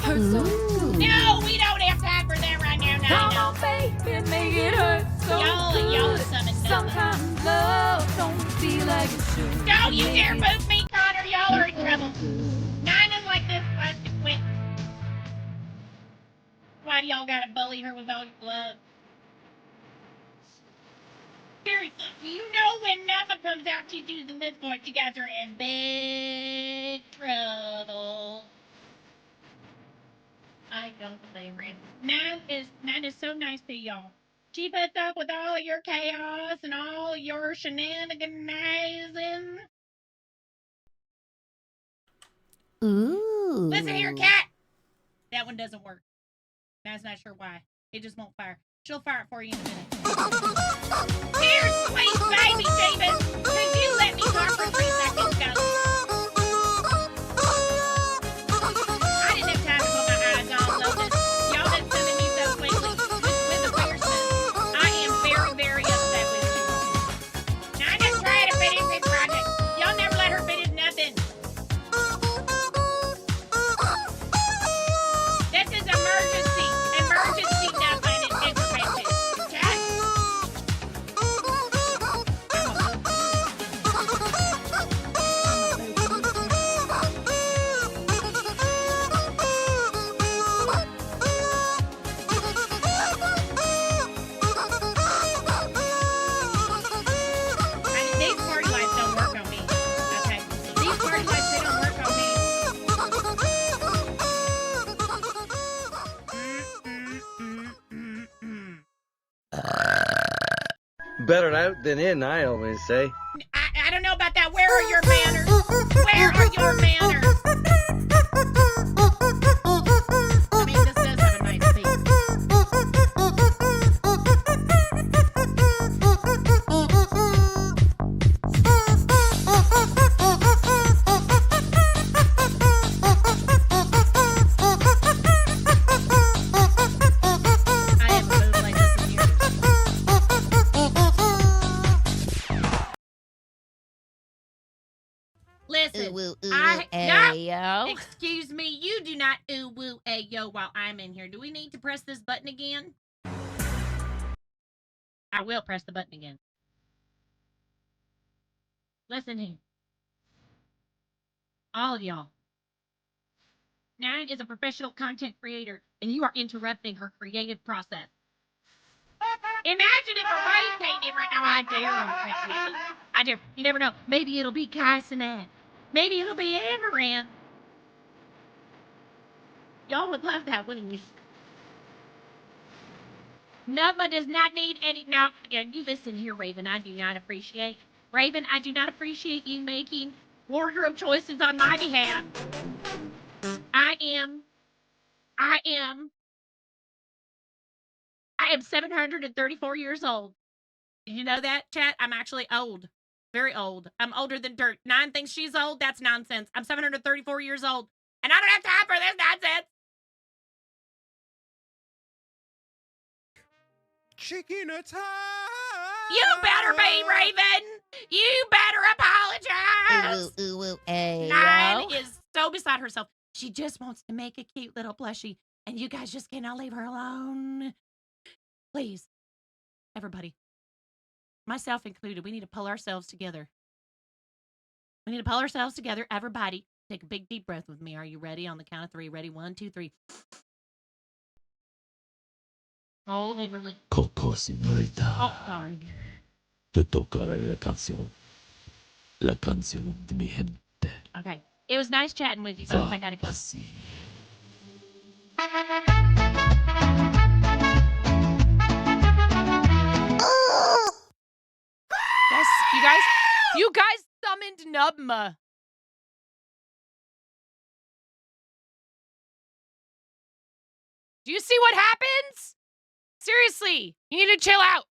Speaker 3: No, we don't have time for that right now.
Speaker 8: Come on, baby, make it hurt so
Speaker 3: Y'all
Speaker 8: good.
Speaker 3: summon
Speaker 8: Sometimes love don't feel like it should.
Speaker 3: Don't you dare move me, Connor. Y'all are in trouble. Nine like this wants to quit. Why do y'all gotta bully her with all your love? Seriously, do you know when Napa comes out, she does the midpoint, you guys are in big trouble. I don't blame her. Nine is so nice to y'all. She puts up with all of your chaos and all your shenaniganizing.
Speaker 5: Ooh.
Speaker 3: Listen here, Cat. That one doesn't work. That's not sure why. It just won't fire. She'll fire it for you in a minute. Dear sweet baby David, could you let me talk for 3 seconds, go? I didn't have time to put my eyes on Lotus. Y'all been sending me so quickly. With the fierceness, I am very, very upset with you. Now, I'm just trying to finish this project. Y'all never let her finish nothing. This is emergency nothing intervention. Chat. These party lights don't work on me. Okay. These party lights, they don't work on me.
Speaker 10: Better out than in, I always say.
Speaker 3: I don't know about that. Where are your manners? Where are your manners? I mean, this does have a nice beat. I haven't moved like this in years. Listen. Raven.
Speaker 5: Ooh, ooh,
Speaker 3: No! Excuse me, you do not ooh woo ayo while I'm in here. Do we need to press this button again? I will press the button again. Listen here. All of y'all. Nine is a professional content creator, and you are interrupting her creative process. Imagine if a race came different. No, I dare. You never know. Maybe it'll be Kai Cenat. Maybe it'll be Amaranth. Y'all would love that, wouldn't you? Nubma does not need any. No, you listen here, Raven. I do not appreciate. Raven, I do not appreciate you making wardrobe choices on my behalf. I am 734 years old. Did you know that, chat? I'm actually old. Very old. I'm older than dirt. Nine thinks she's old. That's nonsense. I'm 734 years old. And I don't have time for this nonsense.
Speaker 2: Chicken attack!
Speaker 3: You better be, Raven. You better apologize. Nine is so beside herself. She just wants to make a cute little plushie, and you guys just cannot leave her alone. Please, everybody, myself included, we need to pull ourselves together. We need to pull ourselves together. Everybody, take a big deep breath with me. Are you ready? On the count of three. Ready? 1, 2, 3. Oh, really?
Speaker 1: Coco, señorita.
Speaker 3: Oh, sorry.
Speaker 1: Te tocaré la canción. La canción de mi gente.
Speaker 3: Okay. It was nice chatting with you. So I gotta go.
Speaker 1: Así.
Speaker 3: Yes, you guys summoned Nubma. Do you see what happens? Seriously, you need to chill out.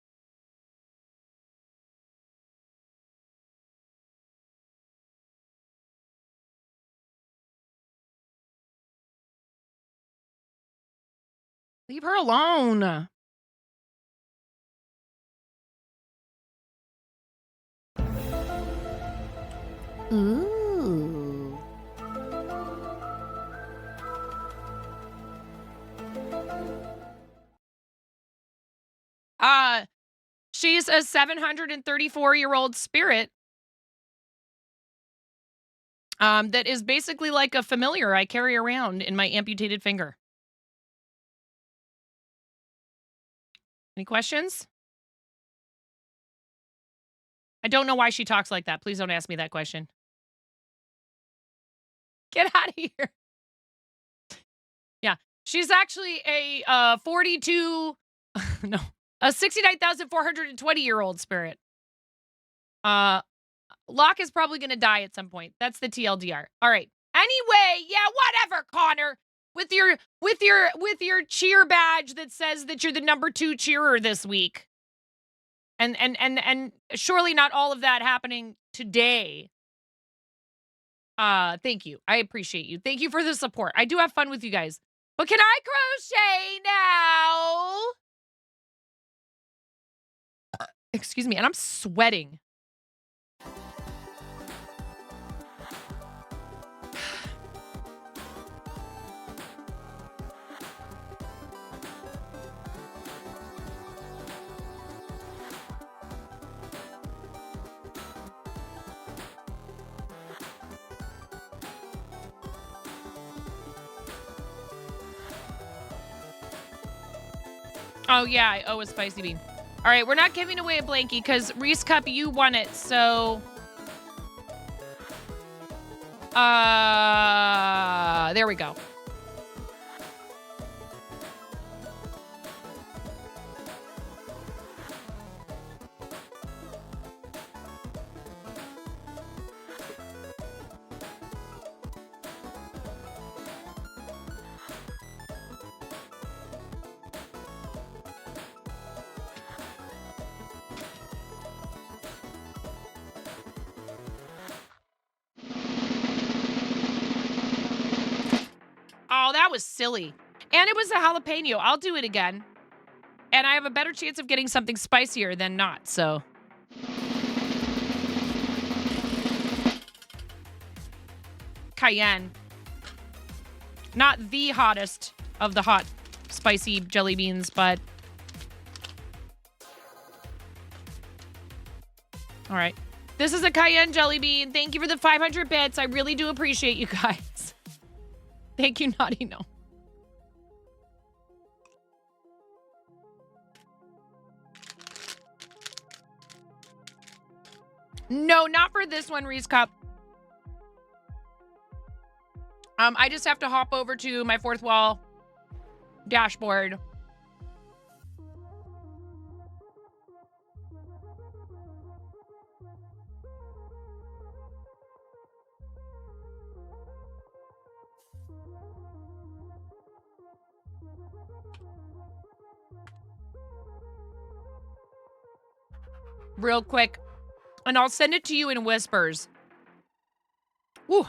Speaker 3: Leave her alone.
Speaker 5: Ooh.
Speaker 3: She's a 734-year-old spirit. That is basically like a familiar I carry around in my amputated finger. Any questions? I don't know why she talks like that. Please don't ask me that question. Get out of here. Yeah, she's actually a 69,420-year-old spirit. Locke is probably going to die at some point. That's the TLDR. All right. Anyway, yeah, whatever, Connor. With your cheer badge that says that you're the number 2 cheerer this week. And surely not all of that happening today. Thank you. I appreciate you. Thank you for the support. I do have fun with you guys. But can I crochet now? Excuse me, and I'm sweating. Oh, yeah, I owe a spicy bean. All right, we're not giving away a blankie because Reese Cup, you won it, so... there we go. Oh, that was silly. And it was a jalapeno. I'll do it again. And I have a better chance of getting something spicier than not, so. cayenne. Not the hottest of the hot, spicy jelly beans, but... All right. This is a cayenne jelly bean. Thank you for the 500 bits. I really do appreciate you guys. Thank you, Naughty No. No, not for this one, Reese Cup. I just have to hop over to my fourth wall dashboard. Real quick. And I'll send it to you in whispers. Woo.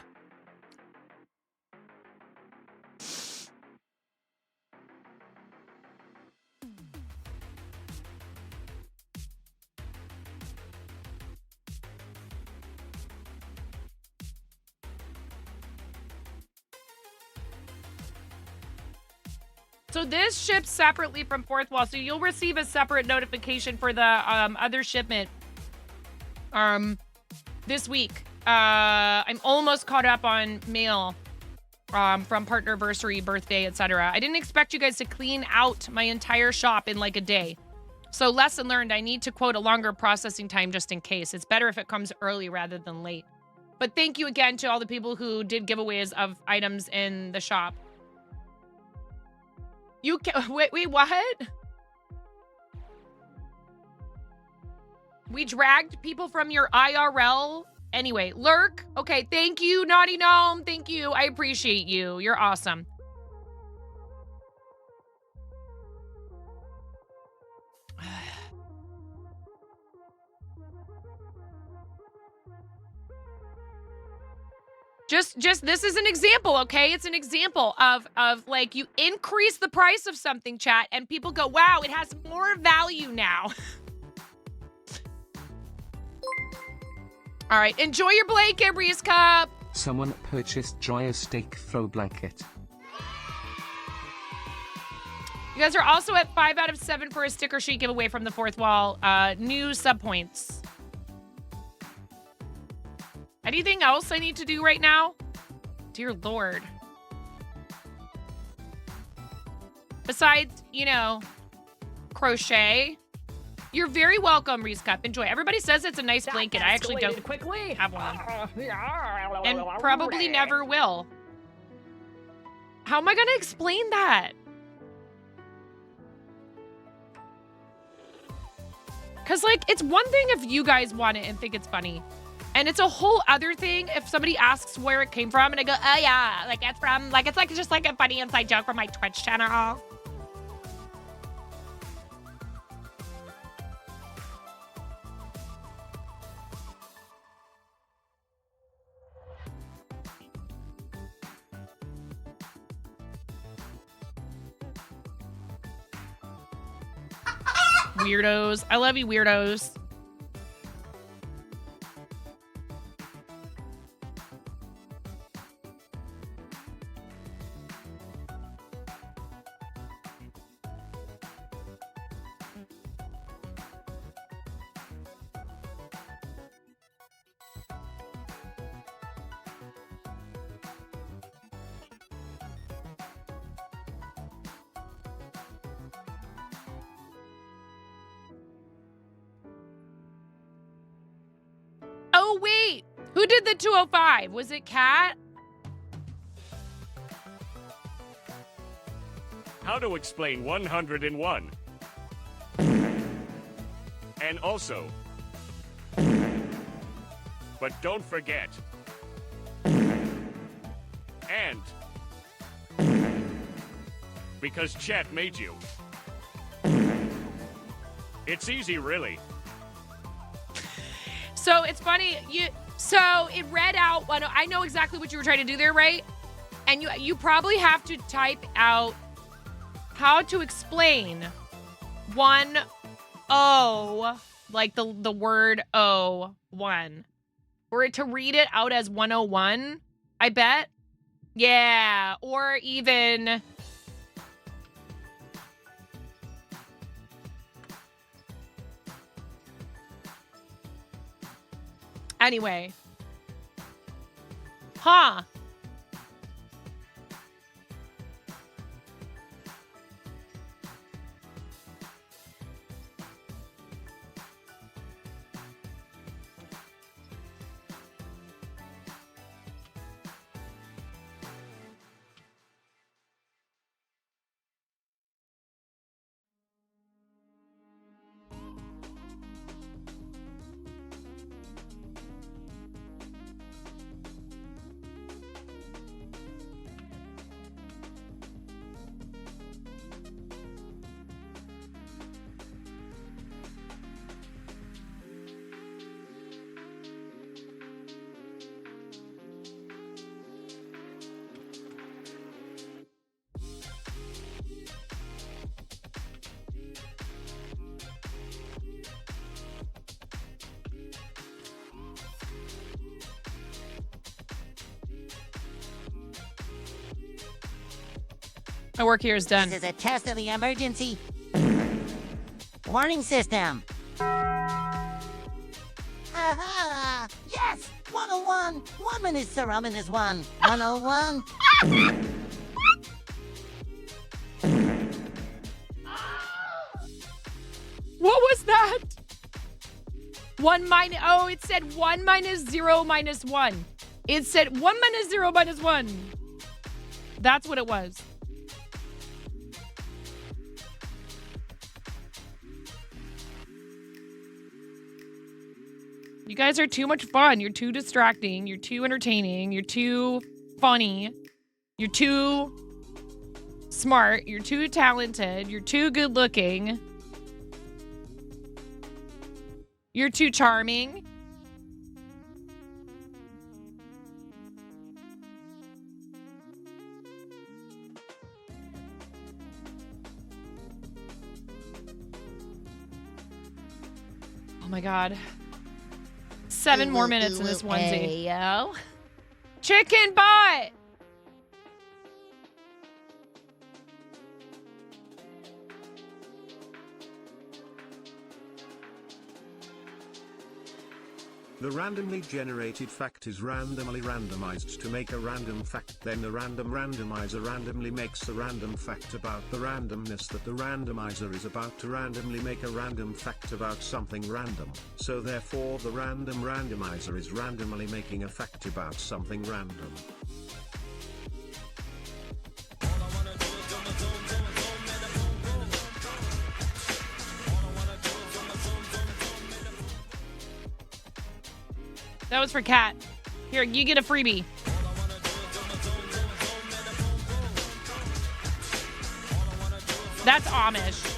Speaker 3: So this ships separately from fourth wall, so you'll receive a separate notification for the other shipment this week. I'm almost caught up on mail from partnerversary, birthday, etc. I didn't expect you guys to clean out my entire shop in like a day. So lesson learned, I need to quote a longer processing time just in case. It's better if it comes early rather than late. But thank you again to all the people who did giveaways of items in the shop. You can wait, what? We dragged people from your IRL. Anyway, Lurk. Okay, thank you, Naughty Gnome. Thank you. I appreciate you. You're awesome. Just this is an example, okay? It's an example of like you increase the price of something, chat, and people go, wow, it has more value now. All right, enjoy your blanket, Reese Cup.
Speaker 4: Someone purchased Dryer Steak Throw Blanket.
Speaker 3: You guys are also at 5 out of 7 for a sticker sheet giveaway from the fourth wall. New sub points. Anything else I need to do right now? Dear Lord. Besides, you know, crochet. You're very welcome, Reese Cup. Enjoy. Everybody says it's a nice blanket. I actually don't have one. And probably never will. How am I going to explain that? Because, like, it's one thing if you guys want it and think it's funny. And it's a whole other thing if somebody asks where it came from and I go, oh yeah, like it's from, like it's like just like a funny inside joke from my Twitch channel. Weirdos. I love you, weirdos. Oh, wait. Who did the 205? Was it Kat?
Speaker 11: How to explain 101. And also, but don't forget, and, because chat made you. It's easy, really.
Speaker 3: So it's funny, so it read out, I know exactly what you were trying to do there, right? And you probably have to type out how to explain 1 O, like the word O, 1. For it to read it out as 101, I bet. Yeah, or even... Anyway. Huh. My work here is done.
Speaker 12: This is a test of the emergency warning system. Aha! Yes! 101! 1 minute serum is 1. 101.
Speaker 3: What was that? 1 minus... Oh, it said 1 minus 0 minus 1. It said 1 minus 0 minus 1. That's what it was. You guys are too much fun. You're too distracting. You're too entertaining. You're too funny. You're too smart. You're too talented. You're too good looking. You're too charming. Oh my God. 7 more minutes in this onesie.
Speaker 12: Yo.
Speaker 3: Chicken butt!
Speaker 6: The randomly generated fact is randomly randomized to make a random fact. Then the random randomizer randomly makes a random fact about the randomness that the randomizer is about to randomly make a random fact about something random. So therefore the random randomizer is randomly making a fact about something random.
Speaker 3: That was for Kat. Here, you get a freebie. That's Amish.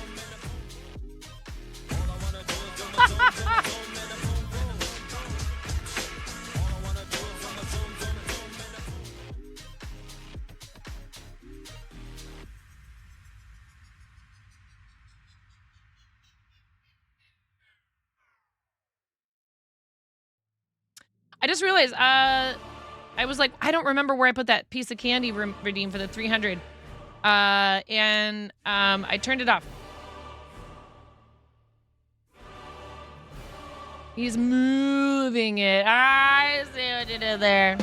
Speaker 3: I just realized, I was like, I don't remember where I put that piece of candy redeem for the 300. And I turned it off. He's moving it. I see what you did there.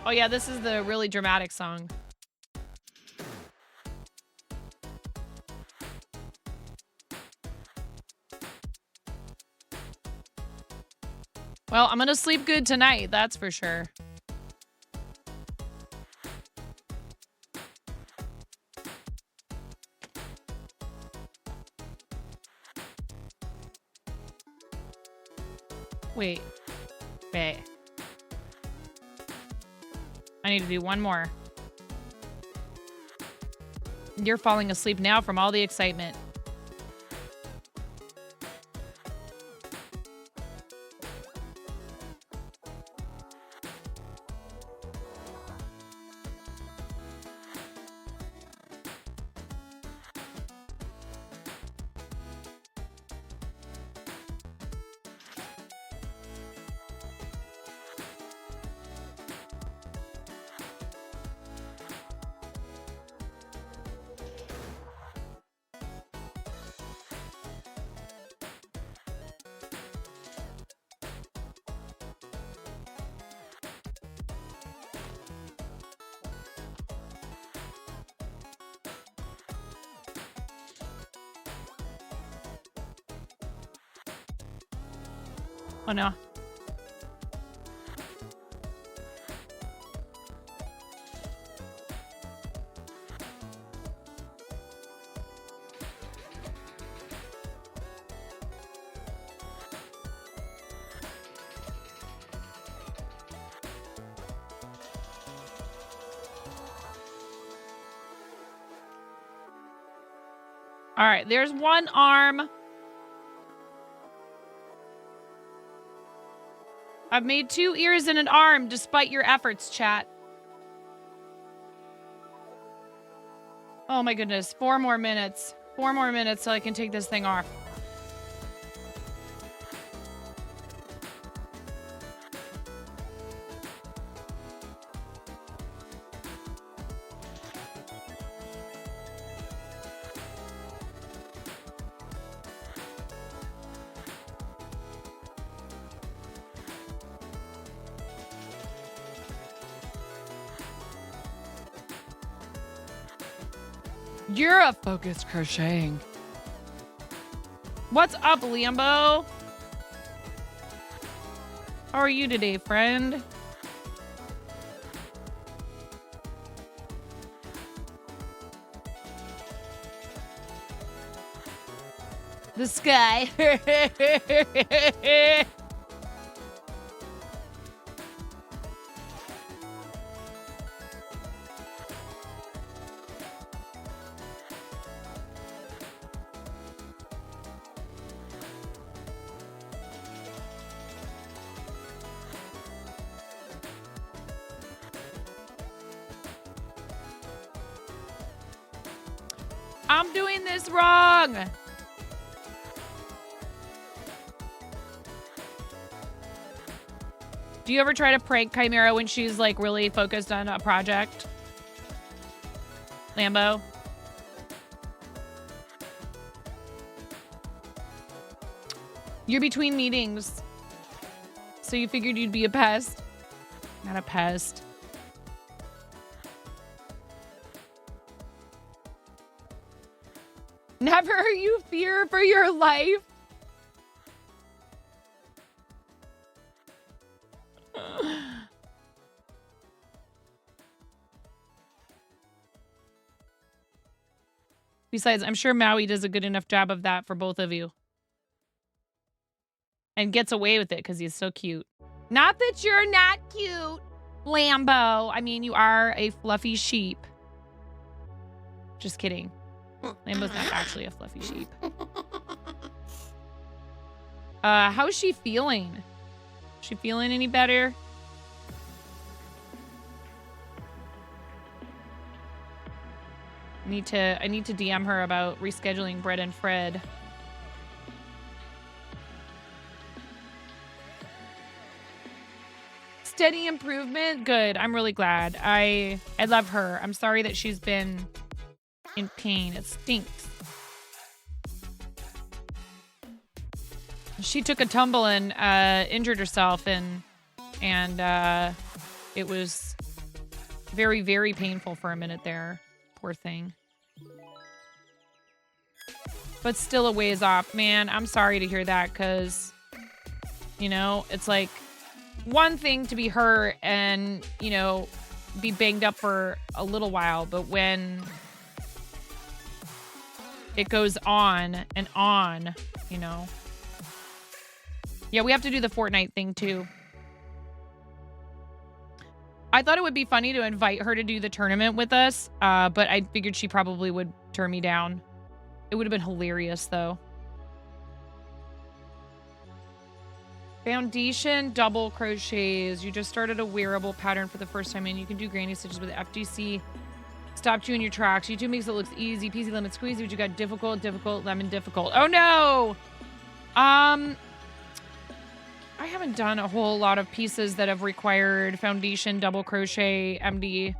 Speaker 3: Oh yeah, this is the really dramatic song. Well, I'm gonna sleep good tonight, that's for sure. Wait. I need to do one more. You're falling asleep now from all the excitement. Oh no. All right, there's one arm. I've made 2 ears and an arm despite your efforts, chat. Oh my goodness, 4 more minutes. 4 more minutes till I can take this thing off. You're a focused crocheting. What's up, Lambo? How are you today, friend? The sky. I'm doing this wrong. Do you ever try to prank Chimera when she's like really focused on a project? Lambo? You're between meetings. So you figured you'd be a pest. Not a pest. Never you fear for your life. Besides, I'm sure Maui does a good enough job of that for both of you. And gets away with it because he's so cute. Not that you're not cute, Lambo. I mean, you are a fluffy sheep. Just kidding. Lambo's not actually a fluffy sheep. How's she feeling? Is she feeling any better? I need to DM her about rescheduling Bread and Fred. Steady improvement? Good. I'm really glad. I love her. I'm sorry that she's been in pain. It stinks. She took a tumble and injured herself and it was very, very painful for a minute there. Poor thing. But still a ways off. Man, I'm sorry to hear that because, you know, it's like one thing to be hurt and, you know, be banged up for a little while, but when it goes on and on, you know. Yeah, we have to do the Fortnite thing too. I thought it would be funny to invite her to do the tournament with us, but I figured she probably would turn me down. It would have been hilarious, though. Foundation double crochets. You just started a wearable pattern for the first time, and you can do granny stitches with FGC. Stopped you in your tracks. YouTube makes it look easy peasy lemon squeezy, but you got difficult, lemon difficult. Oh, no! I haven't done a whole lot of pieces that have required foundation double crochet MD.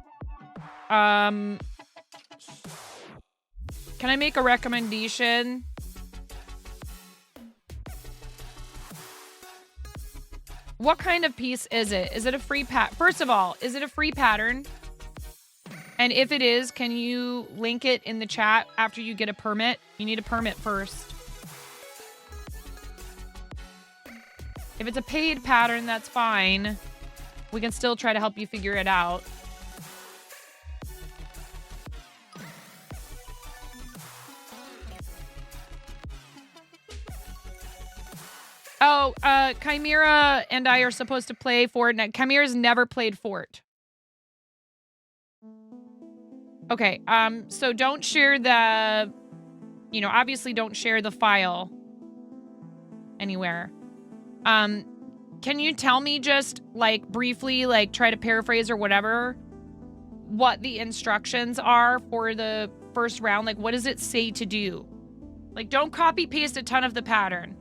Speaker 3: Can I make a recommendation? What kind of piece is it? Is it a free First of all, is it a free pattern? And if it is, can you link it in the chat after you get a permit? You need a permit first. If it's a paid pattern, that's fine. We can still try to help you figure it out. Oh, Chimera and I are supposed to play Fortnite. Chimera's never played Fort. Okay, so don't share the, you know, obviously don't share the file anywhere. Can you tell me just, like, briefly, like, try to paraphrase or whatever, what the instructions are for the first round? Like, what does it say to do? Like, don't copy paste a ton of the pattern.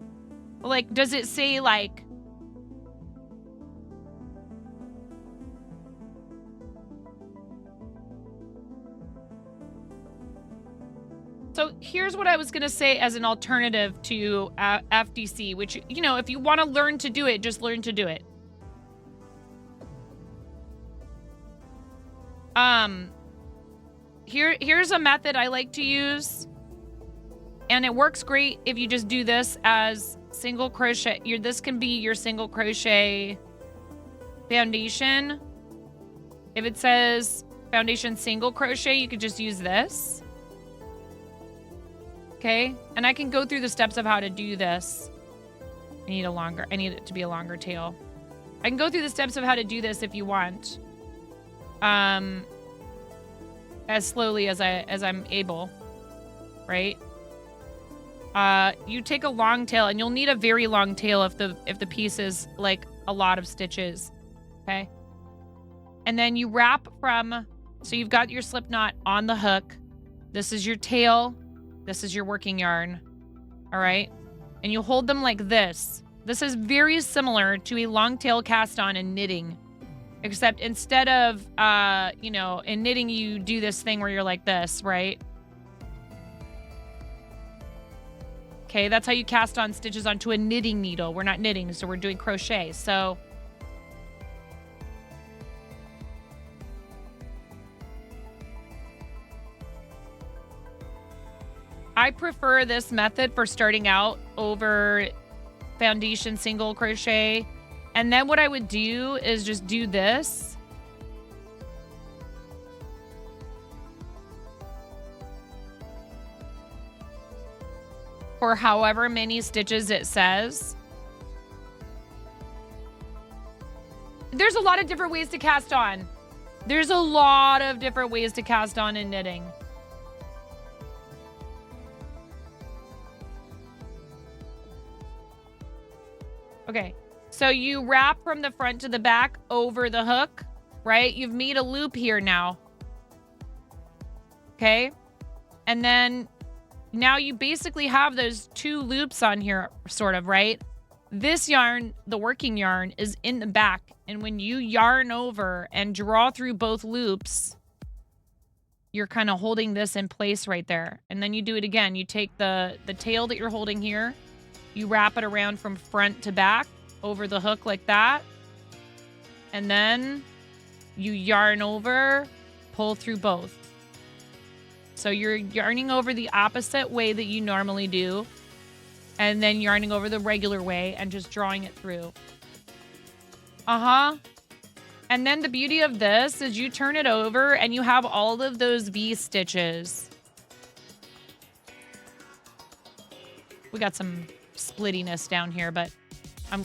Speaker 3: Like, does it say, like... So here's what I was going to say as an alternative to FDC, which, you know, if you want to learn to do it, just learn to do it. Here's a method I like to use, and it works great if you just do this as single crochet. This can be your single crochet foundation. If it says foundation single crochet, you could just use this. Okay, and I can go through the steps of how to do this. I need it to be a longer tail. I can go through the steps of how to do this if you want. As slowly as I'm able, right? You take a long tail, and you'll need a very long tail if the piece is like a lot of stitches, okay? And then you wrap so you've got your slip knot on the hook. This is your tail. This is your working yarn, all right? And you hold them like this. This is very similar to a long tail cast on in knitting, except instead of, you know, in knitting, you do this thing where you're like this, right? Okay, that's how you cast on stitches onto a knitting needle. We're not knitting, so we're doing crochet. So I prefer this method for starting out over foundation single crochet. And then what I would do is just do this. For however many stitches it says. There's a lot of different ways to cast on. There's a lot of different ways to cast on in knitting. Okay, so you wrap from the front to the back over the hook, right? You've made a loop here now. Okay, and then now you basically have those two loops on here, sort of, right? This yarn, the working yarn, is in the back, and when you yarn over and draw through both loops, you're kind of holding this in place right there. And then you do it again. You take the tail that you're holding here, you wrap it around from front to back over the hook like that. And then you yarn over, pull through both. So you're yarning over the opposite way that you normally do, and then yarning over the regular way and just drawing it through. And then the beauty of this is you turn it over and you have all of those V stitches. We got some splittiness down here, but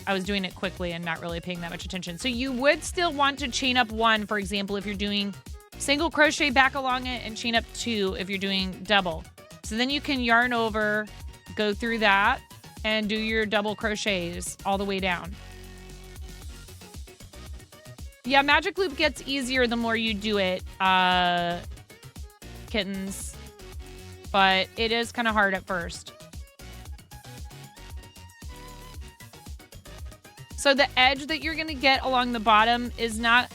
Speaker 3: I was doing it quickly and not really paying that much attention. So you would still want to chain up one, for example, if you're doing single crochet back along it, and chain up two if you're doing double. So then you can yarn over, go through that, and do your double crochets all the way down. Yeah, Magic Loop gets easier the more you do it, kittens. But it is kind of hard at first. So the edge that you're going to get along the bottom is not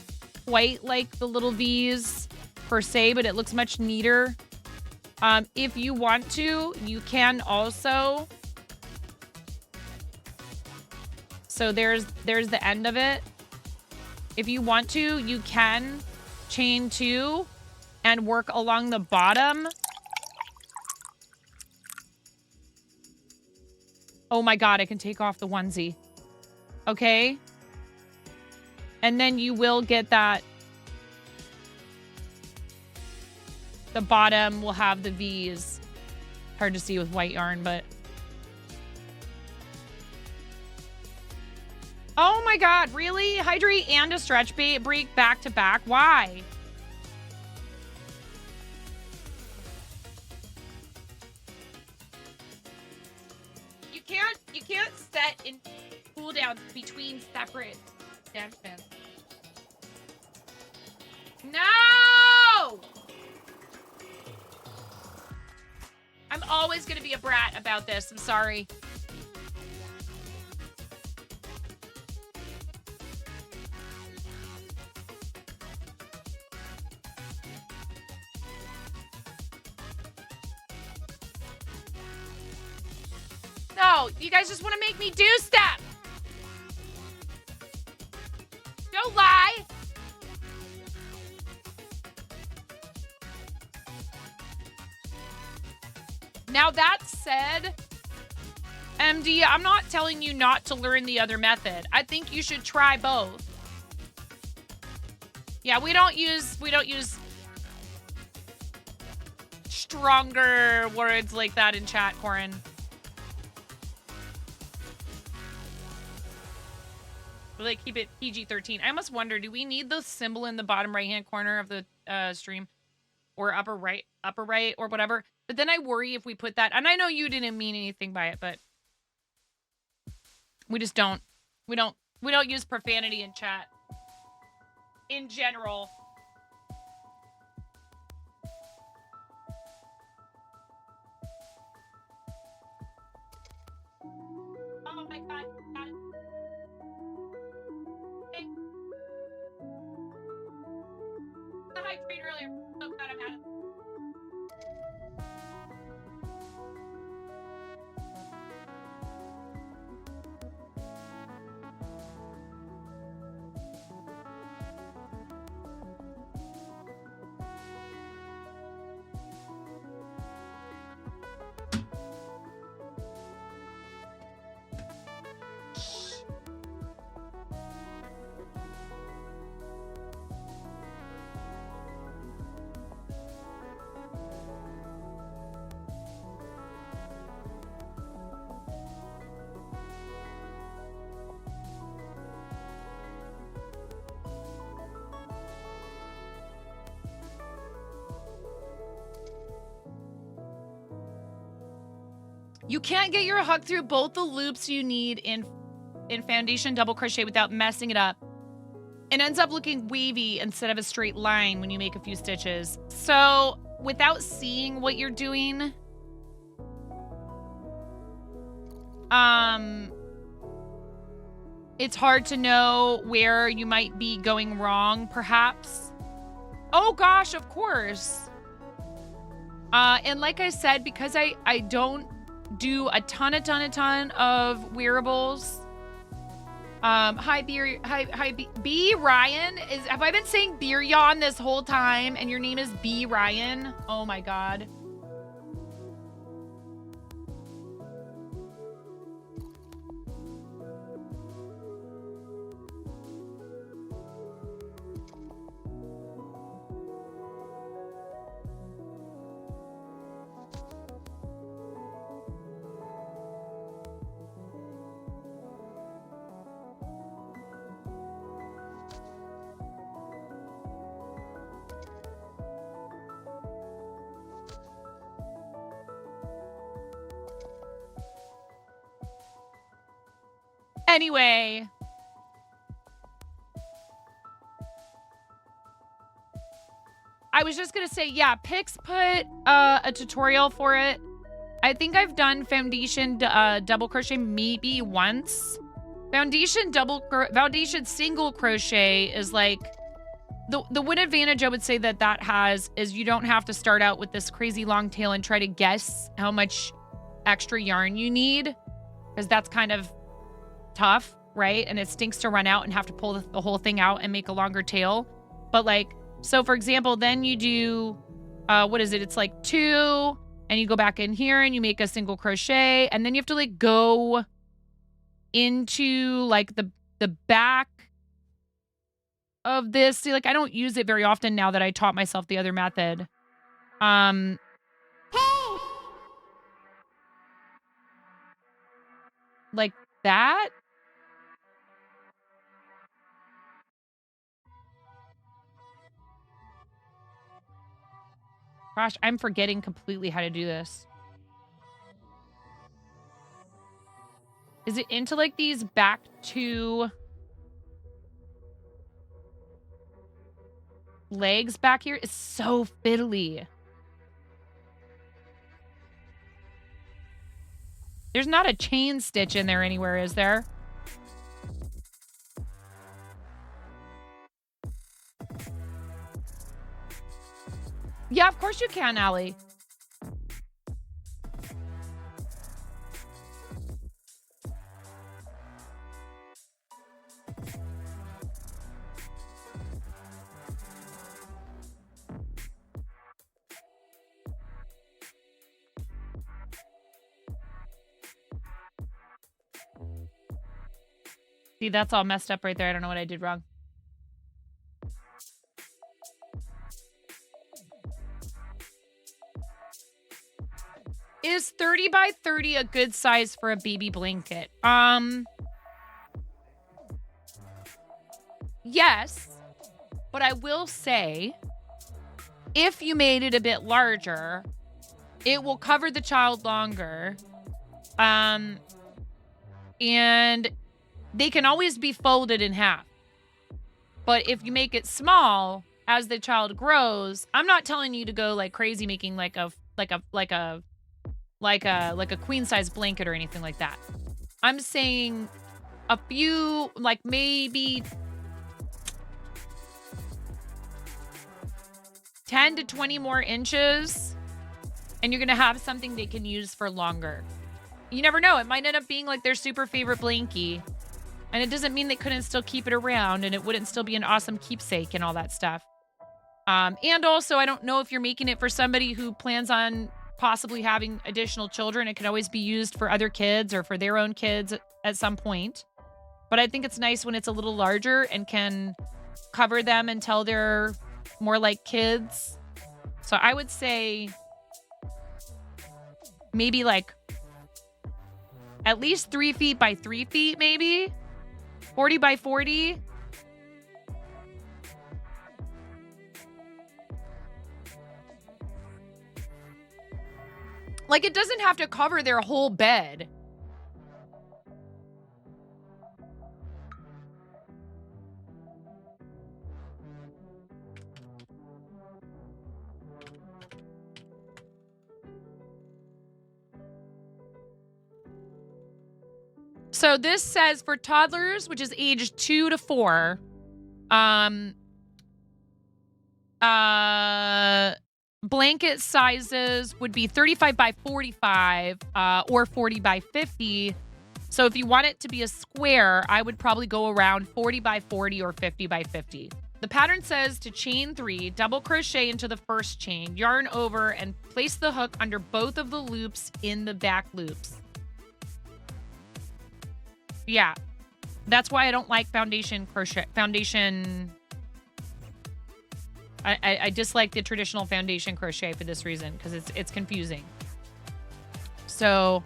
Speaker 3: quite like the little V's per se, but it looks much neater. If you want to, you can also. So there's the end of it. If you want to, you can chain two and work along the bottom. Oh my God, I can take off the onesie. Okay? And then you will get that. The bottom will have the V's. Hard to see with white yarn, but... Oh my god, really? Hydrate and a stretch break back to back? Why? You can't set in cooldowns between separate sections. No! I'm always gonna be a brat about this. I'm sorry. No, you guys just want to make me do stuff. Don't lie. Now that said, MD, I'm not telling you not to learn the other method. I think you should try both. Yeah, we don't use stronger words like that in chat, Corin. We like keep it PG-13. I almost wonder, do we need the symbol in the bottom right-hand corner of the stream, or upper right, or whatever? But then I worry if we put that, and I know you didn't mean anything by it, but we just don't. We don't use profanity in chat in general. Oh my god. The hydrate earlier. Oh god, I'm out of... You can't get your hook through both the loops you need in foundation double crochet without messing it up. It ends up looking wavy instead of a straight line when you make a few stitches. So without seeing what you're doing, it's hard to know where you might be going wrong, perhaps. Oh gosh, of course. And like I said, because I don't do a ton of wearables. Hi B Ryan. Have I been saying beer yawn this whole time and your name is B Ryan? Oh my god. Anyway, I was just gonna say, yeah, Pix put a tutorial for it. I think I've done foundation double crochet maybe once. Foundation single crochet is like the one advantage I would say that has is you don't have to start out with this crazy long tail and try to guess how much extra yarn you need, because that's kind of tough, right? And it stinks to run out and have to pull the whole thing out and make a longer tail. But like, so for example, then you do, what is it? It's like 2, and you go back in here and you make a single crochet, and then you have to like go into like the back of this. See, like, I don't use it very often now that I taught myself the other method. Like that. Gosh, I'm forgetting completely how to do this. Is it into like these back two legs back here? It's so fiddly. There's not a chain stitch in there anywhere, is there? Yeah, of course you can, Allie. See, that's all messed up right there. I don't know what I did wrong. Is 30 by 30 a good size for a baby blanket? Yes, but I will say, if you made it a bit larger, it will cover the child longer. And they can always be folded in half. But if you make it small as the child grows, I'm not telling you to go like crazy making like a queen size blanket or anything like that. I'm saying a few, like maybe 10 to 20 more inches, and you're going to have something they can use for longer. You never know. It might end up being like their super favorite blankie. And it doesn't mean they couldn't still keep it around, and it wouldn't still be an awesome keepsake and all that stuff. And also, I don't know if you're making it for somebody who plans on possibly having additional children. It can always be used for other kids or for their own kids at some point. But I think it's nice when it's a little larger and can cover them until they're more like kids. So I would say maybe like at least 3 feet by 3 feet, maybe 40 by 40. Like, it doesn't have to cover their whole bed. So this says for toddlers, which is age 2 to 4, blanket sizes would be 35 by 45 or 40 by 50. So if you want it to be a square, I would probably go around 40 by 40 or 50 by 50. The pattern says to chain 3, double crochet into the first chain, yarn over, and place the hook under both of the loops in the back loops. Yeah, that's why I don't like foundation crochet. I dislike the traditional foundation crochet for this reason, because it's confusing. So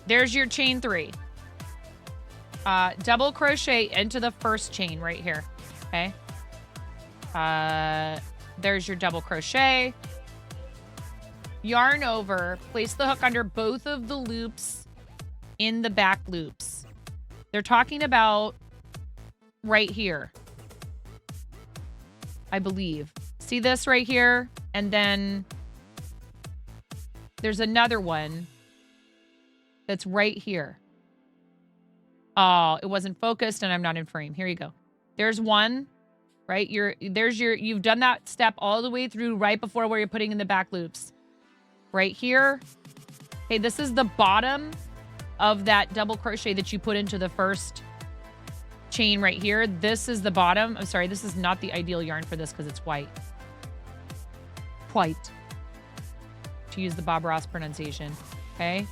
Speaker 3: there's your chain 3. Double crochet into the first chain right here. Okay. There's your double crochet. Yarn over, place the hook under both of the loops in the back loops. They're talking about right here, I believe. See this right here? And then there's another one that's right here. Oh, it wasn't focused and I'm not in frame. Here you go. There's one, right? You've done that step all the way through right before where you're putting in the back loops. Right here. Okay, this is the bottom of that double crochet that you put into the first chain right here. This is the bottom. I'm sorry, this is not the ideal yarn for this because it's white. White. To use the Bob Ross pronunciation. Okay.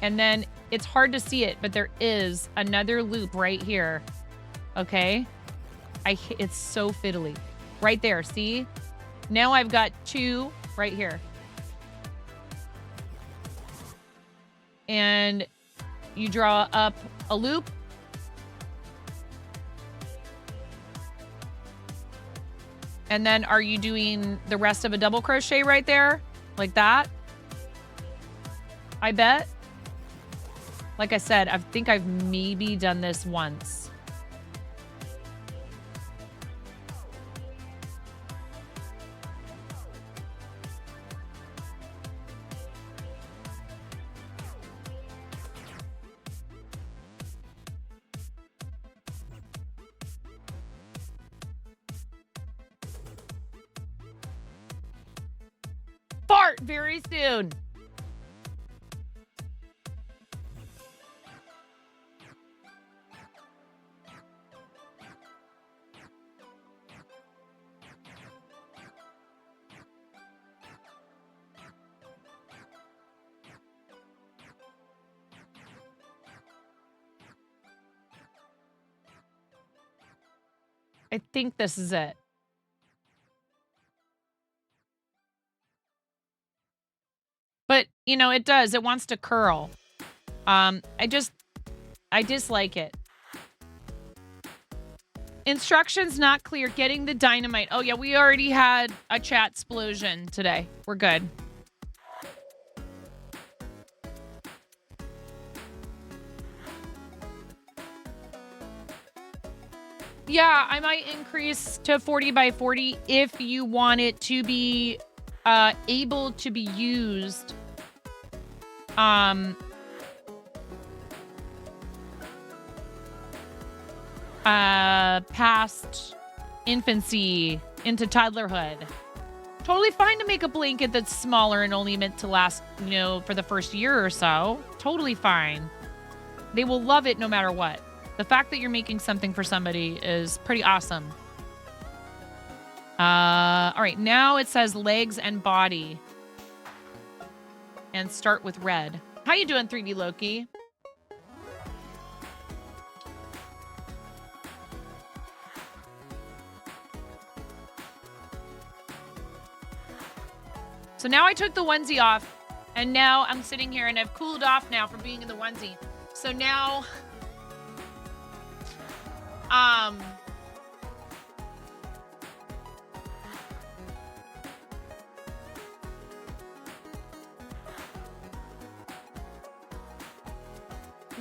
Speaker 3: And then it's hard to see it, but there is another loop right here. Okay. It's so fiddly. Right there. See? Now I've got 2 right here. And you draw up a loop. And then are you doing the rest of a double crochet right there? Like that? I bet. Like I said, I think I've maybe done this once. Fart very soon. I think this is it. But, you know, it does. It wants to curl. I dislike it. Instructions not clear. Getting the dynamite. Oh, yeah, we already had a chat explosion today. We're good. Yeah, I might increase to 40 by 40 if you want it to be able to be used past infancy into toddlerhood. Totally fine to make a blanket that's smaller and only meant to last, you know, for the first year or so. Totally fine. They will love it no matter what. The fact that you're making something for somebody is pretty awesome. All right, now it says legs and body. And start with red. How you doing, 3D Loki? So now I took the onesie off, and now I'm sitting here and I've cooled off now from being in the onesie. So now,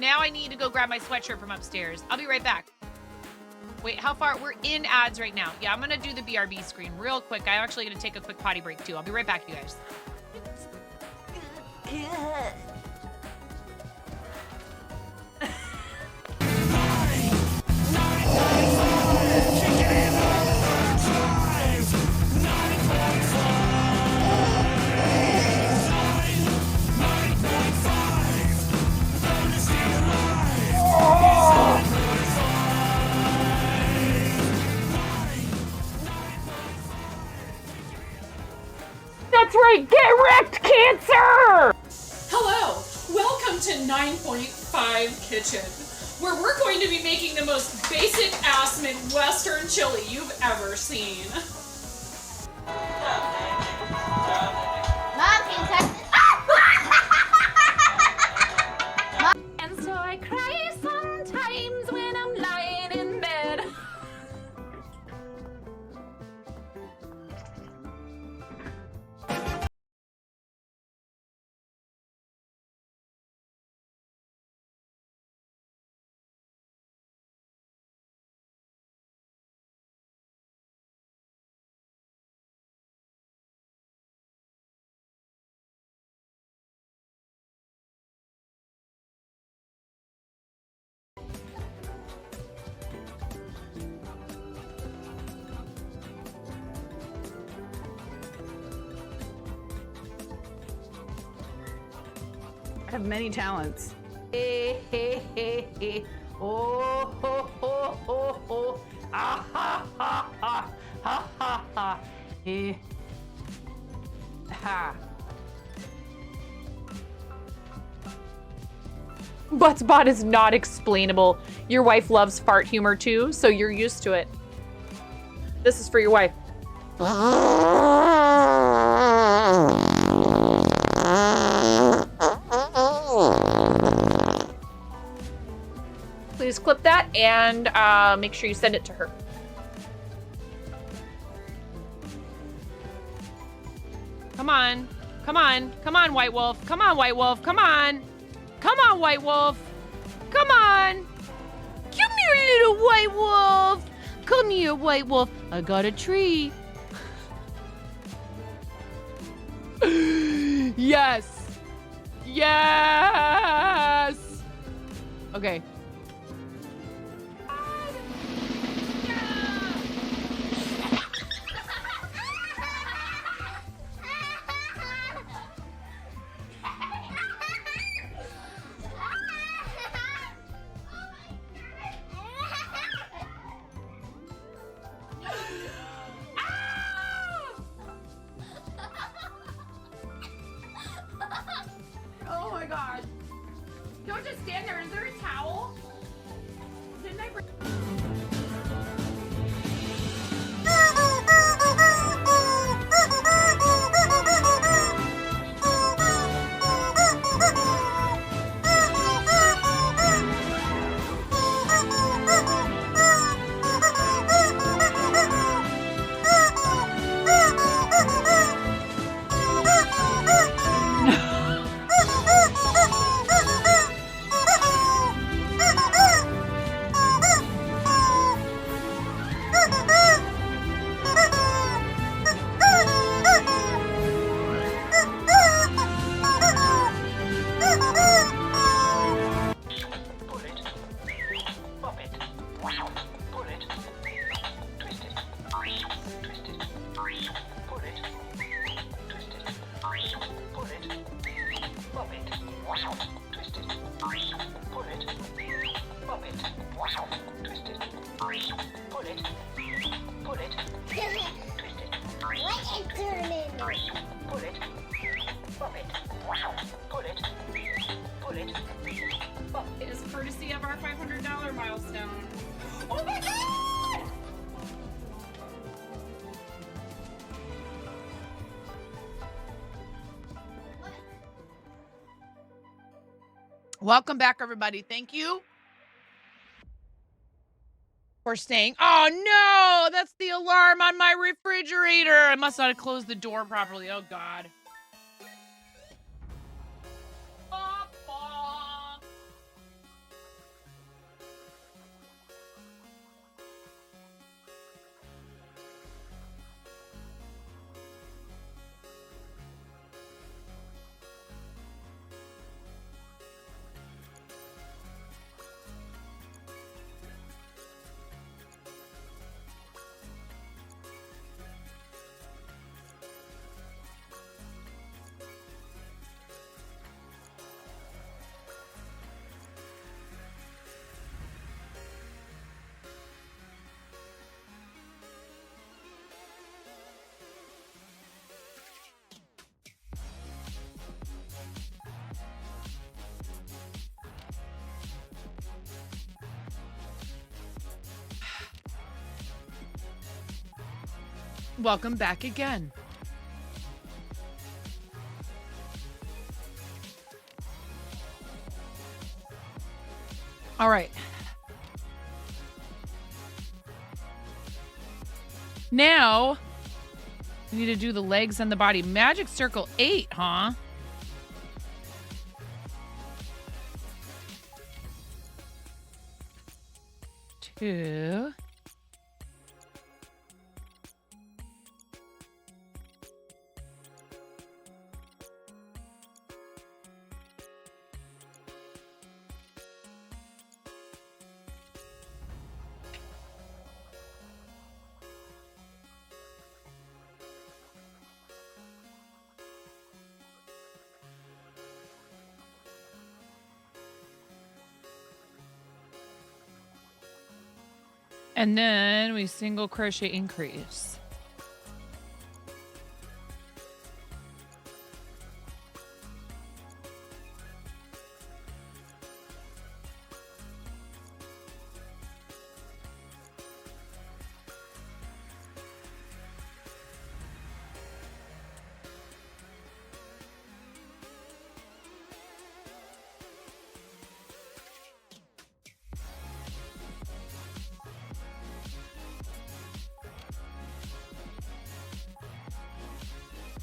Speaker 3: now I need to go grab my sweatshirt from upstairs. I'll be right back. Wait, how far? We're in ads right now. Yeah, I'm going to do the BRB screen real quick. I'm actually going to take a quick potty break, too. I'll be right back, you guys. That's right, get wrecked, cancer!
Speaker 13: Hello, welcome to 9.5 Kitchen, where we're going to be making the most basic ass Midwestern chili you've ever seen.
Speaker 9: Mom, can you text
Speaker 13: And so I cry sometimes when I'm lying in bed.
Speaker 14: I have many talents. Oh, ho, ho.
Speaker 3: oh. Ah, ha, ha, ha, ha, ha, ha. Eh. Ha. Buttspot is not explainable. Your wife loves fart humor too, so you're used to it. This is for your wife. Please clip that and make sure you send it to her. Come on. Come on. Come on, White Wolf. Come on, White Wolf. Come on. Come on, White Wolf. Come on. Come here, little White Wolf. Come here, White Wolf. I got a tree. Yes. Yes. Okay. Oh my god. Don't just stand there. Is there a towel? Didn't I bring... It is courtesy of our $500 milestone. Oh my god! Welcome back, everybody. Thank you for staying. Oh no, that's the alarm on my refrigerator. I must not have closed the door properly. Oh god. Welcome back again. All right. Now, we need to do the legs and the body. Magic Circle 8, huh? Two. And then we single crochet increase.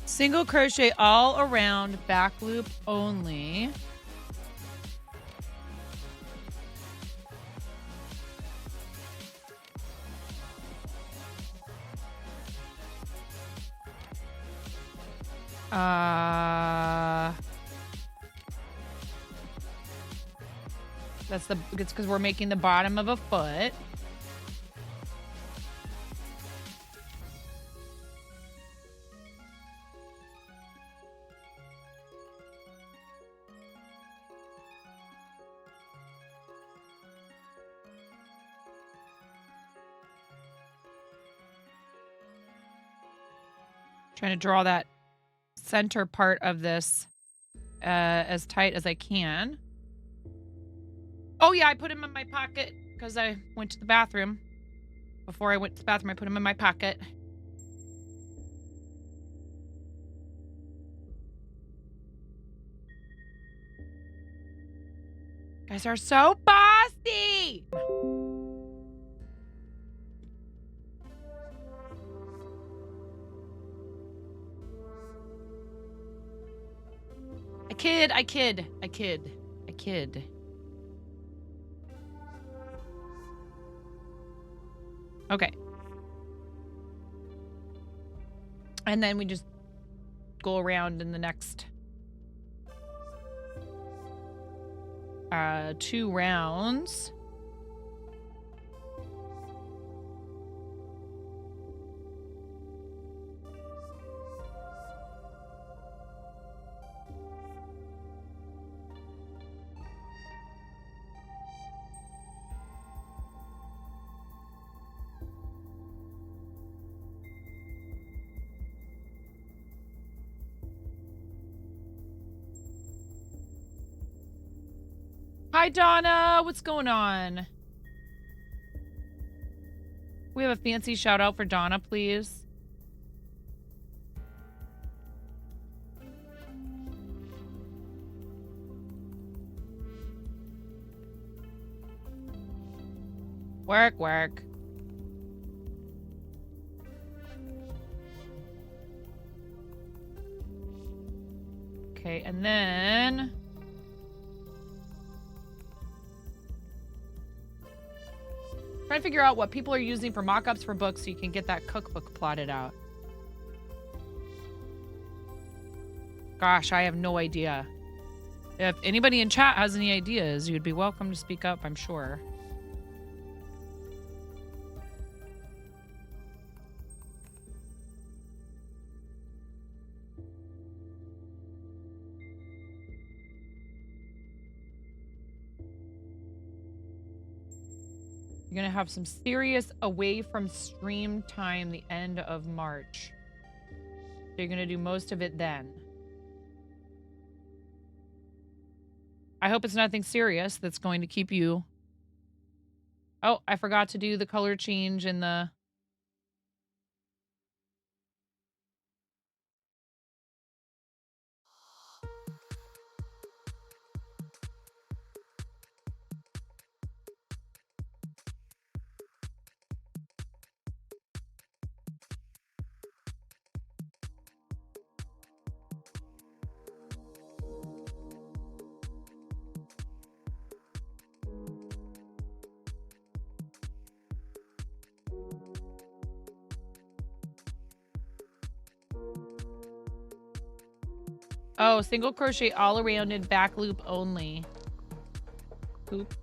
Speaker 3: Single crochet all around, back loop only. It's because we're making the bottom of a foot. Trying to draw that center part of this as tight as I can. Oh yeah, I put him in my pocket because I went to the bathroom. Before I went to the bathroom, I put him in my pocket. You guys are so bossy! I kid. Okay. And then we just go around in the next 2 rounds. Hi, Donna. What's going on? We have a fancy shout out for Donna, please. Work. Okay, and then... try to figure out what people are using for mock-ups for books so you can get that cookbook plotted out. Gosh, I have no idea. If anybody in chat has any ideas, you'd be welcome to speak up, I'm sure. You're going to have some serious away from stream time the end of March. So you're going to do most of it then. I hope it's nothing serious that's going to keep you... Oh, I forgot to do the color change in the... Oh, single crochet all around in back loop only. Hoop.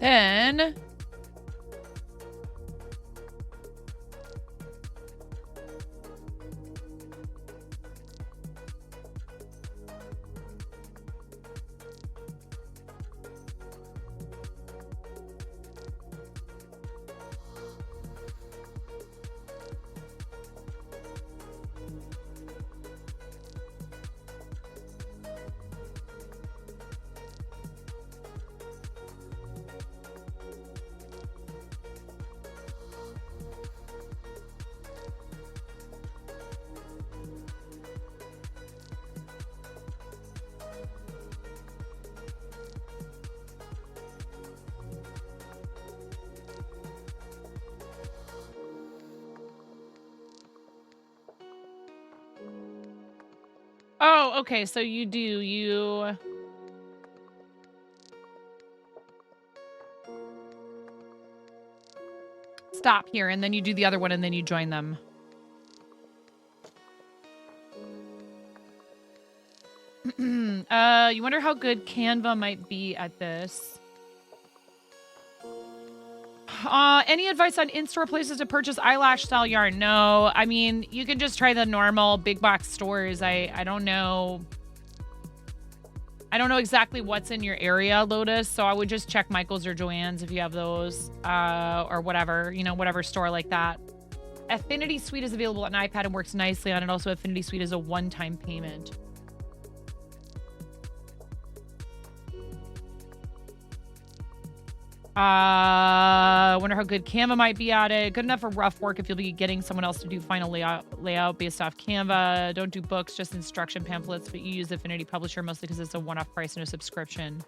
Speaker 3: Then oh, okay, so you stop here and then you do the other one and then you join them. You wonder how good Canva might be at this. Any advice on in-store places to purchase eyelash style yarn? No, I mean, you can just try the normal big box stores. I don't know. I don't know exactly what's in your area, Lotus, so I would just check Michael's or Joann's if you have those, or whatever, you know, whatever store like that. Affinity Suite is available on iPad and works nicely on it. Also, Affinity Suite is a one-time payment. Wonder how good Canva might be at it. Good enough for rough work if you'll be getting someone else to do final layout based off Canva. Don't do books, just instruction pamphlets, but you use Affinity Publisher mostly because it's a one-off price and a subscription.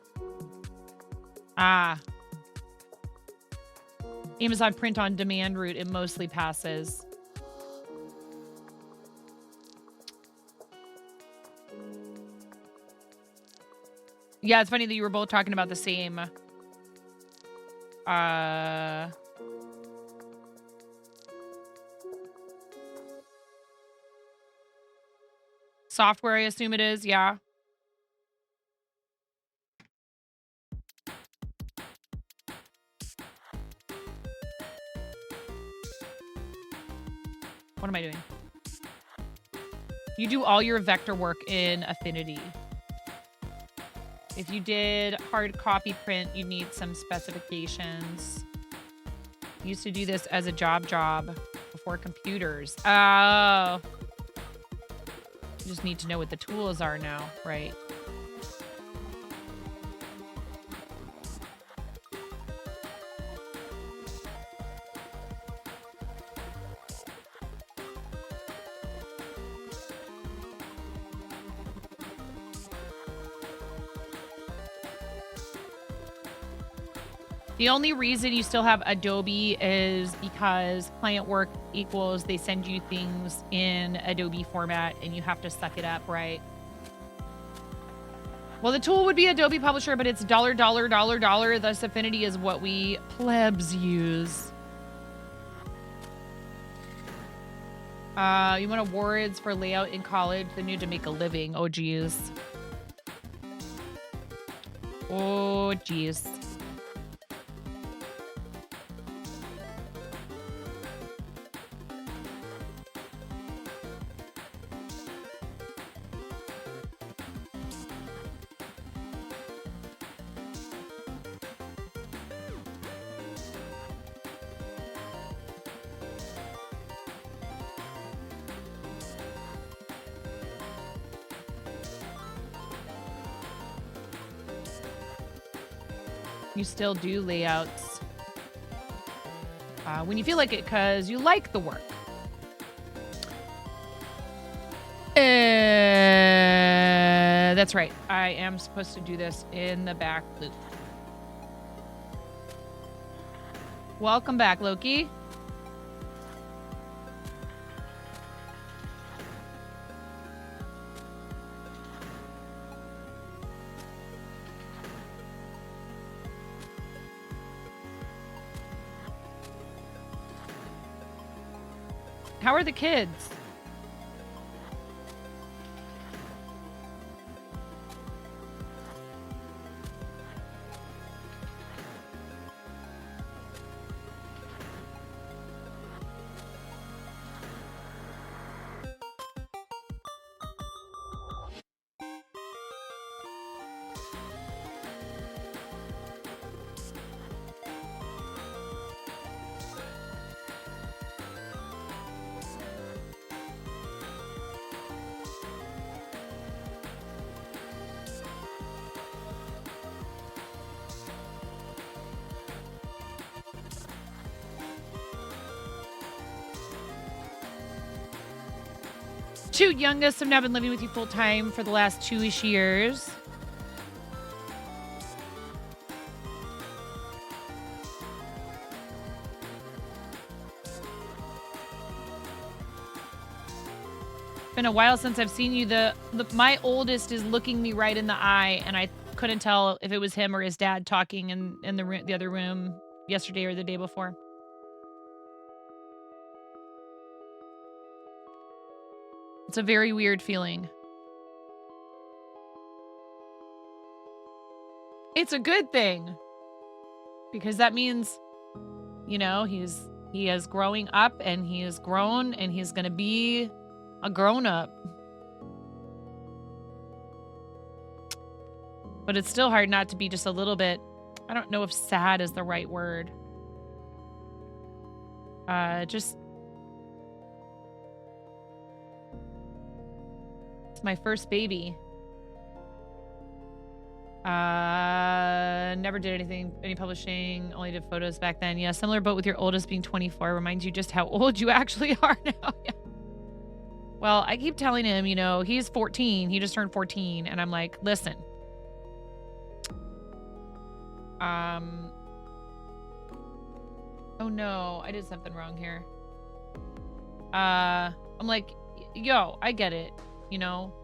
Speaker 3: Amazon print on demand route, it mostly passes. Yeah, it's funny that you were both talking about the same software, I assume it is. Yeah. What am I doing? You do all your vector work in Affinity. If you did hard copy print, you need some specifications. Used to do this as a job before computers. Oh. You just need to know what the tools are now, right? The only reason you still have Adobe is because client work equals they send you things in Adobe format and you have to suck it up, right? Well, the tool would be Adobe Publisher, but it's $. Thus, Affinity is what we plebs use. You want awards for layout in college, then you need to make a living. Oh, geez. Oh, geez. You still do layouts when you feel like it because you like the work. That's right. I am supposed to do this in the back loop. Welcome back, Loki. How are the kids? two youngest have now been living with you full time for the last 2-ish years. Been a while since I've seen you. My oldest is looking me right in the eye, and I couldn't tell if it was him or his dad talking in the other room yesterday or the day before. It's a very weird feeling. It's a good thing, because that means, you know, he is growing up, and he is grown, and he's gonna be a grown-up. But it's still hard not to be just a little bit, I don't know if sad is the right word. Just, it's my first baby. Never did any publishing, only did photos back then. Yeah, similar boat with your oldest being 24 reminds you just how old you actually are now. Yeah. Well, I keep telling him, you know, he's 14. He just turned 14. And I'm like, listen. Oh no, I did something wrong here. I'm like, yo, I get it, you know.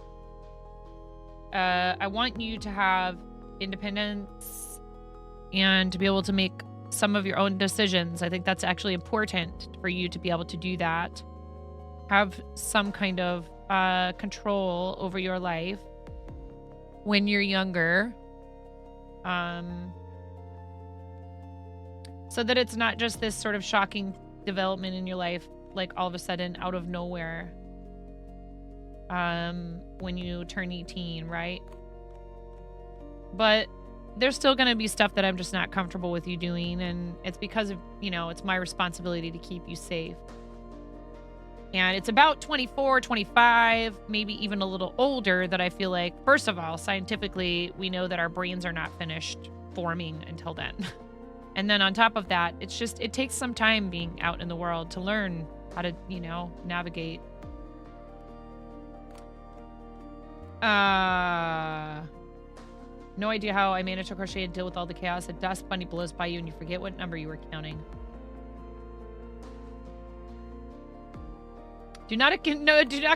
Speaker 3: I want you to have independence and to be able to make some of your own decisions. I think that's actually important for you to be able to do that. Have some kind of control over your life when you're younger. So that it's not just this sort of shocking development in your life, like all of a sudden out of nowhere. When you turn 18, right? But there's still going to be stuff that I'm just not comfortable with you doing, and it's because of, you know, it's my responsibility to keep you safe. And it's about 24, 25, maybe even a little older that I feel like, first of all, scientifically, we know that our brains are not finished forming until then. And then on top of that, it's just, it takes some time being out in the world to learn how to, you know, navigate. No idea how I managed to crochet and deal with all the chaos. A dust bunny blows by you and you forget what number you were counting. Do not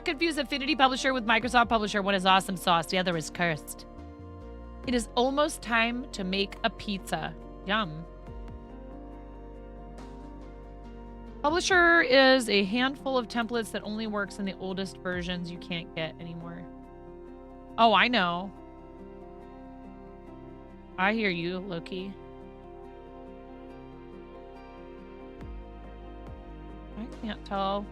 Speaker 3: confuse Affinity Publisher with Microsoft Publisher. One is awesome sauce, the other is cursed. It is almost time to make a pizza. Yum. Publisher is a handful of templates that only works in the oldest versions you can't get anymore. Oh, I know. I hear you, Loki. I can't tell.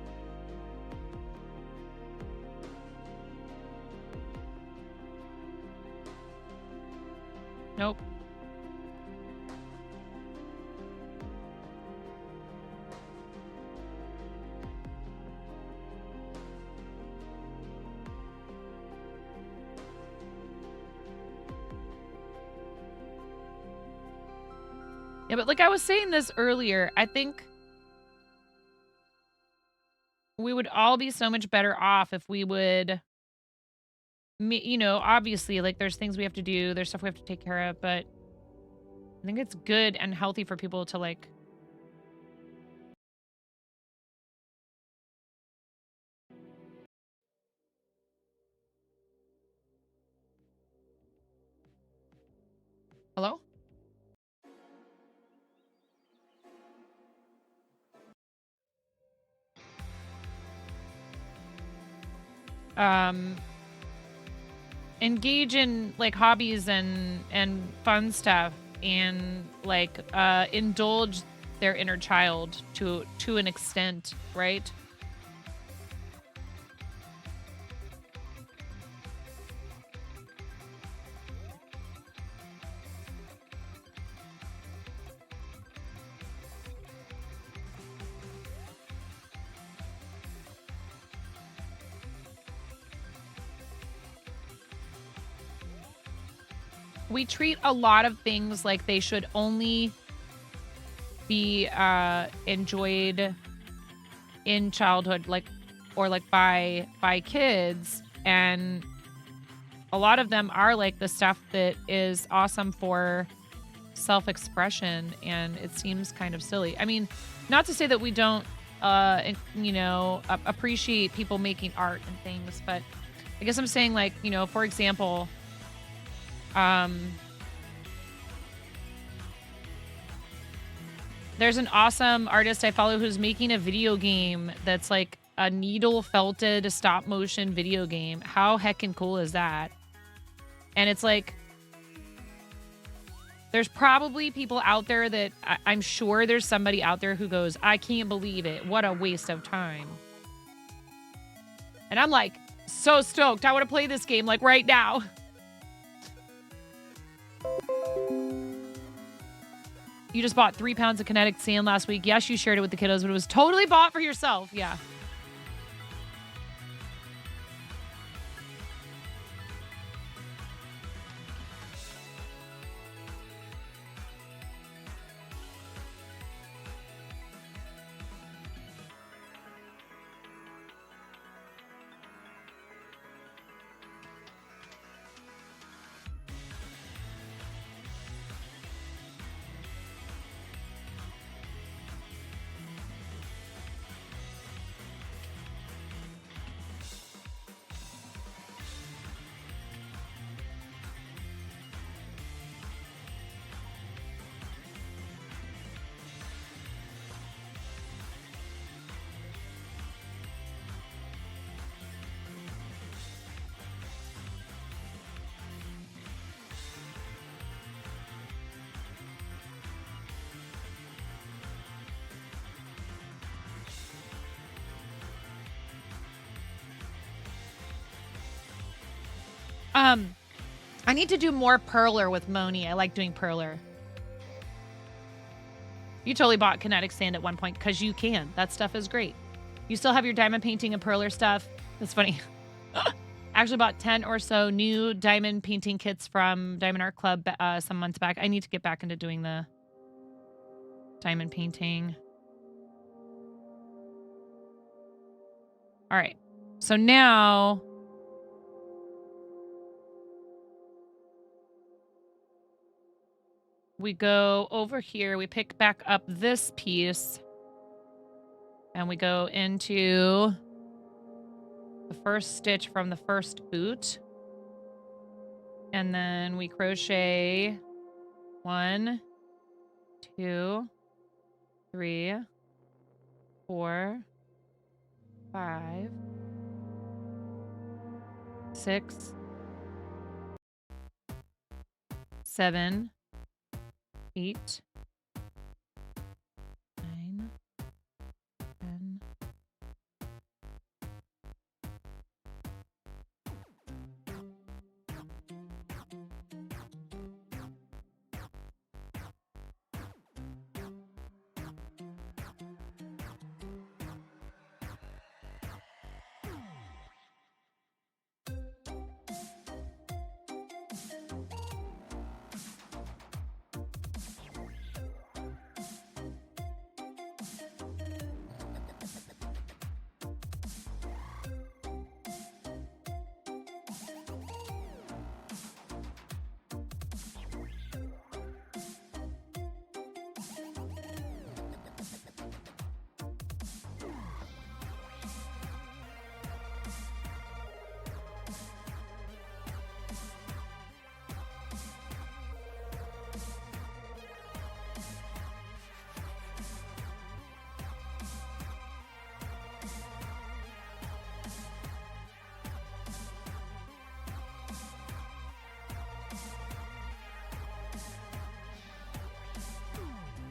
Speaker 3: Nope. Yeah, but like I was saying this earlier, I think we would all be so much better off if we would, you know, obviously, like there's things we have to do, there's stuff we have to take care of, but I think it's good and healthy for people to like Hello? Engage in like hobbies and fun stuff and like indulge their inner child to an extent, right? We treat a lot of things like they should only be enjoyed in childhood. Like or like by kids, and a lot of them are like the stuff that is awesome for self-expression, and it seems kind of silly. I mean, not to say that we don't appreciate people making art and things, but I guess I'm saying, like, for example, there's an awesome artist I follow who's making a video game that's like a needle felted stop motion video game. How heckin' cool is that? And it's like, there's probably people out there that I'm sure there's somebody out there who goes, I can't believe it. What a waste of time. And I'm like, so stoked. I want to play this game like right now. You just bought 3 pounds of kinetic sand last week. Yes, you shared it with the kiddos, but it was totally bought for yourself. Yeah. I need to do more perler with Moni. I like doing perler. You totally bought kinetic sand at one point because you can. That stuff is great. You still have your diamond painting and perler stuff. That's funny. Actually bought 10 or so new diamond painting kits from Diamond Art Club some months back. I need to get back into doing the diamond painting. All right. So now we go over here, we pick back up this piece, and we go into the first stitch from the first boot. And then we crochet 1, 2, 3, 4, 5, 6, 7, 8, 9, 10.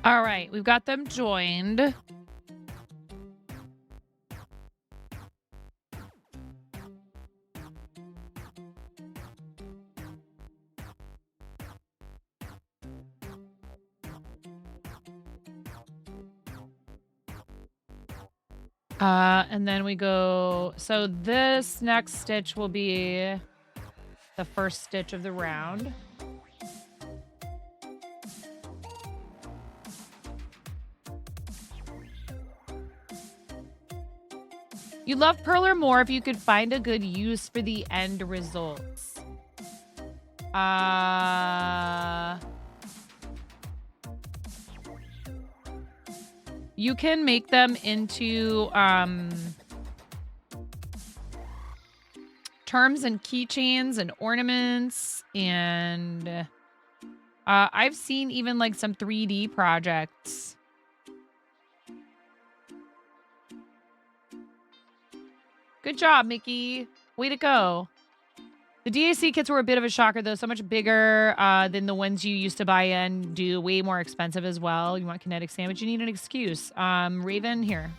Speaker 3: All right, we've got them joined. And then we go, so this next stitch will be the first stitch of the round. You'd love Perler more if you could find a good use for the end results. You can make them into terms and keychains and ornaments, and I've seen even like some 3D projects. Good job, Mickey. Way to go. The DAC kits were a bit of a shocker, though. So much bigger than the ones you used to buy and do. Way more expensive as well. You want kinetic sandwich? You need an excuse. Raven, here.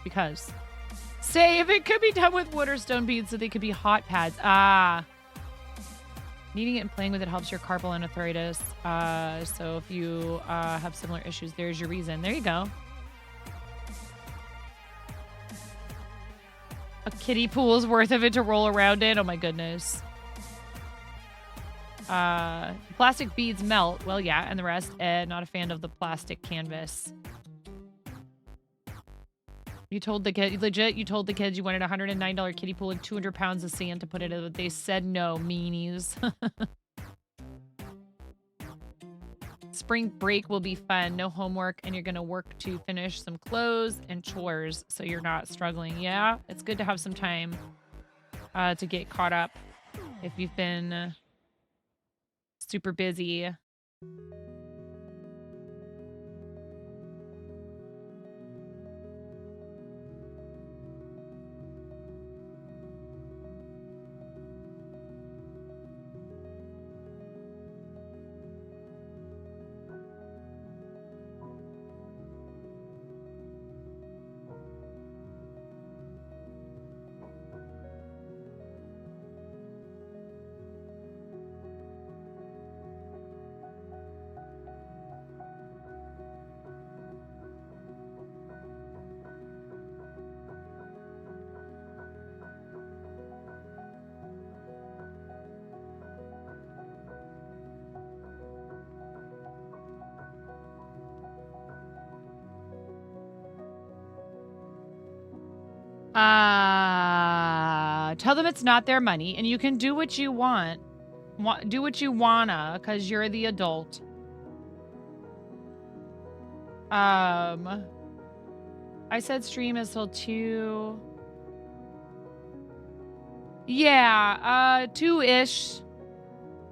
Speaker 3: Because. Say if it could be done with wood or stone beads so they could be hot pads. Kneading it and playing with it helps your carpal and arthritis. So if you have similar issues, there's your reason. There you go. A kiddie pool's worth of it to roll around in. Oh my goodness. Plastic beads melt. Well, yeah, and the rest. Not a fan of the plastic canvas. You told the kid, legit, you told the kids you wanted a $109 kiddie pool and 200 pounds of sand to put in it. They said no, meanies. Spring break will be fun. No homework, and you're going to work to finish some clothes and chores so you're not struggling. Yeah, it's good to have some time to get caught up if you've been super busy. Tell them it's not their money and you can do what you want. Do what you wanna, because you're the adult. I said stream is till 2. Yeah, 2-ish.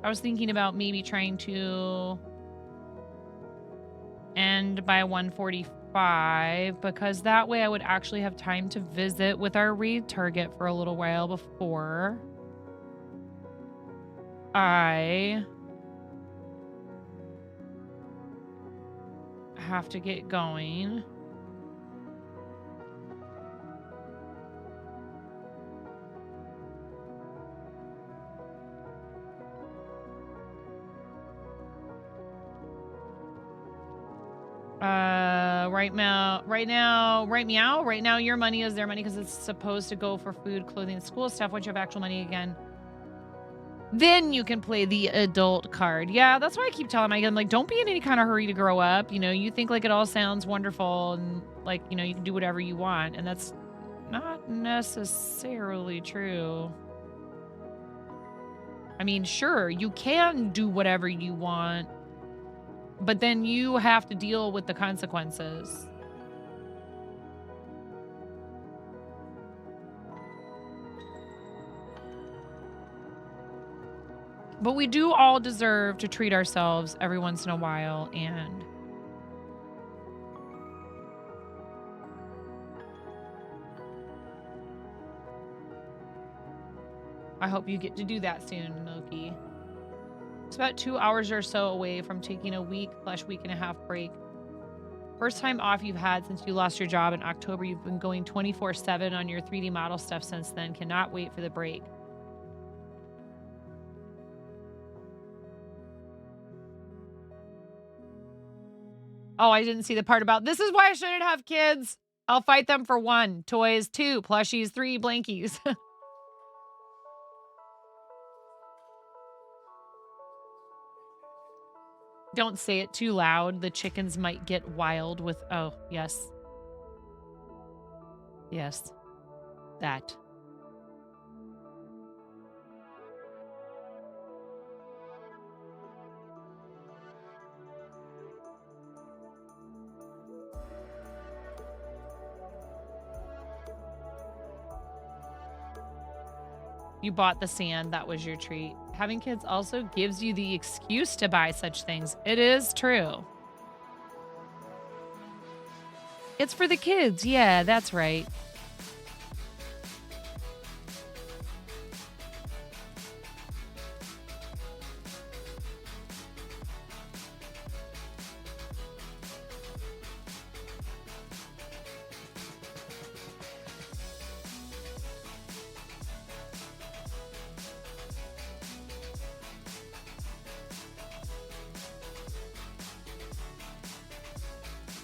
Speaker 3: I was thinking about maybe trying to end by 1:45 because that way I would actually have time to visit with our raid target for a little while before I have to get going. Right now, your money is their money because it's supposed to go for food, clothing, school stuff. Once you have actual money again, then you can play the adult card. Yeah, that's why I keep telling Megan, like, don't be in any kind of hurry to grow up. You know, you think like it all sounds wonderful and like, you know, you can do whatever you want. And that's not necessarily true. I mean, sure, you can do whatever you want, but then you have to deal with the consequences. But we do all deserve to treat ourselves every once in a while, and I hope you get to do that soon, Milky. It's about 2 hours or so away from taking a week/week and a half break. First time off you've had since you lost your job in October. You've been going 24/7 on your 3D model stuff since then. Cannot wait for the break. Oh, I didn't see the part about this is why I shouldn't have kids. I'll fight them for 1. Toys 2. Plushies 3. Blankies. Don't say it too loud. The chickens might get wild with... Oh, yes. Yes. that. You bought the sand. That was your treat. Having kids also gives you the excuse to buy such things. It is true. It's for the kids. Yeah, that's right.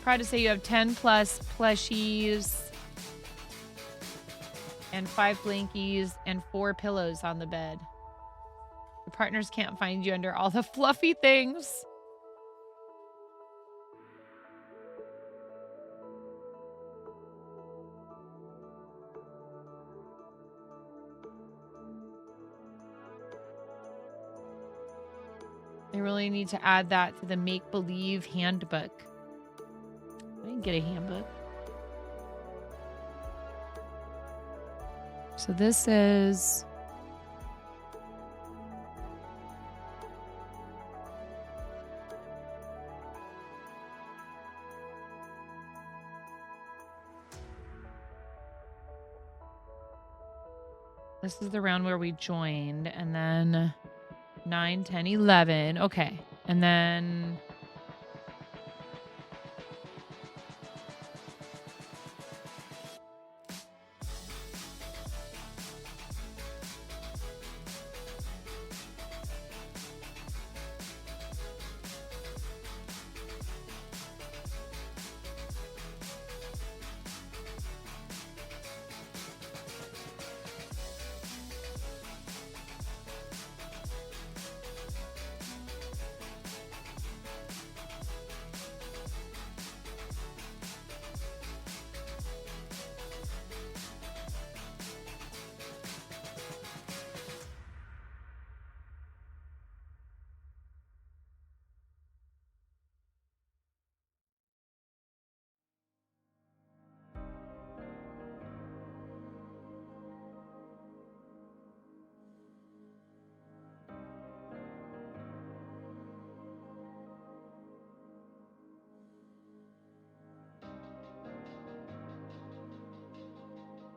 Speaker 3: Proud to say you have 10 plus plushies and 5 blankies and 4 pillows on the bed. Your partners can't find you under all the fluffy things. I really need to add that to the make-believe handbook. I didn't get a handbook. So this is... This is the round where we joined, and then 9, 10, 11. Okay. And then...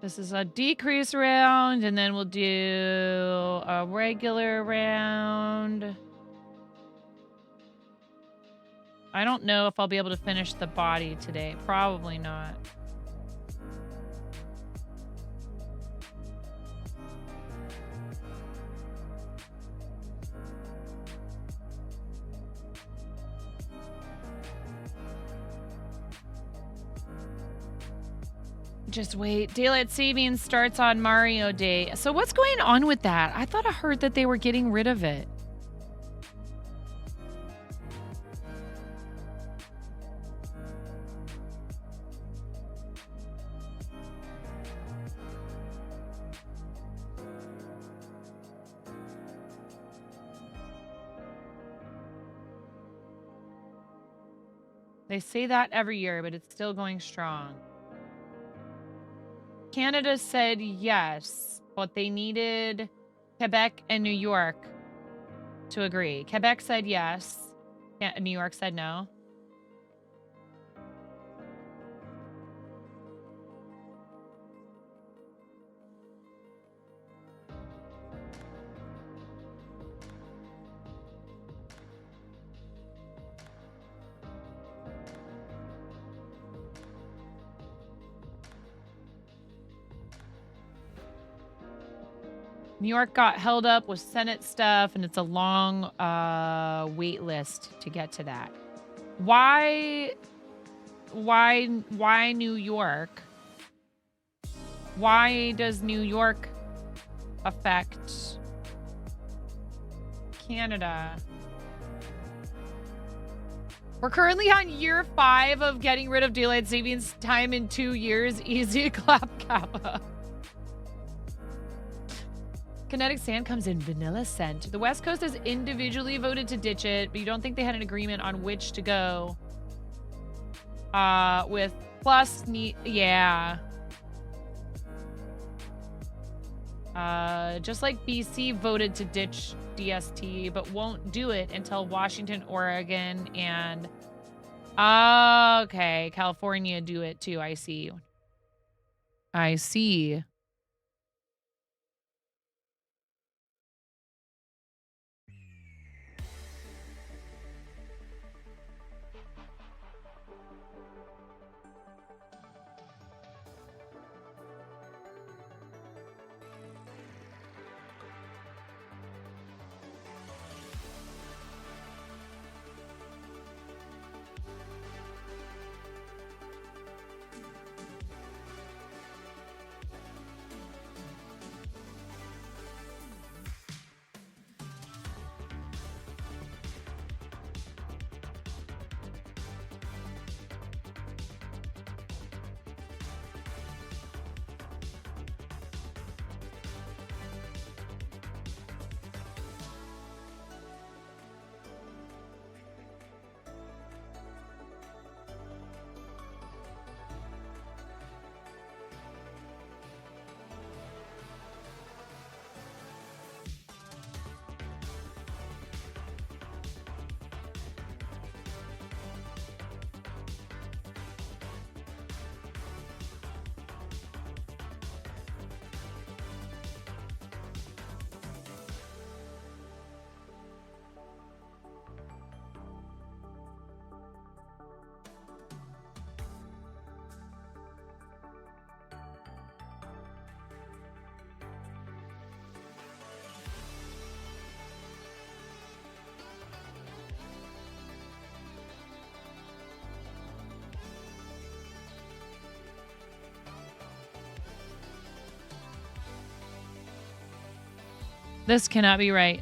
Speaker 3: This is a decrease round, and then we'll do a regular round. I don't know if I'll be able to finish the body today. Probably not. Just wait. Daylight savings starts on Mario Day. So what's going on with that? I thought I heard that they were getting rid of it. They say that every year, but it's still going strong. Canada said yes, but they needed Quebec and New York to agree. Quebec said yes. New York said no. New York got held up with Senate stuff, and it's a long wait list to get to that. Why New York? Why does New York affect Canada? We're currently on year 5 of getting rid of daylight savings time in 2 years. Easy clap, Kappa. Kinetic sand comes in vanilla scent. The West Coast has individually voted to ditch it, but you don't think they had an agreement on which to go. With plus yeah. Just like BC voted to ditch DST, but won't do it until Washington, Oregon, and okay, California do it too. I see. I see. This cannot be right.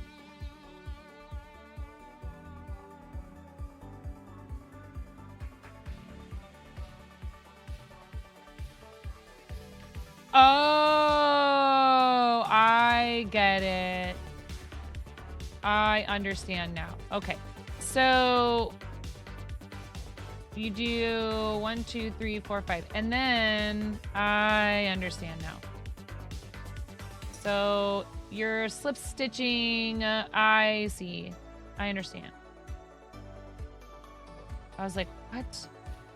Speaker 3: Oh, I get it. I understand now. Okay. So you do 1, 2, 3, 4, 5. And then I understand now. So you're slip stitching. I see. I understand. I was like, what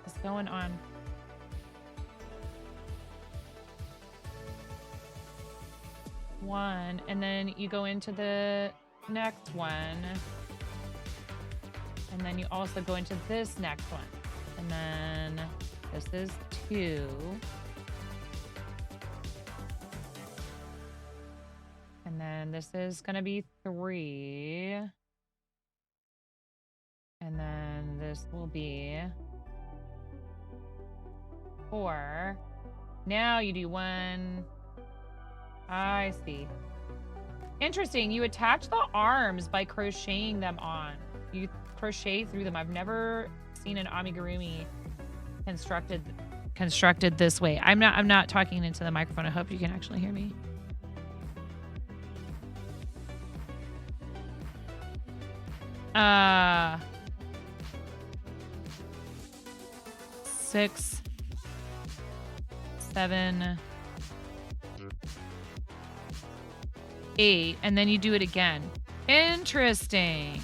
Speaker 3: is going on? One, and then you go into the next one. And then you also go into this next one. And then this is 2. And then this is going to be 3. And then this will be 4. Now you do 1. I see. Interesting. You attach the arms by crocheting them on. You crochet through them. I've never seen an amigurumi constructed this way. I'm not talking into the microphone. I hope you can actually hear me. Six, 7, 8, and then you do it again. Interesting.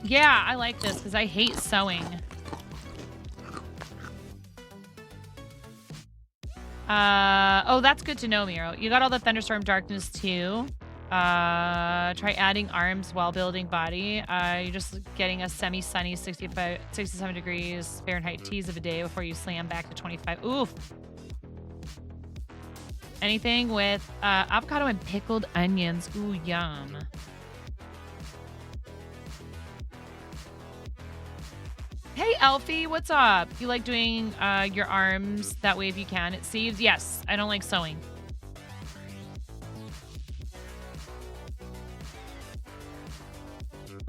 Speaker 3: Yeah, I like this because I hate sewing. Oh, that's good to know, Miro. You got all the thunderstorm darkness too. Try adding arms while building body. You're just getting a semi-sunny 67 degrees Fahrenheit tease of a day before you slam back to 25. Oof. Anything with avocado and pickled onions. Ooh, yum. Hey, Elfie, what's up? You like doing your arms that way if you can? It saves. Yes, I don't like sewing.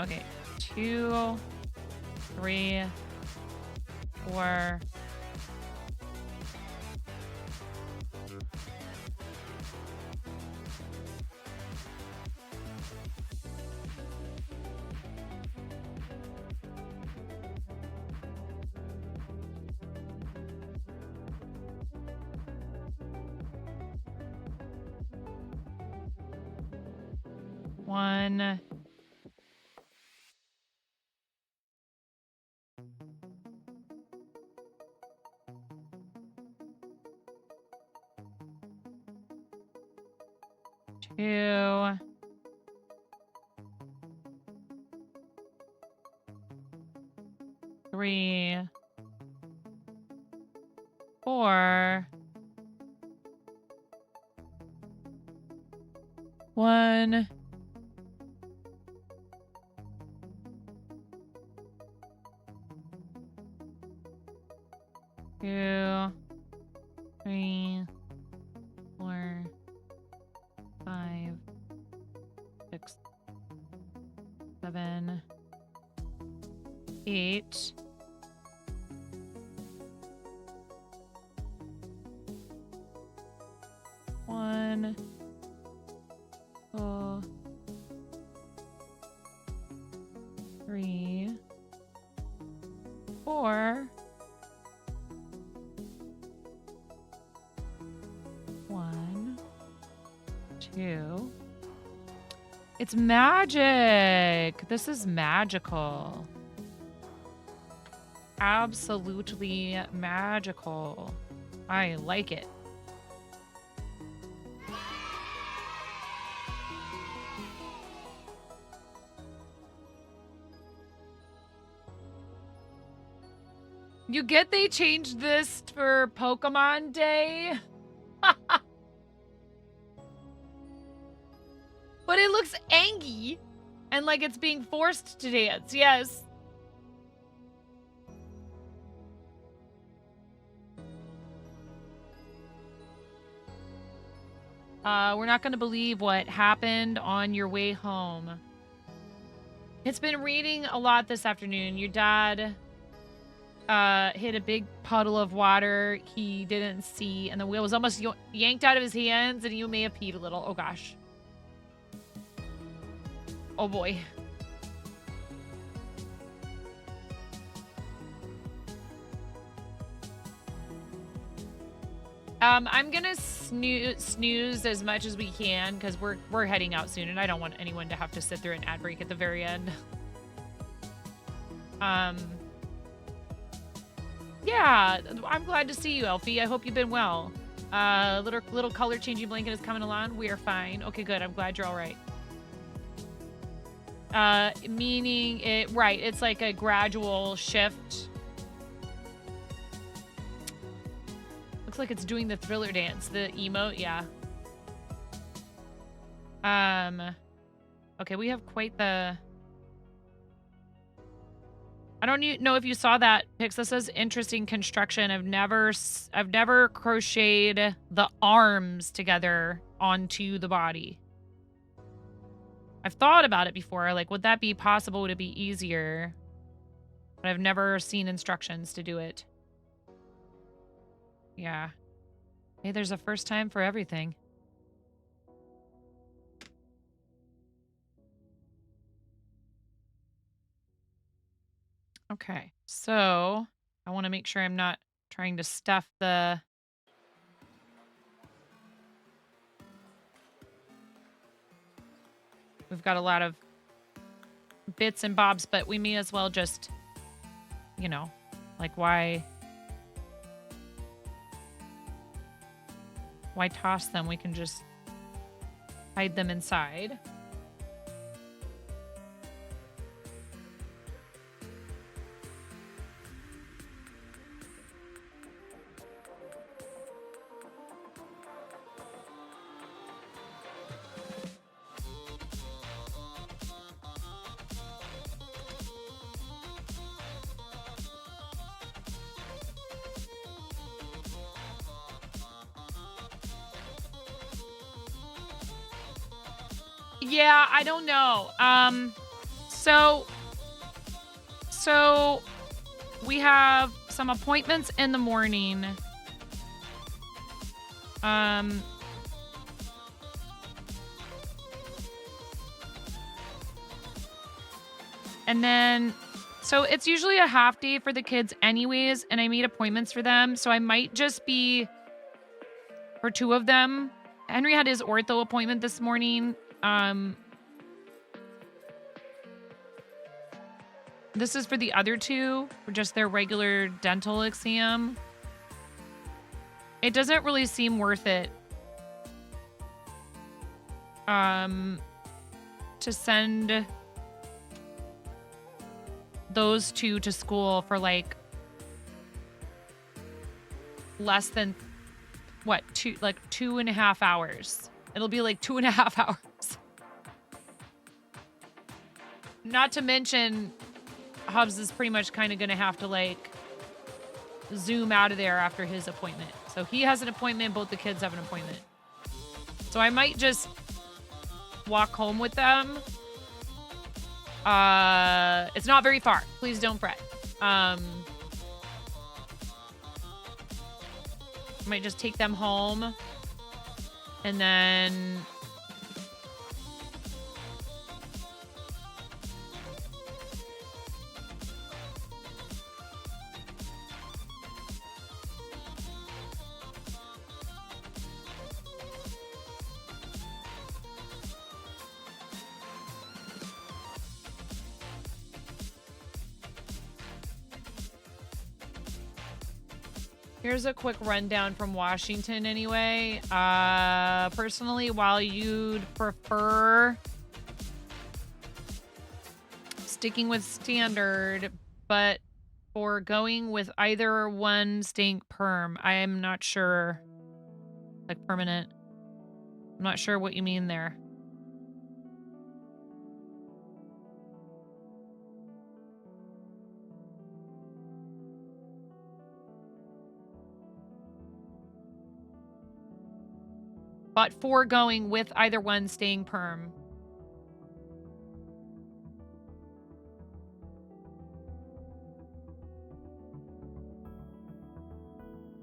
Speaker 3: Okay, 2, 3, 4. One. Two. Three. 4. 1. 2, 3, 4, 5, 6, 7, 8. 1, 2, 3, 4. 1, 2. It's magic. This is magical. Absolutely magical. I like it. You get they changed this for Pokemon Day? But it looks angry and like it's being forced to dance. Yes. We're not going to believe what happened on your way home. It's been raining a lot this afternoon. Your dad hit a big puddle of water he didn't see, and the wheel was almost yanked out of his hands, and you may have peed a little. Oh, gosh. Oh, boy. I'm gonna snooze as much as we can because we're heading out soon, and I don't want anyone to have to sit through an ad break at the very end. Yeah, I'm glad to see you, Elfie. I hope you've been well. Little color changing blanket is coming along. We are fine. Okay, good. I'm glad you're all right. Meaning it right. It's like a gradual shift. Looks like it's doing the Thriller dance, the emote, yeah. Okay, we have quite the... I don't know if you saw that, Pix. This says interesting construction. I've never crocheted the arms together onto the body. I've thought about it before. Like, would that be possible? Would it be easier? But I've never seen instructions to do it. Yeah. Hey, there's a first time for everything. Okay, so I want to make sure I'm not trying to stuff the... We've got a lot of bits and bobs, but we may as well just, you know, like why... Why toss them? We can just hide them inside. Yeah, I don't know. So we have some appointments in the morning. And then, so it's usually a half day for the kids anyways, and I made appointments for them, so I might just be for 2 of them. Henry had his ortho appointment this morning. This is for the other 2, for just their regular dental exam. It doesn't really seem worth it to send those 2 to school for like less than what, 2.5 hours. It'll be like 2.5 hours. Not to mention, Hubs is pretty much kind of going to have to like zoom out of there after his appointment. So he has an appointment, both the kids have an appointment. So I might just walk home with them. It's not very far. Please don't fret. Might just take them home and then here's a quick rundown from Washington anyway. Personally, while you'd prefer sticking with standard, but for going with either one staying perm, I am not sure. Like permanent. I'm not sure what you mean there. But for going with either one staying perm.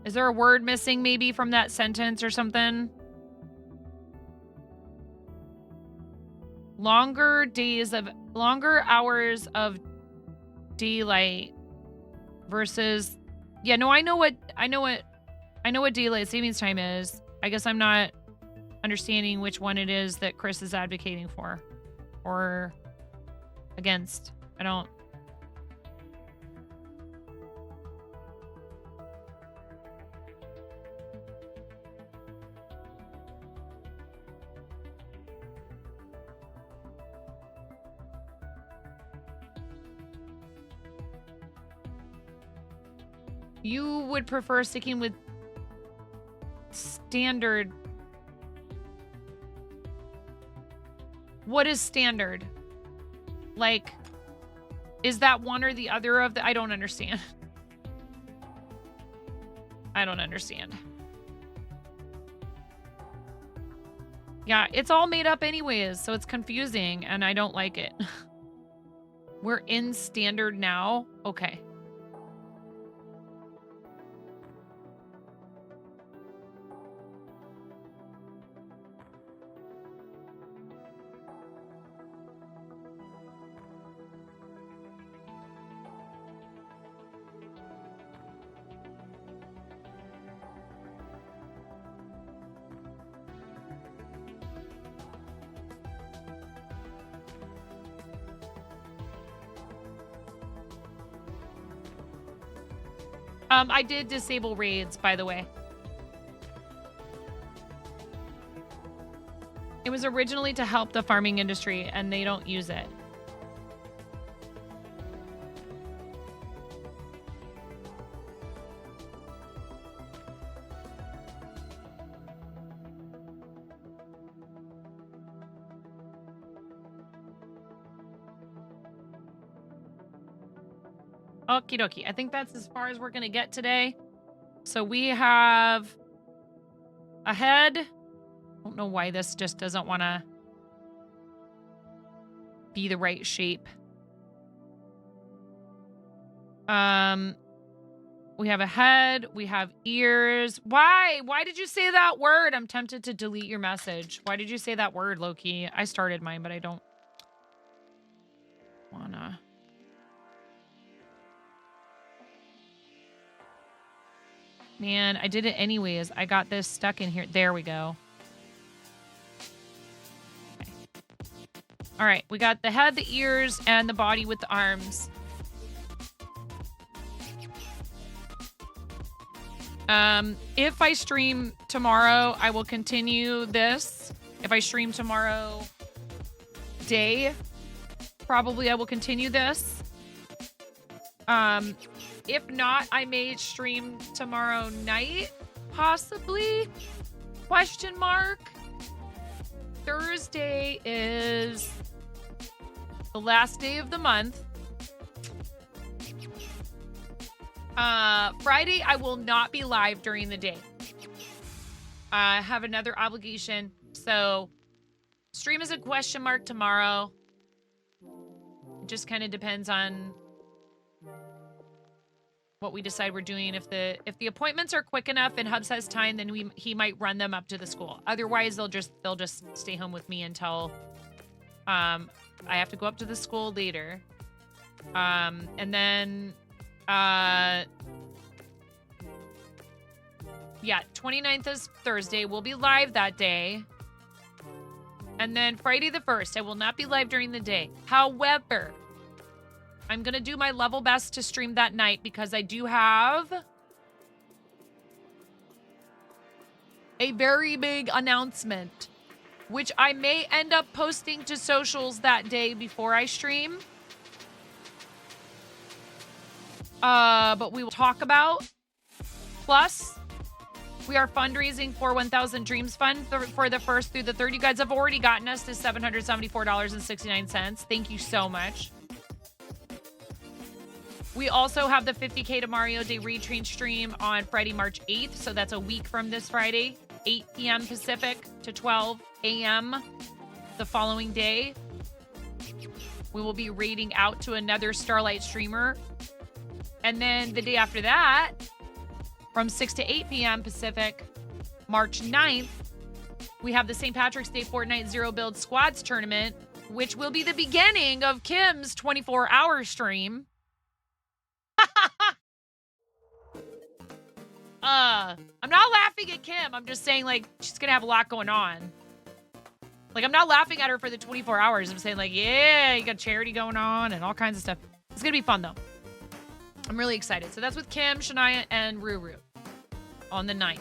Speaker 3: Is there a word missing maybe from that sentence or something? Longer hours of daylight versus, yeah, no, I know what daylight savings time is. I guess I'm not understanding which one it is that Chris is advocating for or against. I don't. You would prefer sticking with standard. What is standard? Like, is that one or the other of the... I don't understand. I don't understand. Yeah, it's all made up anyways, so it's confusing, and I don't like it. We're in standard now? Okay. I did disable raids, by the way. It was originally to help the farming industry, and they don't use it. Okie dokie. I think that's as far as we're going to get today. So we have a head. I don't know why this just doesn't want to be the right shape. We have a head. We have ears. Why? Why did you say that word? I'm tempted to delete your message. Why did you say that word, Loki? I started mine, but I don't wanna. Man, I did it anyways. I got this stuck in here. There we go. Okay. All right, we got the head, the ears, and the body with the arms. If I stream tomorrow, I will continue this. If I stream tomorrow day, probably I will continue this. If not, I may stream tomorrow night, possibly, question mark. Thursday is the last day of the month. Friday, I will not be live during the day. I have another obligation, so stream is a question mark tomorrow. It just kind of depends on what we decide we're doing. If the appointments are quick enough and Hubs has time, then he might run them up to the school. Otherwise, they'll just stay home with me until I have to go up to the school later. And then yeah, 29th is Thursday. We'll be live that day. And then Friday the 1st, I will not be live during the day. However, I'm going to do my level best to stream that night because I do have a very big announcement, which I may end up posting to socials that day before I stream. But we will talk about. Plus, we are fundraising for 1000 Dreams Fund for the 1st through the 3rd. You guys have already gotten us to $774.69. Thank you so much. We also have the 50K to Mario Day retrain stream on Friday, March 8th. So that's a week from this Friday, 8 p.m. Pacific to 12 a.m. the following day. We will be raiding out to another Starlight streamer. And then the day after that, from 6 to 8 p.m. Pacific, March 9th, we have the St. Patrick's Day Fortnite Zero Build Squads Tournament, which will be the beginning of Kim's 24-hour stream. I'm not laughing at Kim. I'm just saying, like, she's going to have a lot going on. Like, I'm not laughing at her for the 24 hours. I'm saying, like, yeah, you got charity going on and all kinds of stuff. It's going to be fun, though. I'm really excited. So that's with Kim, Shania, and Ruru on the 9th.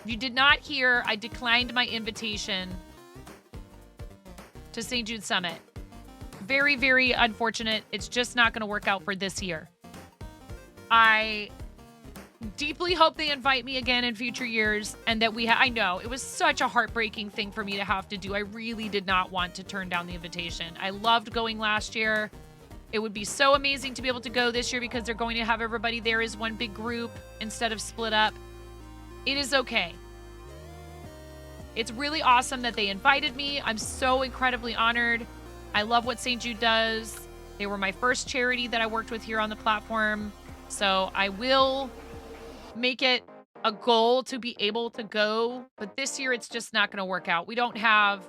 Speaker 3: If you did not hear, I declined my invitation to St. Jude Summit. Very, very unfortunate. It's just not going to work out for this year. I deeply hope they invite me again in future years and that I know it was such a heartbreaking thing for me to have to do. I really did not want to turn down the invitation. I loved going last year. It would be so amazing to be able to go this year because they're going to have everybody there as one big group instead of split up. It is okay. It's really awesome that they invited me. I'm so incredibly honored. I love what St. Jude does. They were my first charity that I worked with here on the platform. So I will make it a goal to be able to go. But this year, it's just not going to work out. We don't have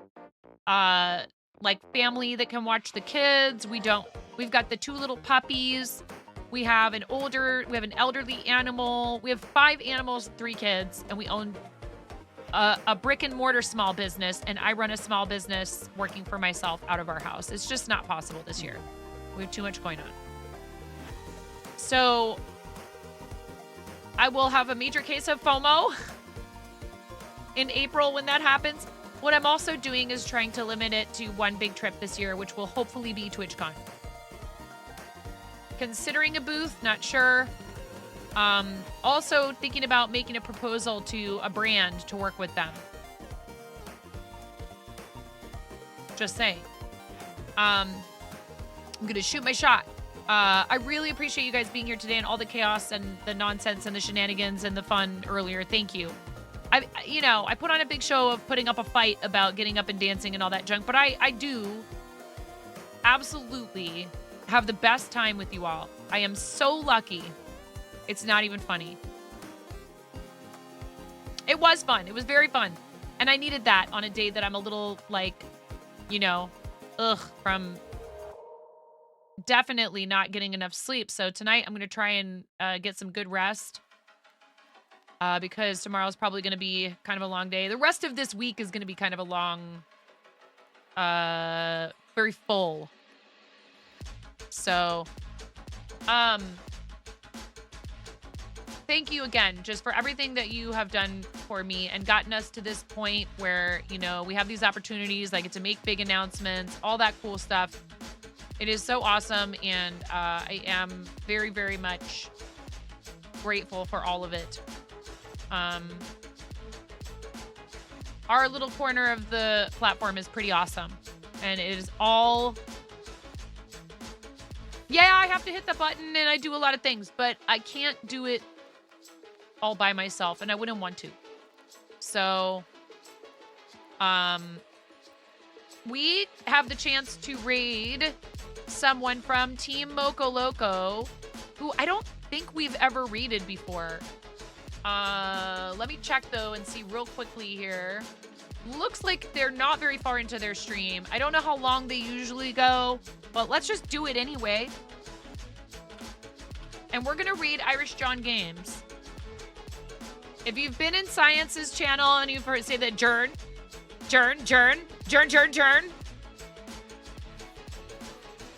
Speaker 3: like family that can watch the kids. We've got the 2 little puppies. We have an elderly animal. We have 5 animals, 3 kids, and we own a brick and mortar small business, and I run a small business working for myself out of our house. It's just not possible this year. We have too much going on. So I will have a major case of FOMO in April when that happens. What I'm also doing is trying to limit it to one big trip this year, which will hopefully be TwitchCon. Considering a booth, not sure. Also thinking about making a proposal to a brand to work with them. Just saying. I'm gonna shoot my shot. I really appreciate you guys being here today and all the chaos and the nonsense and the shenanigans and the fun earlier. Thank you. I put on a big show of putting up a fight about getting up and dancing and all that junk, but I do absolutely have the best time with you all. I am so lucky. It's not even funny. It was fun. It was very fun. And I needed that on a day that I'm a little like, from definitely not getting enough sleep. So tonight I'm going to try and get some good rest because tomorrow's probably going to be kind of a long day. The rest of this week is going to be kind of a long, very full. So, thank you again just for everything that you have done for me and gotten us to this point where, we have these opportunities. I get to make big announcements, all that cool stuff. It is so awesome. And I am very, very much grateful for all of it. Our little corner of the platform is pretty awesome. And it is all... Yeah, I have to hit the button and I do a lot of things, but I can't do it all by myself, and I wouldn't want to. So, we have the chance to raid someone from Team Moco Loco, who I don't think we've ever raided before. Let me check, though, and see real quickly here. Looks like they're not very far into their stream. I don't know how long they usually go, but let's just do it anyway. And we're going to read Irish John Games. If you've been in Science's channel and you've heard say that Jern.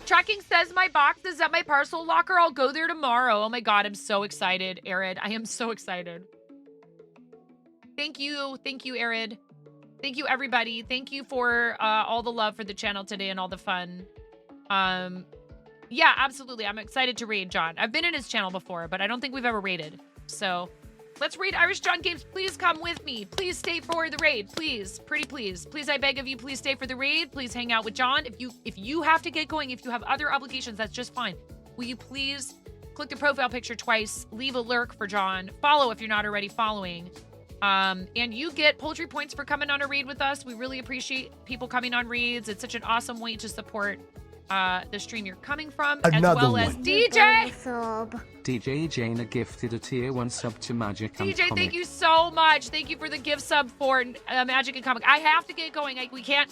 Speaker 3: Tracking says my box is at my parcel locker. I'll go there tomorrow. Oh my God, I'm so excited, Arid. I am so excited. Thank you, Arid. Thank you, everybody. Thank you for all the love for the channel today and all the fun. Yeah, absolutely. I'm excited to raid John. I've been in his channel before, but I don't think we've ever raided. So let's raid Irish John Games. Please come with me. Please stay for the raid. Please. Pretty please. Please, I beg of you, please stay for the raid. Please hang out with John. If you have to get going, if you have other obligations, that's just fine. Will you please click the profile picture twice, leave a lurk for John, follow if you're not already following. And you get poultry points for coming on a raid with us. We really appreciate people coming on raids. It's such an awesome way to support the stream you're coming from,
Speaker 14: Another
Speaker 3: as well
Speaker 14: one.
Speaker 3: as DJ.
Speaker 4: DJ Jana gifted a tier 1 sub to Magic and
Speaker 3: DJ,
Speaker 4: Comic.
Speaker 3: thank you so much. Thank you for the gift sub for Magic and Comic. I have to get going. You can't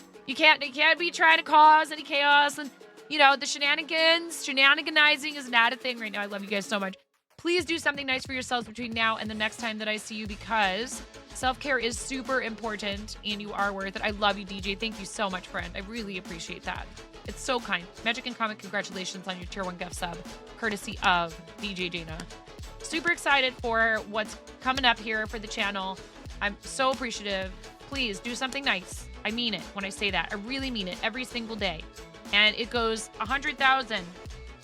Speaker 3: be trying to cause any chaos and the shenaniganizing is not a thing right now. I love you guys so much. Please do something nice for yourselves between now and the next time that I see you, because self-care is super important and you are worth it. I love you, DJ. Thank you so much, friend. I really appreciate that. It's so kind. Magic and Comic, congratulations on your tier 1 gift sub, courtesy of DJ Jana. Super excited for what's coming up here for the channel. I'm so appreciative. Please do something nice. I mean it when I say that. I really mean it every single day. And it goes 100,000.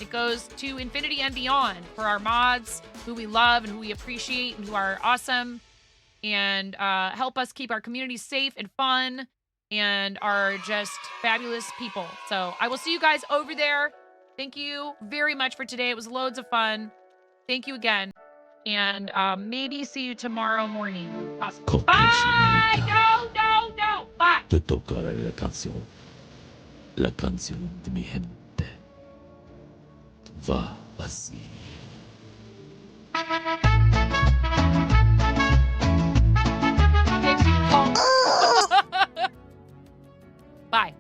Speaker 3: It goes to infinity and beyond for our mods who we love and who we appreciate and who are awesome and help us keep our community safe and fun and are just fabulous people. So I will see you guys over there. Thank you very much for today. It was loads of fun. Thank you again. And maybe see you tomorrow morning. Bye! No! Bye!
Speaker 1: Te tocaré la canción de mi gente. Va así.
Speaker 3: Bye.